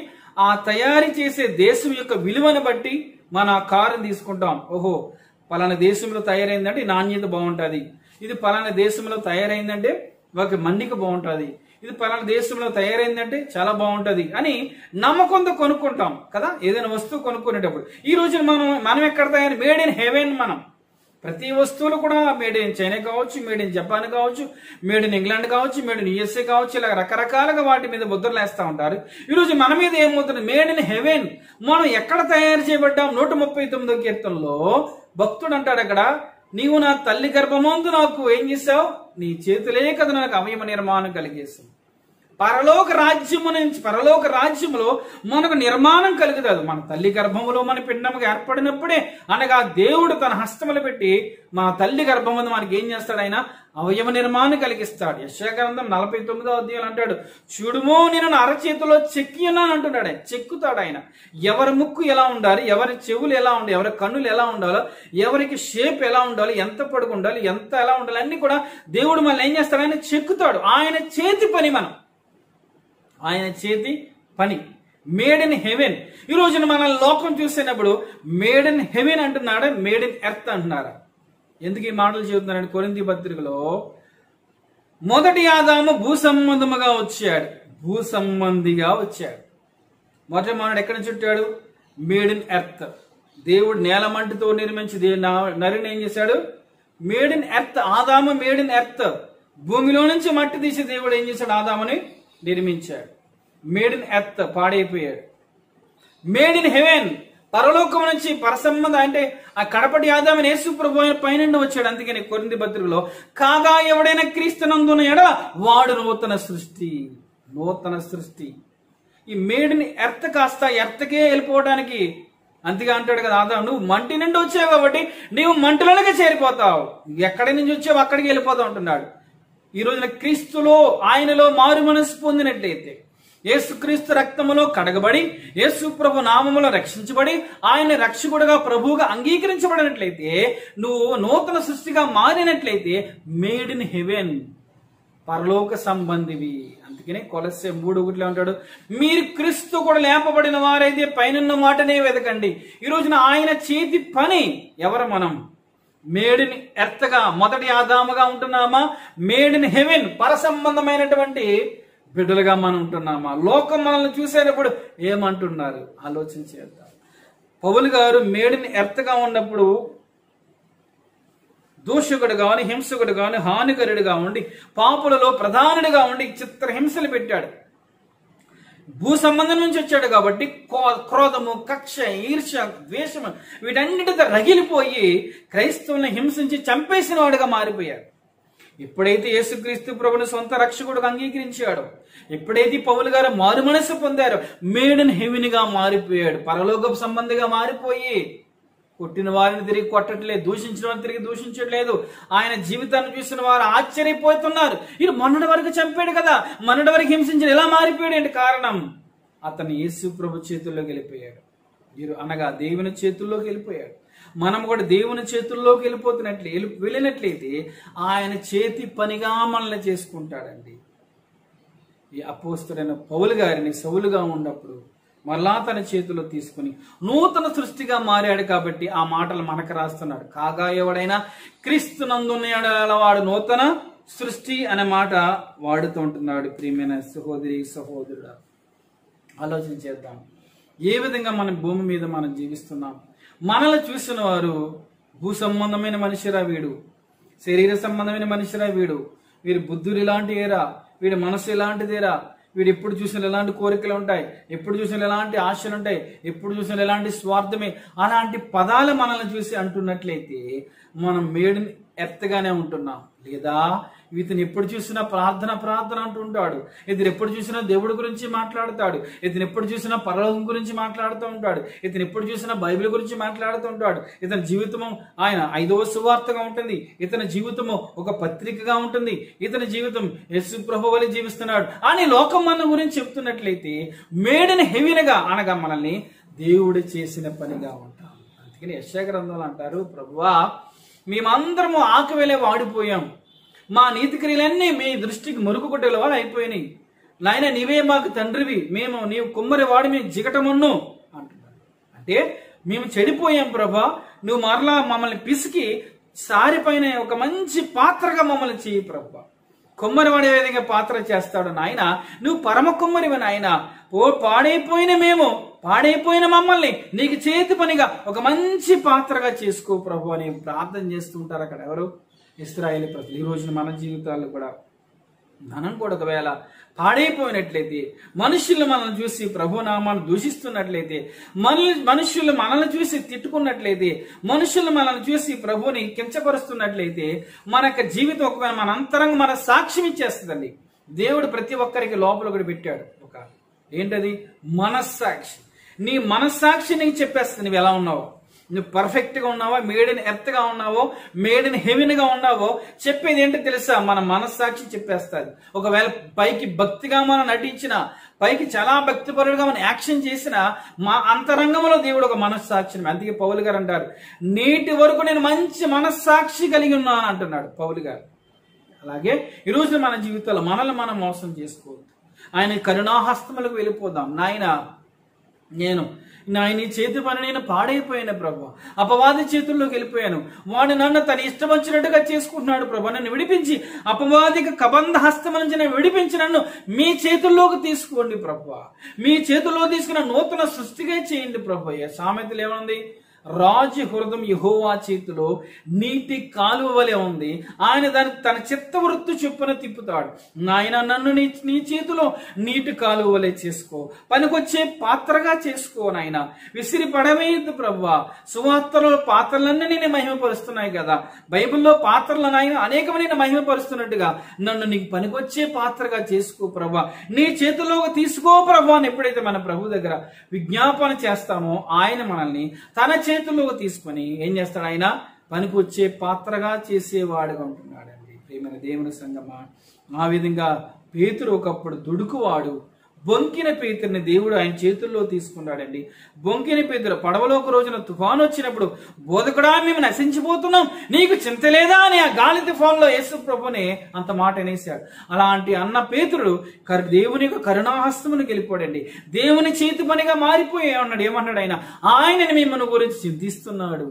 ఆ తయారీ చేసే దేశం యొక్క విలువను బట్టి మనం ఆ కారుని తీసుకుంటాం. ఓహో, పలానా దేశంలో తయారైందంటే నాణ్యత బాగుంటుంది, ఇది పలానా దేశంలో తయారైందంటే ఒక మన్నిక బాగుంటుంది, ఇది పలానా దేశంలో తయారైందంటే చాలా బాగుంటది అని నమ్మకంతో కొనుక్కుంటాం కదా ఏదైనా వస్తువు కొనుక్కునేటప్పుడు. ఈ రోజు మనం ఎక్కడ తయారు? Made in haven. మనం ప్రతి వస్తువులు కూడా మేడ్ ఇన్ చైనా కావచ్చు, మేడ్ ఇన్ జపాన్ కావచ్చు, మేడ్ ఇన్ ఇంగ్లాండ్ కావచ్చు, మేడ్ ఇన్ యుఎస్ఏ కావచ్చు, ఇలా రకరకాలుగా వాటి మీద ముద్రలు వేస్తూ ఉంటారు. ఈరోజు మన మీద ఏం ముద్ర? Made in haven. మనం ఎక్కడ తయారు చేయబడ్డాం? 139వ కీర్తనలో భక్తుడు అంటాడు అక్కడ, నీవు నా తల్లి గర్భమందు నాకు ఏం చేసావు? నీ చేతులే కదా నాకు అవయవ నిర్మాణం కలిగేసావు. పరలోక రాజ్యములో మనకు నిర్మాణం కలుగుతుంది. మన తల్లి గర్భములో మన పిండముగా ఏర్పడినప్పుడే, అనగా దేవుడు తన హస్తములు పెట్టి మన తల్లి గర్భముందు మనకి ఏం చేస్తాడు? ఆయన అవయవ నిర్మాణం కలిగిస్తాడు. యెషయా గ్రంథం 49వ అధ్యాయం అంటాడు, చూడుమో నేను నా అరచేతిలో చెక్కి ఉన్నాను అంటున్నాడు. చెక్కుతాడు ఆయన. ఎవరి ముక్కు ఎలా ఉండాలి, ఎవరి చెవులు ఎలా ఉండాలి, ఎవరి కన్నులు ఎలా ఉండాలో, ఎవరికి షేప్ ఎలా ఉండాలి, ఎంత పొడుగు ఉండాలి, ఎంత ఎలా ఉండాలి అన్ని కూడా దేవుడు మనల్ని ఏం చేస్తాడు? ఆయన చెక్కుతాడు. ఆయన చేతి పని మనం, ఆయన చేతి పని మేడ్ ఇన్ హెవెన్. ఈ రోజున మన లోకం చూసినప్పుడు మేడ్ ఇన్ హెవెన్ అంటున్నాడా, మేడ్ ఇన్ ఎర్త్ అంటున్నారా? ఎందుకు ఈ మాటలు చెబుతున్నాడు? కొరింథీ పత్రికలో మొదటి ఆదాము భూసంబంధముగా వచ్చాడు, భూసంబంధిగా వచ్చాడు. మొదటి మానవుడు ఎక్కడ చుట్టాడు? Made in earth. దేవుడు నేలమంటితో నిర్మించి నరిని ఏం చేశాడు? Made in earth. ఆదాము మేడ్ ఇన్ ఎర్త్. భూమిలో నుంచి మట్టి తీసి దేవుడు ఏం చేశాడు? ఆదాముని నిర్మించాడు. మేడ్ ఇన్ ఎర్త్ పాడైపోయాడు. మేడ్ ఇన్ హెవెన్, పరలోకం నుంచి పరసంబంధం అంటే ఆ కడపటి ఆదాముని యేసు ప్రభువు పైనుండి వచ్చాడు. అందుకని కొరింథీ పత్రికలో కాగా ఎవడైనా క్రీస్తునందున ఎడల వాడు నూతన సృష్టి. ఈ మేడ్ ఇన్ ఎర్త్ కాస్త ఎర్త్కే వెళ్ళిపోవడానికి అంతగా అంటాడు కదా ఆదాము, నువ్వు మంటి నుండి వచ్చావు కాబట్టి నీవు మంటలోనే చేరిపోతావు, ఎక్కడి నుంచి వచ్చావు అక్కడికి వెళ్ళిపోతావు అంటున్నాడు. ఈ రోజున క్రీస్తులో ఆయనలో మారు మనసు పొందినట్లయితే, యేసుక్రీస్తు రక్తములో కడగబడి, యేసు ప్రభు నామములో రక్షించబడి, ఆయన రక్షకుడుగా ప్రభువుగా అంగీకరించబడినట్లయితే, నువ్వు నూతన సృష్టిగా మారినట్లయితే మేడ్ ఇన్ హెవెన్, పరలోక సంబంధివి. అందుకనే కొలస్సే 3:1 అంటాడు, మీరు క్రీస్తు కూడా లేపబడిన వారైతే పైనున్న మాటనే వెతకండి. ఈ రోజున ఆయన చేతి పని ఎవరు? మనం మేడ్ ఇన్ ఎర్త్ గా మొదటి ఆదాముగా ఉంటున్నామా? మేడ్ ఇన్ హెవెన్ పరసంబంధమైనటువంటి బిడ్డలుగా మనం ఉంటున్నామా? లోకం మనల్ని చూసేటప్పుడు ఏమంటున్నారు? ఆలోచించేద్దాం. పౌలు గారు మేడ్ ఇన్ ఎర్త్ గా ఉన్నప్పుడు దూషకుడు గాని, హింసకుడు గాని, హానికరుడుగా ఉండి, పాపులలో ప్రధానుడిగా ఉండి చిత్రహింసలు పెట్టాడు. భూ సంబంధం నుంచి వచ్చాడు కాబట్టి క్రోధము, కక్ష, ఈర్ష, ద్వేషము వీటన్నిటితో రగిలిపోయి క్రైస్తవుల్ని హింసించి చంపేసిన వాడుగా మారిపోయాడు. ఎప్పుడైతే యేసుక్రీస్తు ప్రభుని సొంత రక్షకుడుగా అంగీకరించాడో, ఎప్పుడైతే పౌలు గారు మారు మనసు పొందారో, మేడ్ ఇన్ హెవెన్ గా మారిపోయాడు. పరలోకపు సంబంధిగా మారిపోయి కొట్టిన వారిని తిరిగి కొట్టట్లేదు, దూషించిన వారిని తిరిగి దూషించట్లేదు. ఆయన జీవితాన్ని చూసిన వారు ఆశ్చర్యపోతున్నారు. ఇది మొన్నటి వరకు చంపాడు కదా, మొన్నటి వరకు హింసించాడు, ఎలా మారిపోయాడు ఏంటి కారణం? అతను యేసు ప్రభు చేతుల్లోకి వెళ్ళిపోయాడు. అనగా దేవుని చేతుల్లోకి వెళ్ళిపోయాడు. మనం కూడా దేవుని చేతుల్లోకి వెళ్ళినట్లయితే ఆయన చేతి పనిగా మనల్ని చేసుకుంటాడండి. ఈ అపోస్తలుడైన పౌలు గారిని సౌలుగా ఉన్నప్పుడు మరలా తన చేతిలో తీసుకుని నూతన సృష్టిగా మారాడు. కాబట్టి ఆ మాటలు మనకు రాస్తున్నాడు. కాగా ఎవడైనా క్రీస్తునందున్న వాడు నూతన సృష్టి అనే మాట వాడుతూ ఉంటున్నాడు. ప్రియమైన సహోదరి సహోదరుడా, ఆలోచన చేద్దాం. ఏ విధంగా మన భూమి మీద మనం జీవిస్తున్నాం? మనల్ని చూసిన వారు భూ సంబంధమైన మనిషిరా వీడు, శరీర సంబంధమైన మనిషిరా వీడి బుద్ధులు ఇలాంటివేరా, వీడి మనసు ఇలాంటిదేరా, వీడు ఎప్పుడు చూసిన ఎలాంటి కోరికలు ఉంటాయి, ఎప్పుడు చూసిన ఎలాంటి ఆశలు ఉంటాయి, ఎప్పుడు చూసిన ఎలాంటి స్వార్థమే, అలాంటి పదాలు మనల్ని చూసి అంటున్నట్లయితే మనం మేడుని ఎత్తగానే ఉంటున్నాం. లేదా ఇతను ఎప్పుడు చూసినా ప్రార్థన అంటుంటాడు, ఇతను ఎప్పుడు చూసినా దేవుడి గురించి మాట్లాడతాడు, ఇతను ఎప్పుడు చూసినా పరలోకం గురించి మాట్లాడుతూ ఉంటాడు, ఇతను ఎప్పుడు చూసినా బైబిల్ గురించి మాట్లాడుతూ ఉంటాడు. ఇతని జీవితము ఆయన 5వ సువార్తగా ఉంటుంది, ఇతని జీవితము ఒక పత్రికగా ఉంటుంది, ఇతని జీవితం యేసు ప్రభువు వలె జీవిస్తున్నాడు అని లోకం మన గురించి చెప్తున్నట్లయితే మేడని హెవీగా అనగా మనల్ని దేవుడు చేసిన పనిగా ఉంటాం. అందుకని యెషయా గ్రంథంలో అంటారు, ప్రభువా మేమందరము ఆకువేలే వాడిపోయాం, మా నీతి క్రియలన్నీ మీ దృష్టికి మురుగు కొట్టేల వాళ్ళు అయిపోయినాయి. నాయన నీవే మాకు తండ్రివి, నీవు కుమ్మరి వాడి మేము జిగటమున్ను అంటున్నాడు. అంటే మేము చెడిపోయాం ప్రభా, నువ్వు మరలా మమ్మల్ని పిసికి సారిపైన ఒక మంచి పాత్రగా మమ్మల్ని చేయి ప్రభా. కుమ్మరి వాడి విధంగా పాత్ర చేస్తాడు నాయన, నువ్వు పరమ కుమ్మరివి నాయన. పాడైపోయిన మమ్మల్ని నీకు చేతి పనిగా ఒక మంచి పాత్రగా చేసుకో ప్రభు అని ప్రార్థన చేస్తుంటారు అక్కడ ఎవరు? ఇశ్రాయేలు ప్రజలు. ఈ రోజున మన జీవితాల్లో కూడా మనం కూడా ఒకవేళ పాడైపోయినట్లయితే, మనుషులు మనల్ని చూసి ప్రభు నామాన్ని దూషిస్తున్నట్లయితే, మనుషులు మనల్ని చూసి తిట్టుకున్నట్లయితే, మనుషులు మనల్ని చూసి ప్రభుని కించపరుస్తున్నట్లయితే మన యొక్క జీవితం ఒకవేళ మన అంతరంగం మన సాక్ష్యం ఇచ్చేస్తుందండి. దేవుడు ప్రతి ఒక్కరికి లోపల కూడా పెట్టాడు ఒక ఏంటది మనస్సాక్షి. నీ మనస్సాక్షి నీకు చెప్పేస్తుంది నువ్వు ఎలా ఉన్నావో, నువ్వు పర్ఫెక్ట్గా ఉన్నావా, మేడ్ ఇన్ ఎర్త్ గా ఉన్నావో, మేడ్ ఇన్ హెవెన్ గా ఉన్నావో చెప్పేది ఏంటో తెలుసా? మన మనస్సాక్షి చెప్పేస్తుంది. ఒకవేళ పైకి భక్తిగా మనం నటించినా, పైకి చాలా భక్తిపరుడుగా మనం యాక్షన్ చేసినా, మా అంతరంగంలో దేవుడు ఒక మనస్సాక్షిని. అందుకే పౌలు గారు అంటారు, నేటి వరకు నేను మంచి మనస్సాక్షి కలిగి ఉన్నాను అంటున్నాడు పౌలు గారు. అలాగే ఈరోజు మన జీవితంలో మనల్ని మనం మోసం చేసుకోవద్దు. ఆయన కరుణాహస్తములకు వెళ్ళిపోదాం. నాయన చేతి పని నేను పాడైపోయాను ప్రభు, అపవాది చేతుల్లోకి వెళ్ళిపోయాను, వాడు నన్ను తన ఇష్టం వచ్చినట్టుగా చేసుకుంటున్నాడు ప్రభు, నన్ను విడిపించి అపవాదికి కబంధ హస్తం నుంచి నన్ను విడిపించి నన్ను మీ చేతుల్లోకి తీసుకోండి ప్రభు, మీ చేతుల్లో తీసుకున్న నూతన సృష్టిగా చేయండి ప్రభు. సామెతలు ఏముంది? రాజు హృదయం యెహోవా చేతిలో నీటి కాలువ వలె ఉంది, ఆయన దాన్ని తన చిత్తవృత్తి చొప్పున తిప్పుతాడు. నాయన నన్ను నీ చేతిలో నీటి కాలువ వలె చేసుకో, పనికొచ్చే పాత్రగా చేసుకో నాయన, విసిరి పడవేయద్దు ప్రభువా. సువార్తలో పాత్రలన్నీ నేను మహిమపరుస్తున్నాయి కదా, బైబిల్లో పాత్రలు నాయన అనేకమైన మహిమపరుస్తున్నట్టుగా నన్ను నీకు పనికొచ్చే పాత్రగా చేసుకో ప్రభువా, నీ చేతిలోకి తీసుకో ప్రభువా అని ఎప్పుడైతే మన ప్రభు దగ్గర విజ్ఞాపన చేస్తామో ఆయన మనల్ని తన చేతుల్లోకి తీసుకొని ఏం చేస్తాడు? ఆయన పనికి వచ్చే పాత్రగా చేసేవాడుగా ఉంటున్నాడండి. ప్రియమైన దేవుని సంగమా, ఆ విధంగా పేతురు ఒకప్పుడు దుడుకువాడు, బొంకిన పేతురుని దేవుడు ఆయన చేతుల్లో తీసుకున్నాడండి. బొంకిన పేతురు పడవలో ఒక రోజున తుఫాను వచ్చినప్పుడు, బోధకుడా మేము నశించిపోతున్నాం, నీకు చింత లేదా అని ఆ గాలి తుఫాన్లో యేసు ప్రభుని అంత మాట అనేశాడు. అలాంటి అన్న పేతురు దేవుని యొక్క కరుణాహస్తమును గెలిపోడండి, దేవుని చేతి పనిగా మారిపోయి అన్నాడు. ఏమన్నాడు? ఆయన మిమ్మల్ని గురించి చింతిస్తున్నాడు,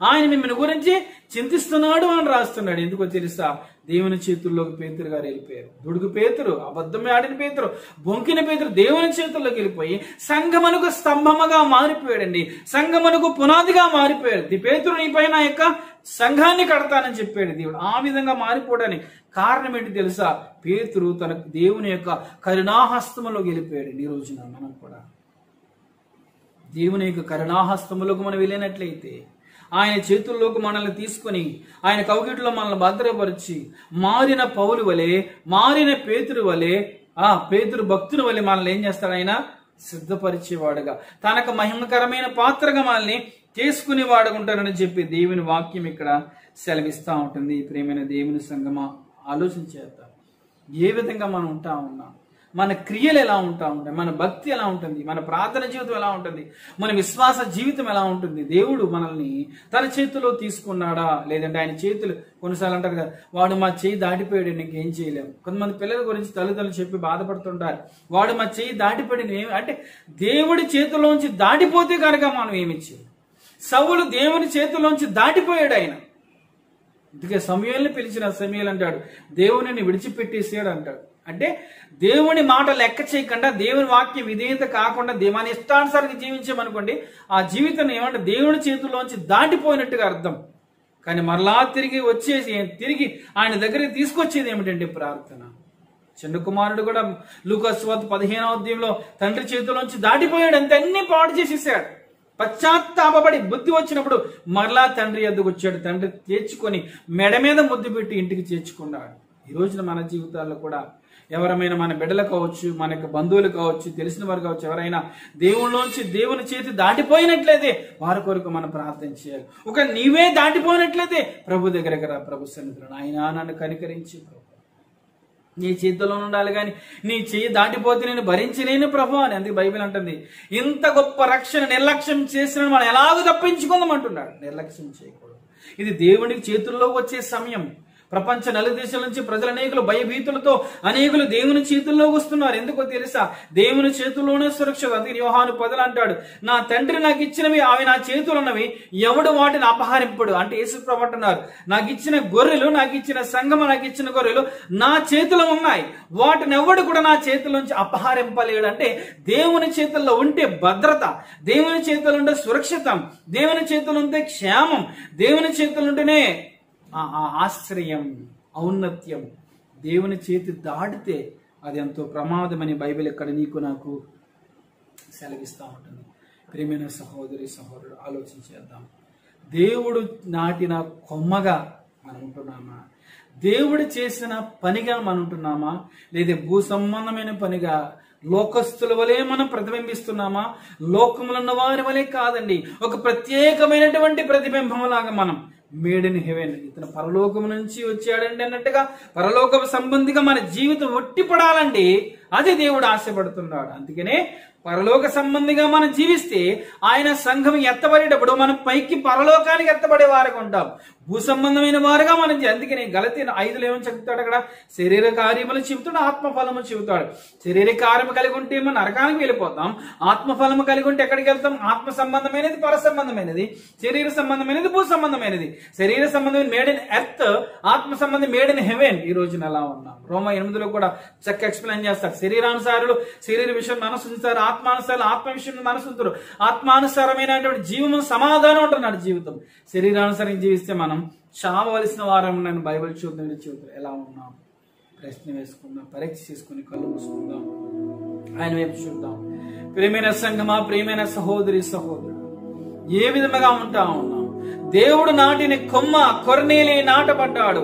ఆయన మిమ్మల్ని గురించి చింతిస్తున్నాడు అని రాస్తున్నాడు. ఎందుకో తెలుసా? దేవుని చేతుల్లోకి పేతురు గారు వెళ్ళిపోయారు. దుడుగు పేతురు, అబద్ధమే ఆడిన పేతురు, బొంకిన పేతురు దేవుని చేతుల్లోకి వెళ్ళిపోయి సంఘమునకు స్తంభముగా మారిపోయాడండి, సంఘమునకు పునాదిగా మారిపోయాడు. పేతురు నీ పైన యొక్క సంఘాన్ని కడతానని చెప్పాడు దేవుడు. ఆ విధంగా మారిపోవడానికి కారణం ఏంటి తెలుసా? పేతురు తన దేవుని యొక్క కరుణాహస్తములోకి వెళ్ళిపోయాడు. ఈ రోజున మనం కూడా దేవుని యొక్క కరుణాహస్తములోకి మనం వెళ్ళినట్లయితే, ఆయన చేతుల్లోకి మనల్ని తీసుకొని ఆయన కౌగిట్లో మనల్ని భద్రపరిచి మారిన పౌలు వలె, మారిన పేతురు వలె, పేతురు భక్తుని వలె మనల్ని ఏం చేస్తాడు? ఆయన సిద్ధపరిచేవాడుగా, తనకు మహిమకరమైన పాత్రగా మనల్ని చేసుకునేవాడుగా ఉంటానని చెప్పి దేవుని వాక్యం ఇక్కడ సెలవిస్తూ ఉంటుంది. ప్రియమైన దేవుని సంగమా, ఆలోచన చేద్దాం. ఏ విధంగా మనం ఉంటా ఉన్నాం, మన క్రియలు ఎలా ఉంటా ఉంటాయి, మన భక్తి ఎలా ఉంటుంది, మన ప్రార్థన జీవితం ఎలా ఉంటుంది, మన విశ్వాస జీవితం ఎలా ఉంటుంది. దేవుడు మనల్ని తన చేతిలో తీసుకున్నాడా, లేదంటే ఆయన చేతులు, కొన్నిసార్లు అంటారు కదా, వాడు మా చేయి దాటిపోయాడు నీకేం చేయలేము. కొంతమంది పిల్లల గురించి తల్లిదండ్రులు చెప్పి బాధపడుతుంటారు, వాడు మా చేయి దాటిపోయాడు ఏమి అంటే దేవుడి చేతిలోంచి దాటిపోతే కనుక మనం ఏమి చేయాలి. సౌలు దేవుని చేతిలోంచి దాటిపోయాడు. ఆయన అందుకే సమూయేలుని పిలిచిన సమూయేలు అంటాడు, దేవునిని విడిచిపెట్టేసాడు అంటాడు. అంటే దేవుని మాట లెక్క చేయకుండా, దేవుని వాక్య విధేయత కాకుండా మన ఇష్టానుసారంగా జీవించామనుకోండి, ఆ జీవితం ఏమంటే దేవుని చేతుల్లోంచి దాటిపోయినట్టుగా అర్థం. కానీ మరలా తిరిగి ఆయన దగ్గరికి తీసుకొచ్చేది ఏమిటంటే ప్రార్థన. చిన్న కుమారుడు కూడా లూకా సువార్త 15వ అధ్యాయంలో తండ్రి చేతుల్లోంచి దాటిపోయాడు, అంతే, అన్ని పాడు చేసేసాడు. పశ్చాత్తాపడి బుద్ధి వచ్చినప్పుడు మరలా తండ్రి ఎద్దుకు వచ్చాడు. తండ్రి చేర్చుకొని మెడ మీద ముద్దు పెట్టి ఇంటికి చేర్చుకున్నాడు. ఈ రోజున మన జీవితాల్లో కూడా ఎవరైనా మన బిడ్డలు కావచ్చు, మనకు బంధువులు కావచ్చు, తెలిసిన వారు కావచ్చు, ఎవరైనా దేవుని చేతి దాటిపోయినట్లయితే వారి కొరకు మనం ప్రార్థన చేయాలి. ఒక నీవే దాటిపోయినట్లయితే ప్రభు దగ్గరకు రా, ప్రభు సన్నిధిలో, ఆయన నన్ను కనికరించి ప్రభు నీ చేతిలో ఉండాలి, కానీ నీ చేయి దాటిపోతే నేను భరించలేను ప్రభు అని. అందుకే బైబిల్ అంటుంది, ఇంత గొప్ప రక్షణ నిర్లక్ష్యం చేసిన మనం ఎలాగో తప్పించుకుందాం అంటున్నాడు. నిర్లక్ష్యం చేయకూడదు. ఇది దేవునికి చేతుల్లో వచ్చే సమయం. ప్రపంచ నలుదేశాల నుంచి ప్రజలు అనేకులు భయభీతులతో అనేకులు దేవుని చేతుల్లో వస్తున్నారు. ఎందుకో తెలుసా? దేవుని చేతుల్లోనే సురక్షిత. అందుకే యోహాను 10 అంటాడు, నా తండ్రి నాకు ఇచ్చినవి అవి నా చేతులు ఉన్నవి, ఎవడు వాటిని అపహరింపడు. అంటే యేసు ప్రభు అంటున్నారు, నాకు ఇచ్చిన గొర్రెలు, నాకు ఇచ్చిన సంఘము, నాకు ఇచ్చిన గొర్రెలు నా చేతిలో ఉన్నాయి, వాటిని ఎవడు కూడా నా చేతుల్లోంచి అపహరింపలేడు. అంటే దేవుని చేతుల్లో ఉంటే భద్రత, దేవుని చేతుల్లో ఉంటే సురక్షితం, దేవుని చేతుల్లో ఉంటే క్షేమం, దేవుని చేతులు ఉంటేనే ఆశ్రయం, ఔన్నత్యం. దేవుని చేతి దాటితే అది ఎంతో ప్రమాదమని బైబిల్ ఇక్కడ నీకు నాకు సెలవిస్తూ ఉంటుంది. ప్రియమైన సహోదరి సహోదరుడు, ఆలోచించేద్దాం. దేవుడు నాటిన కొమ్మగా మనం ఉంటున్నామా? దేవుడు చేసిన పనిగా మనం ఉంటున్నామా? లేదా భూ సంబంధమైన పనిగా లోకస్తుల వలె మనం ప్రతిబింబిస్తున్నామా? లోకములు ఉన్న వారి వలె కాదండి, ఒక ప్రత్యేకమైనటువంటి ప్రతిబింబం లాగా మనం మేడ్ ఇన్ హెవెన్, ఇతను పరలోకం నుంచి వచ్చాడండి అన్నట్టుగా పరలోక సంబంధిగా మన జీవితం ఒట్టిపడాలండి. అది దేవుడు ఆశపడుతున్నాడు. అందుకనే పరలోక సంబంధిగా మనం జీవిస్తే ఆయన సంఘం ఎత్తబడేటప్పుడు మనం పైకి పరలోకానికి ఎత్తబడే వారుగా ఉంటాం. భూ సంబంధమైన వారుగా మనం అందుకనే గలతీ 5లో ఏమని చెప్తాడు అక్కడ? శరీర కార్యములు చెబుతాడు, ఆత్మఫలము చెబుతాడు. శరీర కార్యము కలిగి ఉంటే మనం నరకానికి వెళ్ళిపోతాం, ఆత్మఫలము కలిగి ఉంటే ఎక్కడికి వెళ్తాం? ఆత్మ సంబంధమైనది, పర సంబంధమైనది, శరీర సంబంధమైనది, భూ సంబంధమైనది. శరీర సంబంధమైన మేడ్ ఇన్ ఎర్త్, ఆత్మ సంబంధం మేడ్ ఇన్ హెవెన్. ఈ రోజున ఎలా ఉన్నాం? రోమా 8లో కూడా చక్కగా ఎక్స్ప్లెయిన్ చేస్తారు. శరీరానుసారులు శరీర విషయం మనసు ఉంచుతారు, ఆత్మానుసారులు ఆత్మ విషయం మనసు ఉంచుతారు. ఆత్మానుసారమైనటువంటి జీవము సమాధానం ఉంటున్నాడు జీవితం. శరీరానుసారం జీవిస్తే మనం చావవలసిన వారం నన్ను బైబిల్ చూద్దాం. ఎలా ఉన్నాం? ప్రశ్న వేసుకుందాం, పరీక్ష చేసుకుని కళ్ళు మూసుకుందాం, ఆయన వైపు చూద్దాం. ప్రియమైన సంఘమా, ప్రియమైన సహోదరి సహోదరుడు, ఏ విధముగా ఉంటా ఉన్నాం? దేవుడు నాటిన కొమ్మ కొర్నేలి నాటబడ్డాడు.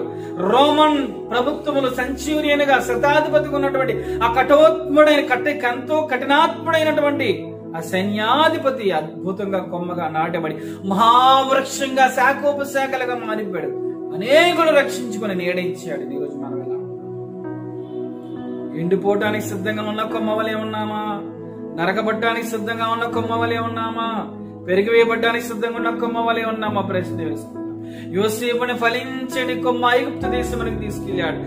రోమన్ ప్రభుత్వములు సెంచూరియన్ గా శతాధిపతిగా ఉన్నటువంటి ఆ ఎంతో కఠినాత్ముడైనటువంటి ఆ సైన్యాధిపతి అద్భుతంగా కొమ్మగా నాటబడి మహావృక్షంగా శాఖోపశాఖలుగా మారిపోయాడు. అనేకులు రక్షించుకుని నీడయించాడు. ఈరోజు మనం ఎలా ఎండిపోవటానికి సిద్ధంగా ఉన్న కొమ్మ వలె ఉన్నామా? నరకబట్టడానికి సిద్ధంగా ఉన్న కొమ్మ వలె ఉన్నామా? పెరిగివేయబడ్డానికి సిద్ధంగా ఉన్న కొమ్మ వలె ఉన్నామా? ప్రశ్న వేసుకుందాం. యోసేపుని ఫలించని కొమ్మ ఐగుప్తు దేశమునికి తీసుకెళ్లాడు.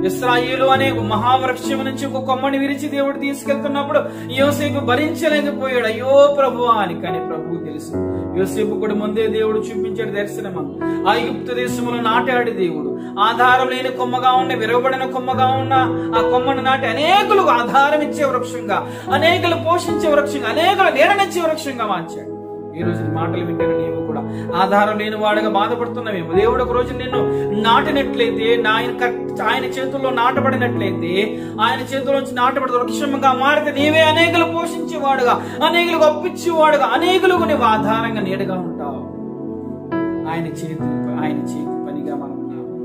ఇశ్రాయేలు అనే మహావృక్షం నుంచి ఒక కొమ్మని విరిచి దేవుడు తీసుకెళ్తున్నప్పుడు యోసేపు భరించలేకపోయాడు. అయ్యో ప్రభువా అని. కానీ ప్రభువు తెలుసు, యోసేపు కూడా ముందే దేవుడు చూపించాడు దర్శనం. ఐగుప్తు దేశములో నాటాడు దేవుడు. ఆధారం లేని కొమ్మగా ఉన్న, విరవబడిన కొమ్మగా ఉన్న ఆ కొమ్మను నాటి అనేకులు ఆధారం ఇచ్చే వృక్షంగా, అనేకులు పోషించే వృక్షంగా, అనేకులు నీడనిచ్చే వృక్షంగా మార్చాడు. ఈ రోజు మాటలు వింటాను నీవు కూడా ఆధారం లేని వాడుగా బాధపడుతున్నావేమో. దేవుడు ఒక రోజు నిన్ను నాటినట్లయితే, ఆయన చేతుల్లో నాటబడినట్లయితే, ఆయన చేతుల్లోంచి నాటబడి వృక్షంగా మారితే నీవే అనేకులు పోషించేవాడుగా, అనేకులకు అప్పించేవాడుగా, అనేకులకు నీవు ఆధారంగా నీడగా ఉంటావు. ఆయన చేతి పనిగా మనం ఉన్నాము.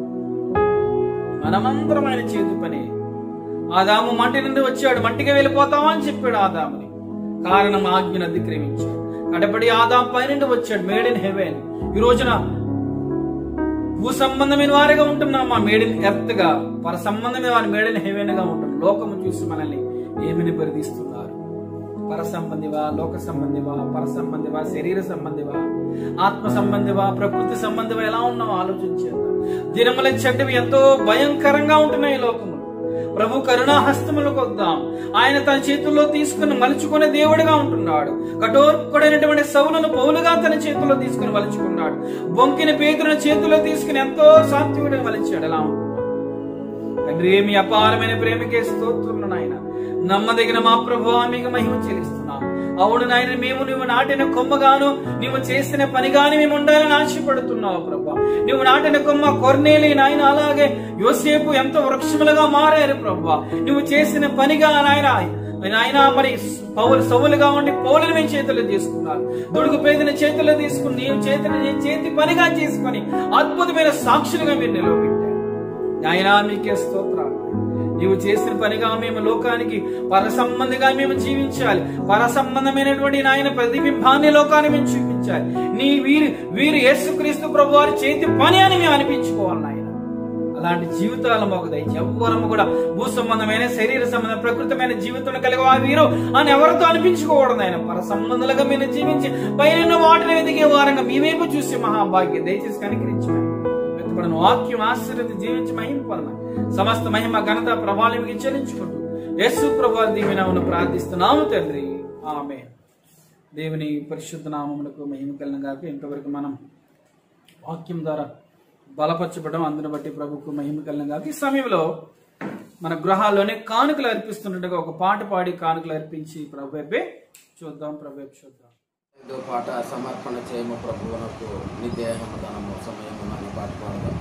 మనమందరం ఆయన చేతి పని. ఆదాము మంటి నుండి వచ్చాడు, మట్టికి వెళ్ళిపోతావా అని చెప్పాడు ఆదాముని. కారణం ఆజ్ఞను అతిక్రమించాడు. కడపడి ఆదాం పైనుండి వచ్చాడు, మేడ్ ఇన్ హెవెన్. ఈ రోజున భూ సంబంధమైన వారిగా ఉంటున్నాం, మా మేడ్ ఇన్ ఎర్త్ గా. పర సంబంధమైన వారి మేడ్ ఇన్ హెవెన్ గా ఉంటున్నాం. లోకము చూసి మనల్ని ఏమని పరిధిస్తున్నారు? పర సంబంధివా, లోక సంబంధివా, పర సంబంధివా, శరీర సంబంధివా, ఆత్మ సంబంధివా, ప్రకృతి సంబంధివా, ఎలా ఉన్నావు ఆలోచించేద్దాం. దినముల చెడ్డవి ఎంతో భయంకరంగా ఉంటున్నాయి లోకము. ప్రభు కరుణాహస్తములకు వద్దాం. ఆయన తన చేతుల్లో తీసుకుని మలుచుకునే దేవుడిగా ఉంటున్నాడు. కఠోర్కుడైనటువంటి సౌలును పౌలుగా తన చేతుల్లో తీసుకుని మలుచుకున్నాడు. బొంకిన పేతురుని చేతుల్లో తీసుకుని ఎంతో సాత్వికుడిని మలిచాడు. ఎలా ఉంటున్నాడు? తండ్రి, మీ అపారమైన ప్రేమకే స్తోత్రములు నాయన. నమ్మదగిన మా ప్రభువా, మీకు మహిమ చెల్లిస్తున్నాం. అవును నాయన, మేము నువ్వు నాటిన కొమ్మగాను, నువ్వు చేసిన పనిగాని మేము ఉండాలని ఆశపడుతున్నావు ప్రభా. నువ్వు నాటిన కొమ్మ కొర్నేలి నాయన, అలాగే యోసేపు ఎంతో వృక్షములుగా మారారు ప్రభా. నువ్వు చేసిన పనిగా నాయన మరి సౌలుగా ఉండి పౌలుని మేము చేతుల్లో తీసుకున్నారు. దుడుగు పేదల చేతుల్లో తీసుకుని నీ చేతి పనిగా చేసుకుని అద్భుతమైన సాక్షులుగా మీరు నిలవబెట్టారు నాయన. మీకే స్తోత్రాలు. నీవు చేసిన పనిగా మేము లోకానికి పర సంబంధిగా మేము జీవించాలి. పర సంబంధమైనటువంటి నాయన ప్రతిబింబాన్ని లోకాన్ని మేము చూపించాలి. నీ వీరు యేసుక్రీస్తు ప్రభు వారి చేతి పని అని మేము అనిపించుకోవాలి నాయన. అలాంటి జీవితాలు మాకు దయచేసి. ఎవ్వరము కూడా భూ సంబంధమైన, శరీర సంబంధం, ప్రకృతమైన జీవితం కలిగి వీరు అని ఎవరితో అనిపించుకోకూడదు ఆయన. పర సంబంధాలుగా మీరు జీవించి పైన వాటిని వెతికే వారంగా మీ వైపు చూసి మహాభాగ్యం దయచేసి కనికరించమని వెతపడను వాక్యం ఆశ్చర్యత జీవించి మహిమ పొందమని సమస్త మహిమ ఘనత ప్రభావానికి చెల్లించుకుంటూ యేసు ప్రభువారి దీవెనను ప్రార్థిస్తున్నాము తండ్రి, ఆమేన్. దేవుని పరిశుద్ధ నామమునకు మహిమ కలుగుగాక. ఇంతవరకు మనం వాక్యం ద్వారా బలపరచబడడం, అందుని బట్టి ప్రభుకు మహిమ కలుగుగాక. ఈ సమయంలో మన గృహాల్లోనే కానుకలు అర్పిస్తున్నట్టుగా ఒక పాట పాడి కానుకలు అర్పించి ప్రభు వైపే చూద్దాం. ఏదో పాట సమర్పణ చేయము ప్రభువునకు, నీ దేహము ధనము సమయము అని పాట పాడదాం.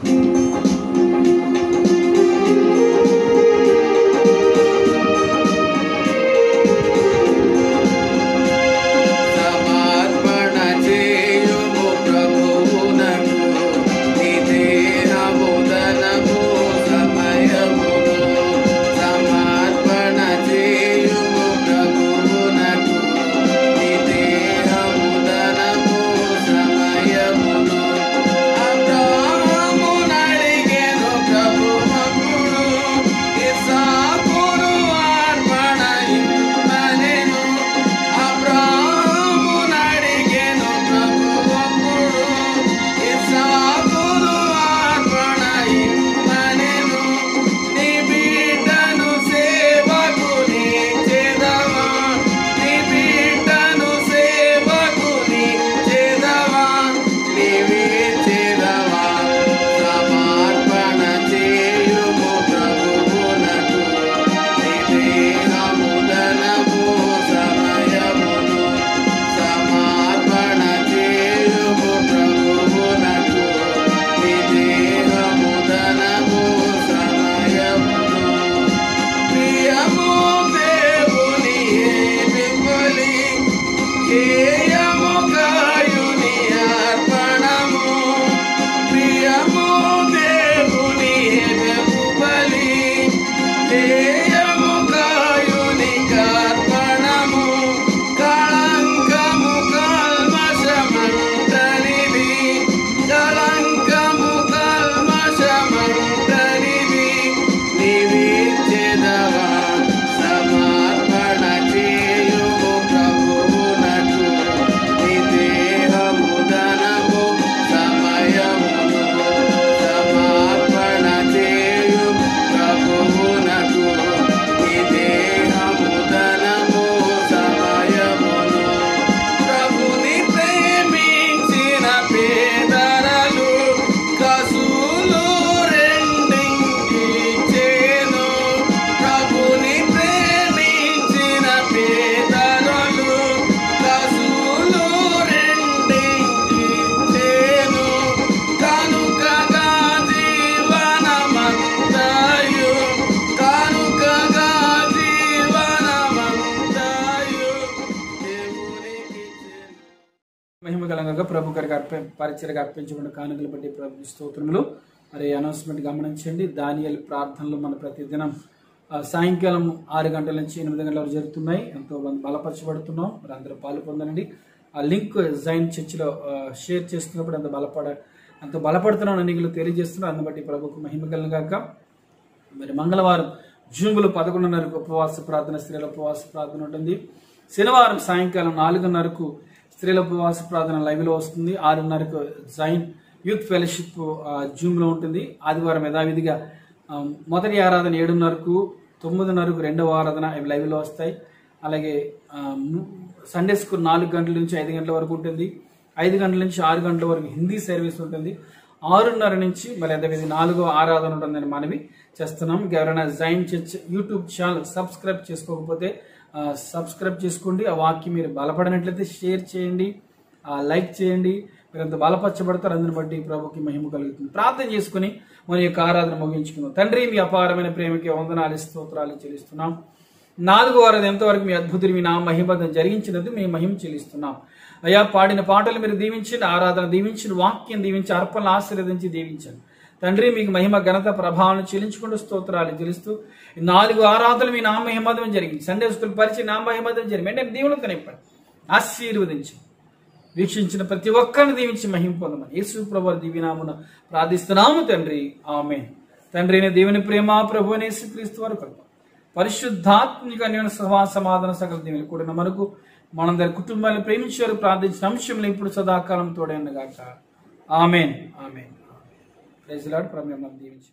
ప్రభు గారికి పరిచయగా అర్పించబడిన కానుకలు బట్టి ప్రభు స్తోత్రములు. మరి అనౌన్స్మెంట్ గమనించండి. దానియేలు ప్రార్థనలు మన ప్రతిదినం సాయంకాలం 6 గంటల నుంచి 8 గంటల వరకు జరుగుతున్నాయి. ఎంతో మంది బలపరచబడుతున్నాం. మరి అందరూ పాలు పొందనండి. ఆ లింక్ జైన్ చర్చిలో షేర్ చేస్తున్నప్పుడు అంత బలపడుతున్నాం నీకు తెలియజేస్తున్నాం. అందుని బట్టి ప్రభుకు మహిమ కలుగాక. మరి మంగళవారం జూమ్లో 11:30 ఉపవాస ప్రార్థన, స్త్రీల ఉపవాస ప్రార్థన ఉంటుంది. శనివారం సాయంకాలం 4:30 స్త్రీల ఉపవాస ప్రార్థన లైవ్లో వస్తుంది. 6:30 జైన్ యూత్ ఫెలోషిప్ జూమ్లో ఉంటుంది. ఆదివారం యథావిధిగా మొదటి ఆరాధన 7:30, 9:30 రెండవ ఆరాధన ఇవి లైవ్లో వస్తాయి. అలాగే సండే స్కూల్ 4 గంటల నుంచి 5 గంటల వరకు ఉంటుంది. 5 గంటల నుంచి 6 గంటల వరకు హిందీ సర్వీస్ ఉంటుంది. 6:30 నుంచి మరి యథావిధి 4వ ఆరాధన ఉంటుందని మనవి చేస్తున్నాం. ఎవరైనా Jain church YouTube channel subscribe చేసుకోకపోతే సబ్స్క్రైబ్ చేసుకోండి. ఆ వాక్యం మీరు బలపడినట్లయితే షేర్ చేయండి, లైక్ చేయండి. మీరు అంత బలపరచబడతారు. అందుని బట్టి ప్రభుకి మహిమ కలుగుతుంది. ప్రార్థన చేసుకుని మన యొక్క ఆరాధన ముగించుకుందాం. తండ్రి, మీ అపారమైన ప్రేమకి వందనాలు స్తోత్రాలు చెల్లిస్తున్నాం. 4వ వారం ఎంతవరకు మీ అద్భుతులు మీ నా మహిమను జరిగించినది మీ మహిమ చెల్లిస్తున్నాం. అయ్యా, పాడిన పాటలు మీరు దీవించండి, ఆరాధన దీవించండి, వాక్యం దీవించి, అర్పణలు ఆశీర్వదించి దీవించండి. తండ్రి, మీకు మహిమ ఘనత ప్రభావం చెల్లించుకుంటూ స్తోత్రాలు చెల్లిస్తూ 4 ఆరాధనలు మీ నా మహిమతం జరిగింది. సండే స్కూల్ పరిచయం నా మహిమతం జరిగింది. వెంటనే దీవులతో నింపండి, ఆశీర్వదించి వీక్షించిన ప్రతి ఒక్కరిని దీవించి మహిమ పొందమని యేసు ప్రభువు దివ్యనామమున ప్రార్థిస్తున్నాము తండ్రి, ఆమేన్. తండ్రి అయిన దేవుని ప్రేమ, ప్రభు అయిన యేసుక్రీస్తు వారి కృప, పరిశుద్ధాత్మిక అన్యోన్య సమాధాన సకల దీవెనలు కూడిన మనకు మనందరి కుటుంబాలను ప్రేమించారు ప్రార్థించిన అంశంలో ఇప్పుడు సదాకాలం తోడైనగాక. ఆమేన్. ఆమేన్. Praise the lord. ప్రభువు మిమ్మల్ని దీవించు.